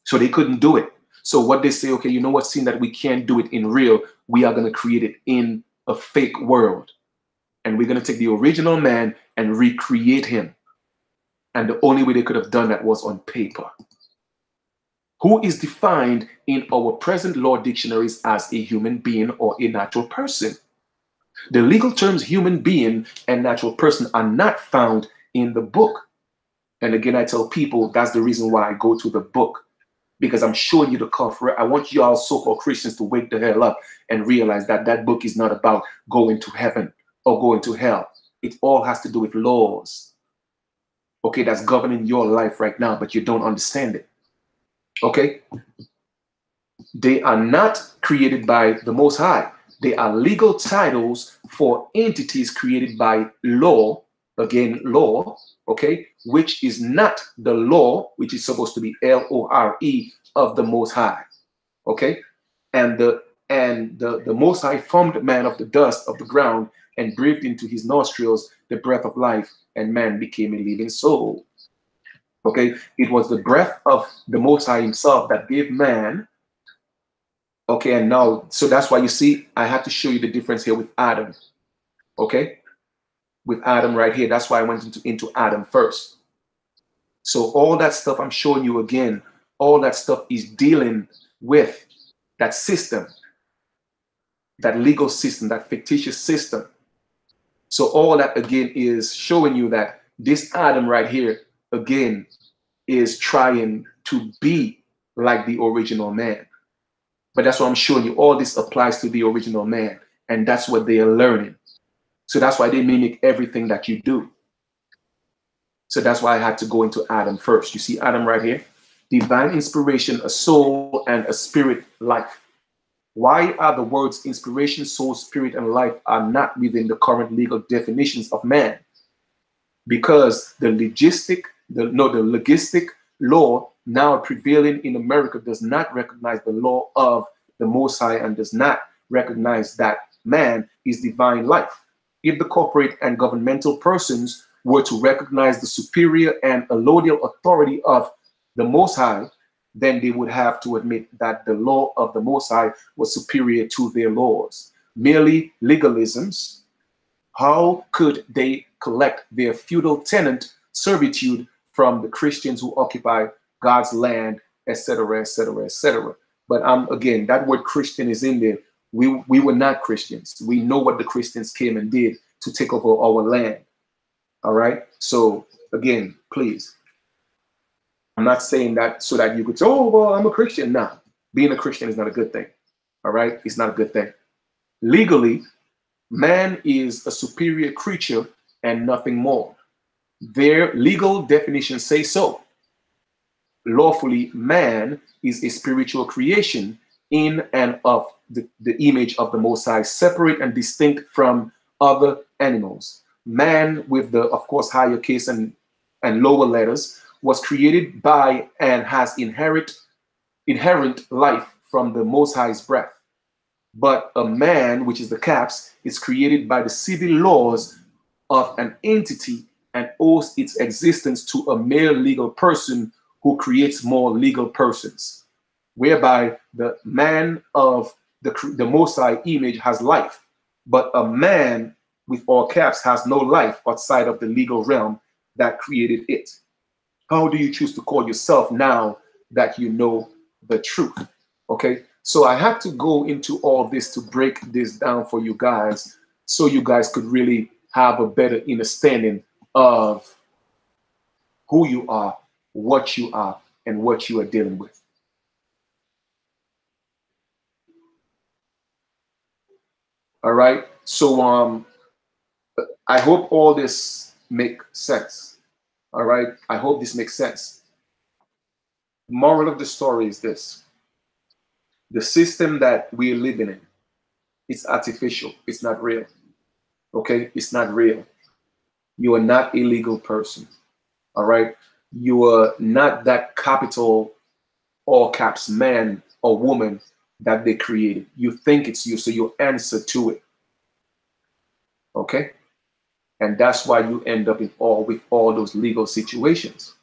So they couldn't do it. So what they say, okay, you know what, seeing that we can't do it in real, we are going to create it in a fake world. And we're going to take the original man and recreate him. And the only way they could have done that was on paper. Who is defined in our present law dictionaries as a human being or a natural person? The legal terms human being and natural person are not found in the book. And again, I tell people that's the reason why I go to the book, because I'm showing you the cover. I want you all so-called Christians to wake the hell up and realize that that book is not about going to heaven or going to hell. It all has to do with laws. Okay, that's governing your life right now, but you don't understand it. Okay? They are not created by the Most High. They are legal titles for entities created by law, again, law, okay, which is not the law, which is supposed to be L-O-R-E of the Most High, okay? And the Most High formed man of the dust of the ground and breathed into his nostrils the breath of life, and man became a living soul. Okay, it was the breath of the Most High himself that gave man. Okay, and now, so that's why you see, I had to show you the difference here with Adam. Okay, with Adam right here, that's why I went into Adam first. So all that stuff I'm showing you again, all that stuff is dealing with that system, that legal system, that fictitious system. So all that again is showing you that this Adam right here, again, is trying to be like the original man. But that's what I'm showing you. All this applies to the original man. And that's what they are learning. So that's why they mimic everything that you do. So that's why I had to go into Adam first. You see Adam right here? Divine inspiration, a soul, and a spirit life. Why are the words inspiration, soul, spirit, and life are not within the current legal definitions of man? Because the logistic law now prevailing in America does not recognize the law of the Most High and does not recognize that man is divine life. If the corporate and governmental persons were to recognize the superior and allodial authority of the Most High, then they would have to admit that the law of the Most High was superior to their laws. Merely legalisms, how could they collect their feudal tenant servitude from the Christians who occupy God's land, etc., etc., etc.? But again, that word Christian is in there. We were not Christians. We know what the Christians came and did to take over our land. All right. So again, please, I'm not saying that so that you could say, oh, well, I'm a Christian. No, being a Christian is not a good thing. All right. It's not a good thing. Legally, man is a superior creature and nothing more. Their legal definitions say so. Lawfully, man is a spiritual creation in and of the image of the Most High, separate and distinct from other animals. Man with the, of course, higher case and and lower letters, was created by and has inherent life from the Most High's breath. But a man, which is the caps, is created by the civil laws of an entity and owes its existence to a male legal person who creates more legal persons, whereby the man of the Most High image has life, but a man with all caps has no life outside of the legal realm that created it. How do you choose to call yourself now that you know the truth? Okay, so I had to go into all this to break this down for you guys so you guys could really have a better understanding of who you are, and what you are dealing with. All right, so I hope all this makes sense. All right, I hope this makes sense. Moral of the story is this: the system that we're living in, it's artificial, it's not real. Okay, it's not real. You are not a legal person. All right, you are not that capital all caps man or woman that they created. You think it's you, so you answer to it. Okay, and that's why you end up with all those legal situations,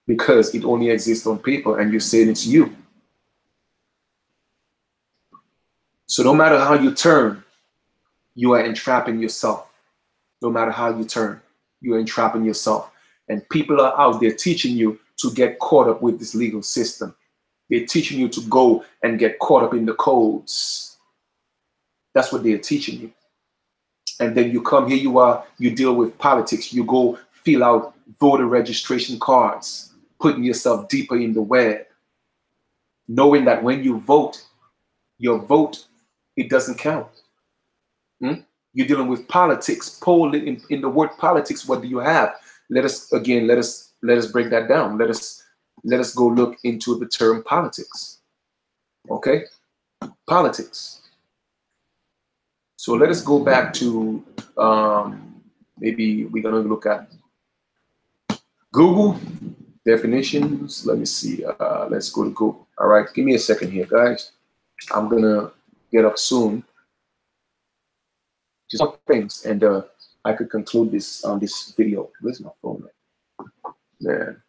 because it only exists on paper and you're saying it's you. So no matter how you turn, you are entrapping yourself. No matter how you turn, you're entrapping yourself. And people are out there teaching you to get caught up with this legal system. They're teaching you to go and get caught up in the codes. That's what they're teaching you. And then you come, here you are, you deal with politics. You go fill out voter registration cards, putting yourself deeper in the web, knowing that when you vote, your vote, it doesn't count. You're dealing with politics. Polling in the word politics, what do you have? Let us break that down. Let us go look into the term politics. Okay? Politics. So let us go back to maybe we're gonna look at Google definitions. Let me see. Let's go to Google. All right, give me a second here, guys. I'm gonna get up soon. Just some things, and I could conclude this video. Where's my phone? There.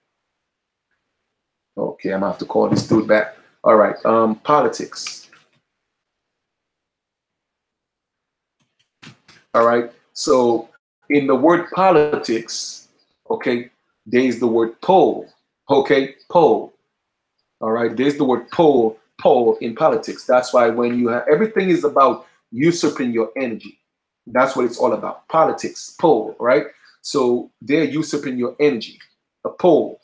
Okay, I'm gonna have to call this dude back. All right, politics. All right, so in the word politics, okay, there's the word pole. Okay, pole. All right, there's the word pole in politics. That's why when you have, everything is about usurping your energy. That's what it's all about. Politics, pole, right? So they're usurping your energy, a pole,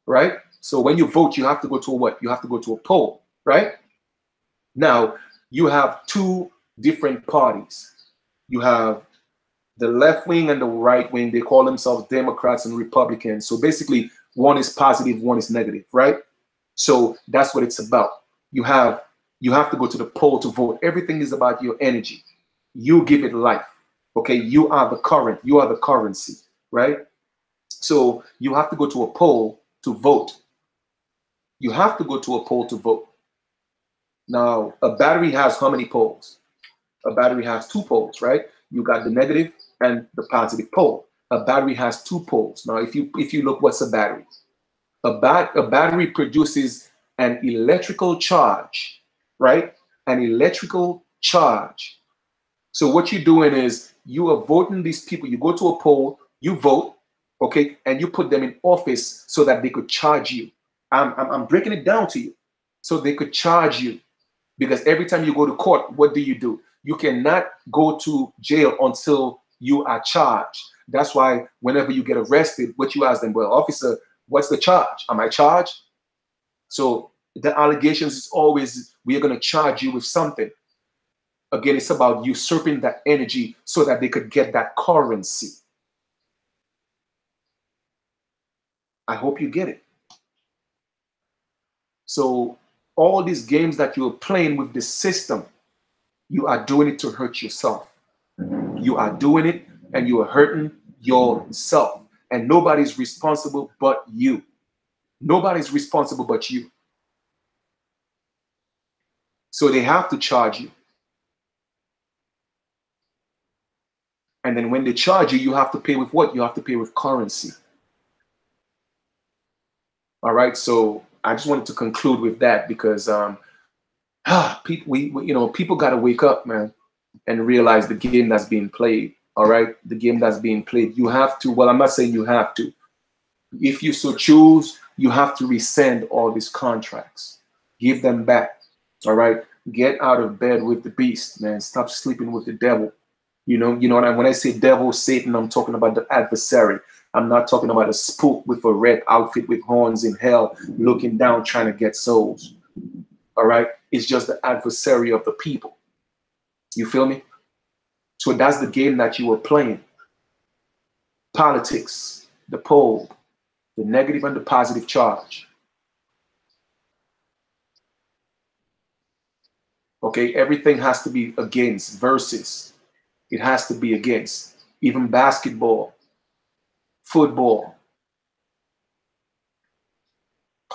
right? So when you vote, you have to go to a what? You have to go to a poll, right? Now, you have two different parties. You have the left wing and the right wing. They call themselves Democrats and Republicans. So basically, one is positive, one is negative, right? So that's what it's about. You have to go to the poll to vote. Everything is about your energy. You give it life. Okay, you are the current. You are the currency, right? So you have to go to a poll to vote. You have to go to a poll to vote. Now, a battery has how many poles? A battery has 2 poles, right? You got the negative and the positive pole. A battery has 2 poles. Now, if you look, what's a battery? A battery produces an electrical charge, right? An electrical charge. So what you're doing is you are voting these people. You go to a poll, you vote, okay, and you put them in office so that they could charge you. I'm breaking it down to you, so they could charge you. Because every time you go to court, what do? You cannot go to jail until you are charged. That's why whenever you get arrested, what you ask them, well, officer, what's the charge? Am I charged? So the allegations is always, we are going to charge you with something. Again, it's about usurping that energy so that they could get that currency. I hope you get it. So all these games that you're playing with the system, you are doing it to hurt yourself. You are doing it and you are hurting yourself. and nobody's responsible but you. Nobody's responsible but you. So they have to charge you. And then when they charge you, you have to pay with what? You have to pay with currency. All right. So I just wanted to conclude with that because people, people got to wake up, man, and realize the game that's being played. All right, the game that's being played. You have to. Well, I'm not saying you have to. If you so choose, you have to rescind all these contracts. Give them back. All right. Get out of bed with the beast, man. Stop sleeping with the devil. You know what when I say devil, Satan, I'm talking about the adversary. I'm not talking about a spook with a red outfit with horns in hell looking down trying to get souls. All right. It's just the adversary of the people. You feel me? So that's the game that you were playing. Politics, the pole, the negative and the positive charge. Okay, everything has to be against versus. It has to be against. Even basketball, football.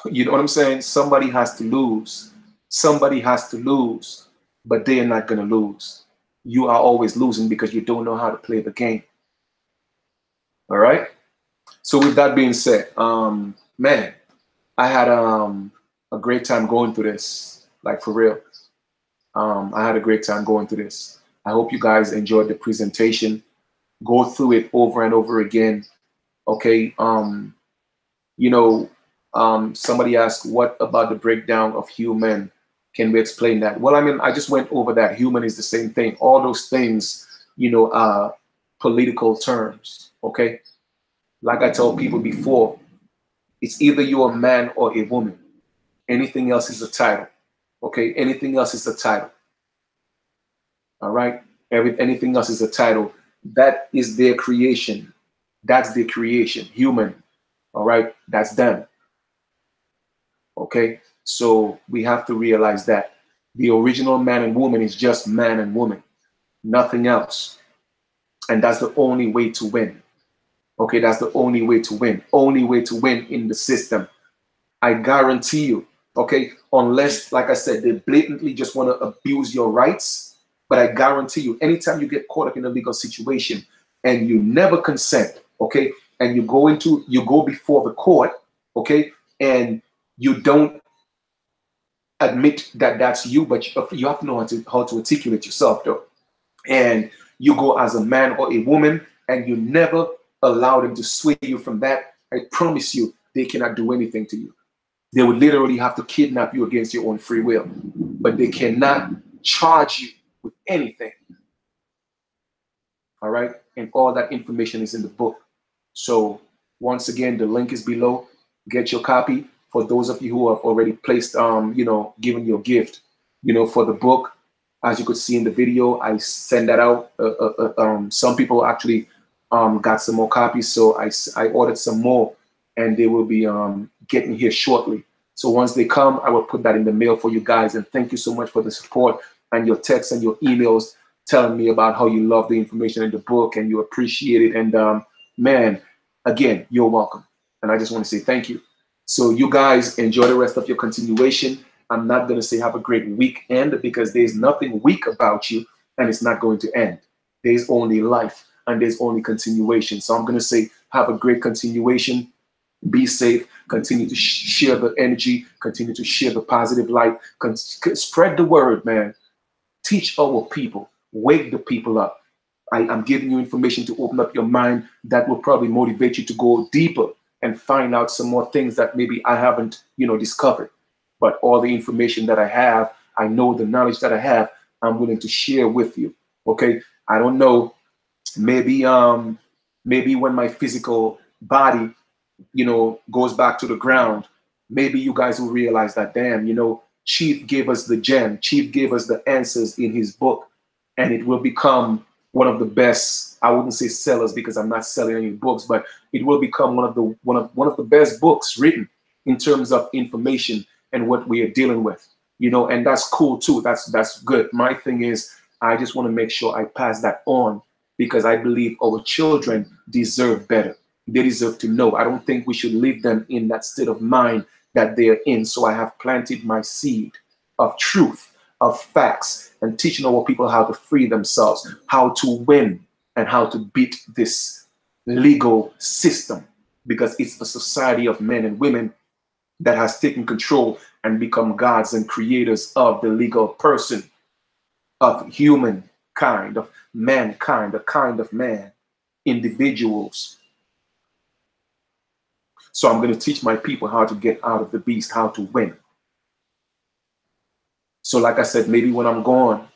You know what I'm saying? Somebody has to lose. Somebody has to lose, but they're not going to lose. You are always losing because you don't know how to play the game. All right? So with that being said, man, I had a great time going through this, like for real. I had a great time going through this. I hope you guys enjoyed the presentation. Go through it over and over again. Okay. Somebody asked, what about the breakdown of human? Can we explain that? Well, I mean, I just went over that. Human is the same thing. All those things, are political terms. Okay. Like I told people before, it's either you're a man or a woman. Anything else is a title. Okay. Anything else is a title. All right. Anything else is a title. That is their creation. That's their creation. Human. All right. That's them. Okay. So we have to realize that the original man and woman is just man and woman, nothing else. And that's the only way to win. Okay. That's the only way to win. Only way to win in the system. I guarantee you. Okay. Unless, like I said, they blatantly just want to abuse your rights. But I guarantee you, anytime you get caught up in a legal situation and you never consent, okay, and you go before the court, okay, and you don't admit that that's you, but you have to know how to articulate yourself, though. And you go as a man or a woman, and you never allow them to sway you from that. I promise you, they cannot do anything to you. They would literally have to kidnap you against your own free will, but they cannot charge you with anything. All right. And all that information is in the book. So once again, the link is below. Get your copy. For those of you who have already placed, given your gift, for the book. As you could see in the video, I send that out. Some people actually got some more copies. So I ordered some more and they will be getting here shortly. So once they come, I will put that in the mail for you guys. And thank you so much for the support and your texts and your emails telling me about how you love the information in the book and you appreciate it. And man, again, you're welcome. And I just want to say thank you. So you guys enjoy the rest of your continuation. I'm not going to say have a great weekend because there's nothing weak about you and it's not going to end. There's only life and there's only continuation. So I'm going to say have a great continuation. Be safe. Continue to share the energy. Continue to share the positive light. Spread the word, man. Teach our people. Wake the people up. I'm giving you information to open up your mind that will probably motivate you to go deeper and find out some more things that maybe I haven't, discovered. But all the information that I have, I know the knowledge that I have, I'm willing to share with you. Okay. I don't know. Maybe when my physical body, goes back to the ground, maybe you guys will realize that, damn, Chief gave us the gem. Chief gave us the answers in his book, and it will become one of the best. I wouldn't say sellers because I'm not selling any books, but it will become one of the best books written in terms of information and what we are dealing with. And that's cool too. That's good. My thing is, I just want to make sure I pass that on because I believe our children deserve better. They deserve to know. I don't think we should leave them in that state of mind that they're in. So I have planted my seed of truth, of facts, and teaching our people how to free themselves, how to win, and how to beat this legal system, because it's a society of men and women that has taken control and become gods and creators of the legal person, of humankind, of mankind, a kind of man, individuals. So I'm going to teach my people how to get out of the beast, how to win. So like I said, maybe when I'm gone,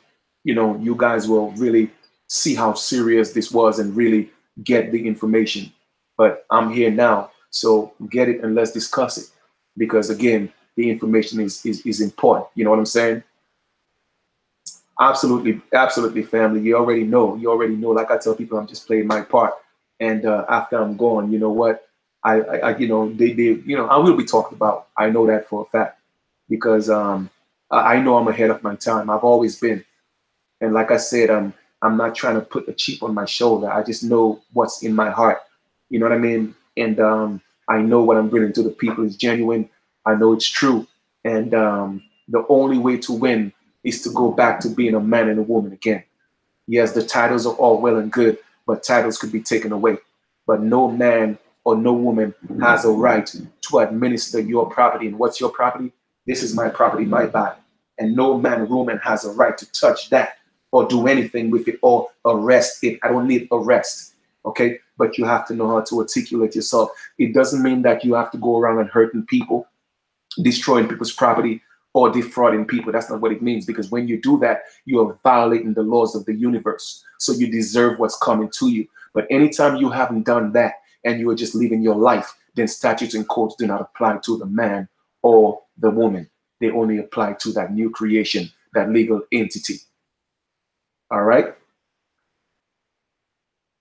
you guys will really see how serious this was and really get the information. But I'm here now, so get it and let's discuss it. Because again, the information is important. You know what I'm saying? Absolutely, absolutely, family. You already know. You already know. Like I tell people, I'm just playing my part. And after I'm gone, you know what? I will be talked about. I know that for a fact, because I know I'm ahead of my time. I've always been. And like I said, I'm not trying to put a chip on my shoulder. I just know what's in my heart. You know what I mean? And I know what I'm bringing to the people is genuine. I know it's true. And the only way to win is to go back to being a man and a woman again. Yes, the titles are all well and good, but titles could be taken away. But no man or no woman has a right to administer your property. And what's your property? This is my property, my body. And no man or woman has a right to touch that or do anything with it or arrest it. I don't need arrest. Okay. But you have to know how to articulate yourself. It doesn't mean that you have to go around and hurting people, destroying people's property, or defrauding people. That's not what it means, because when you do that, you are violating the laws of the universe. So you deserve what's coming to you. But anytime you haven't done that and you are just living your life, then statutes and codes do not apply to the man or the woman. They only apply to that new creation, that legal entity. All right.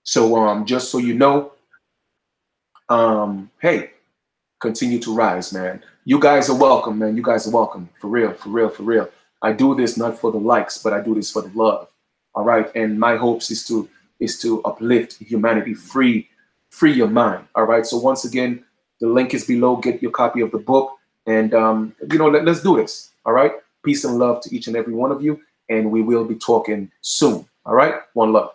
So just so you know, hey, continue to rise, man. You guys are welcome, man. You guys are welcome. For real, for real, for real. I do this not for the likes, but I do this for the love. All right. And my hopes is to uplift humanity, free your mind. All right. So once again, the link is below. Get your copy of the book. And let's do this. All right. Peace and love to each and every one of you. And we will be talking soon. All right. One love.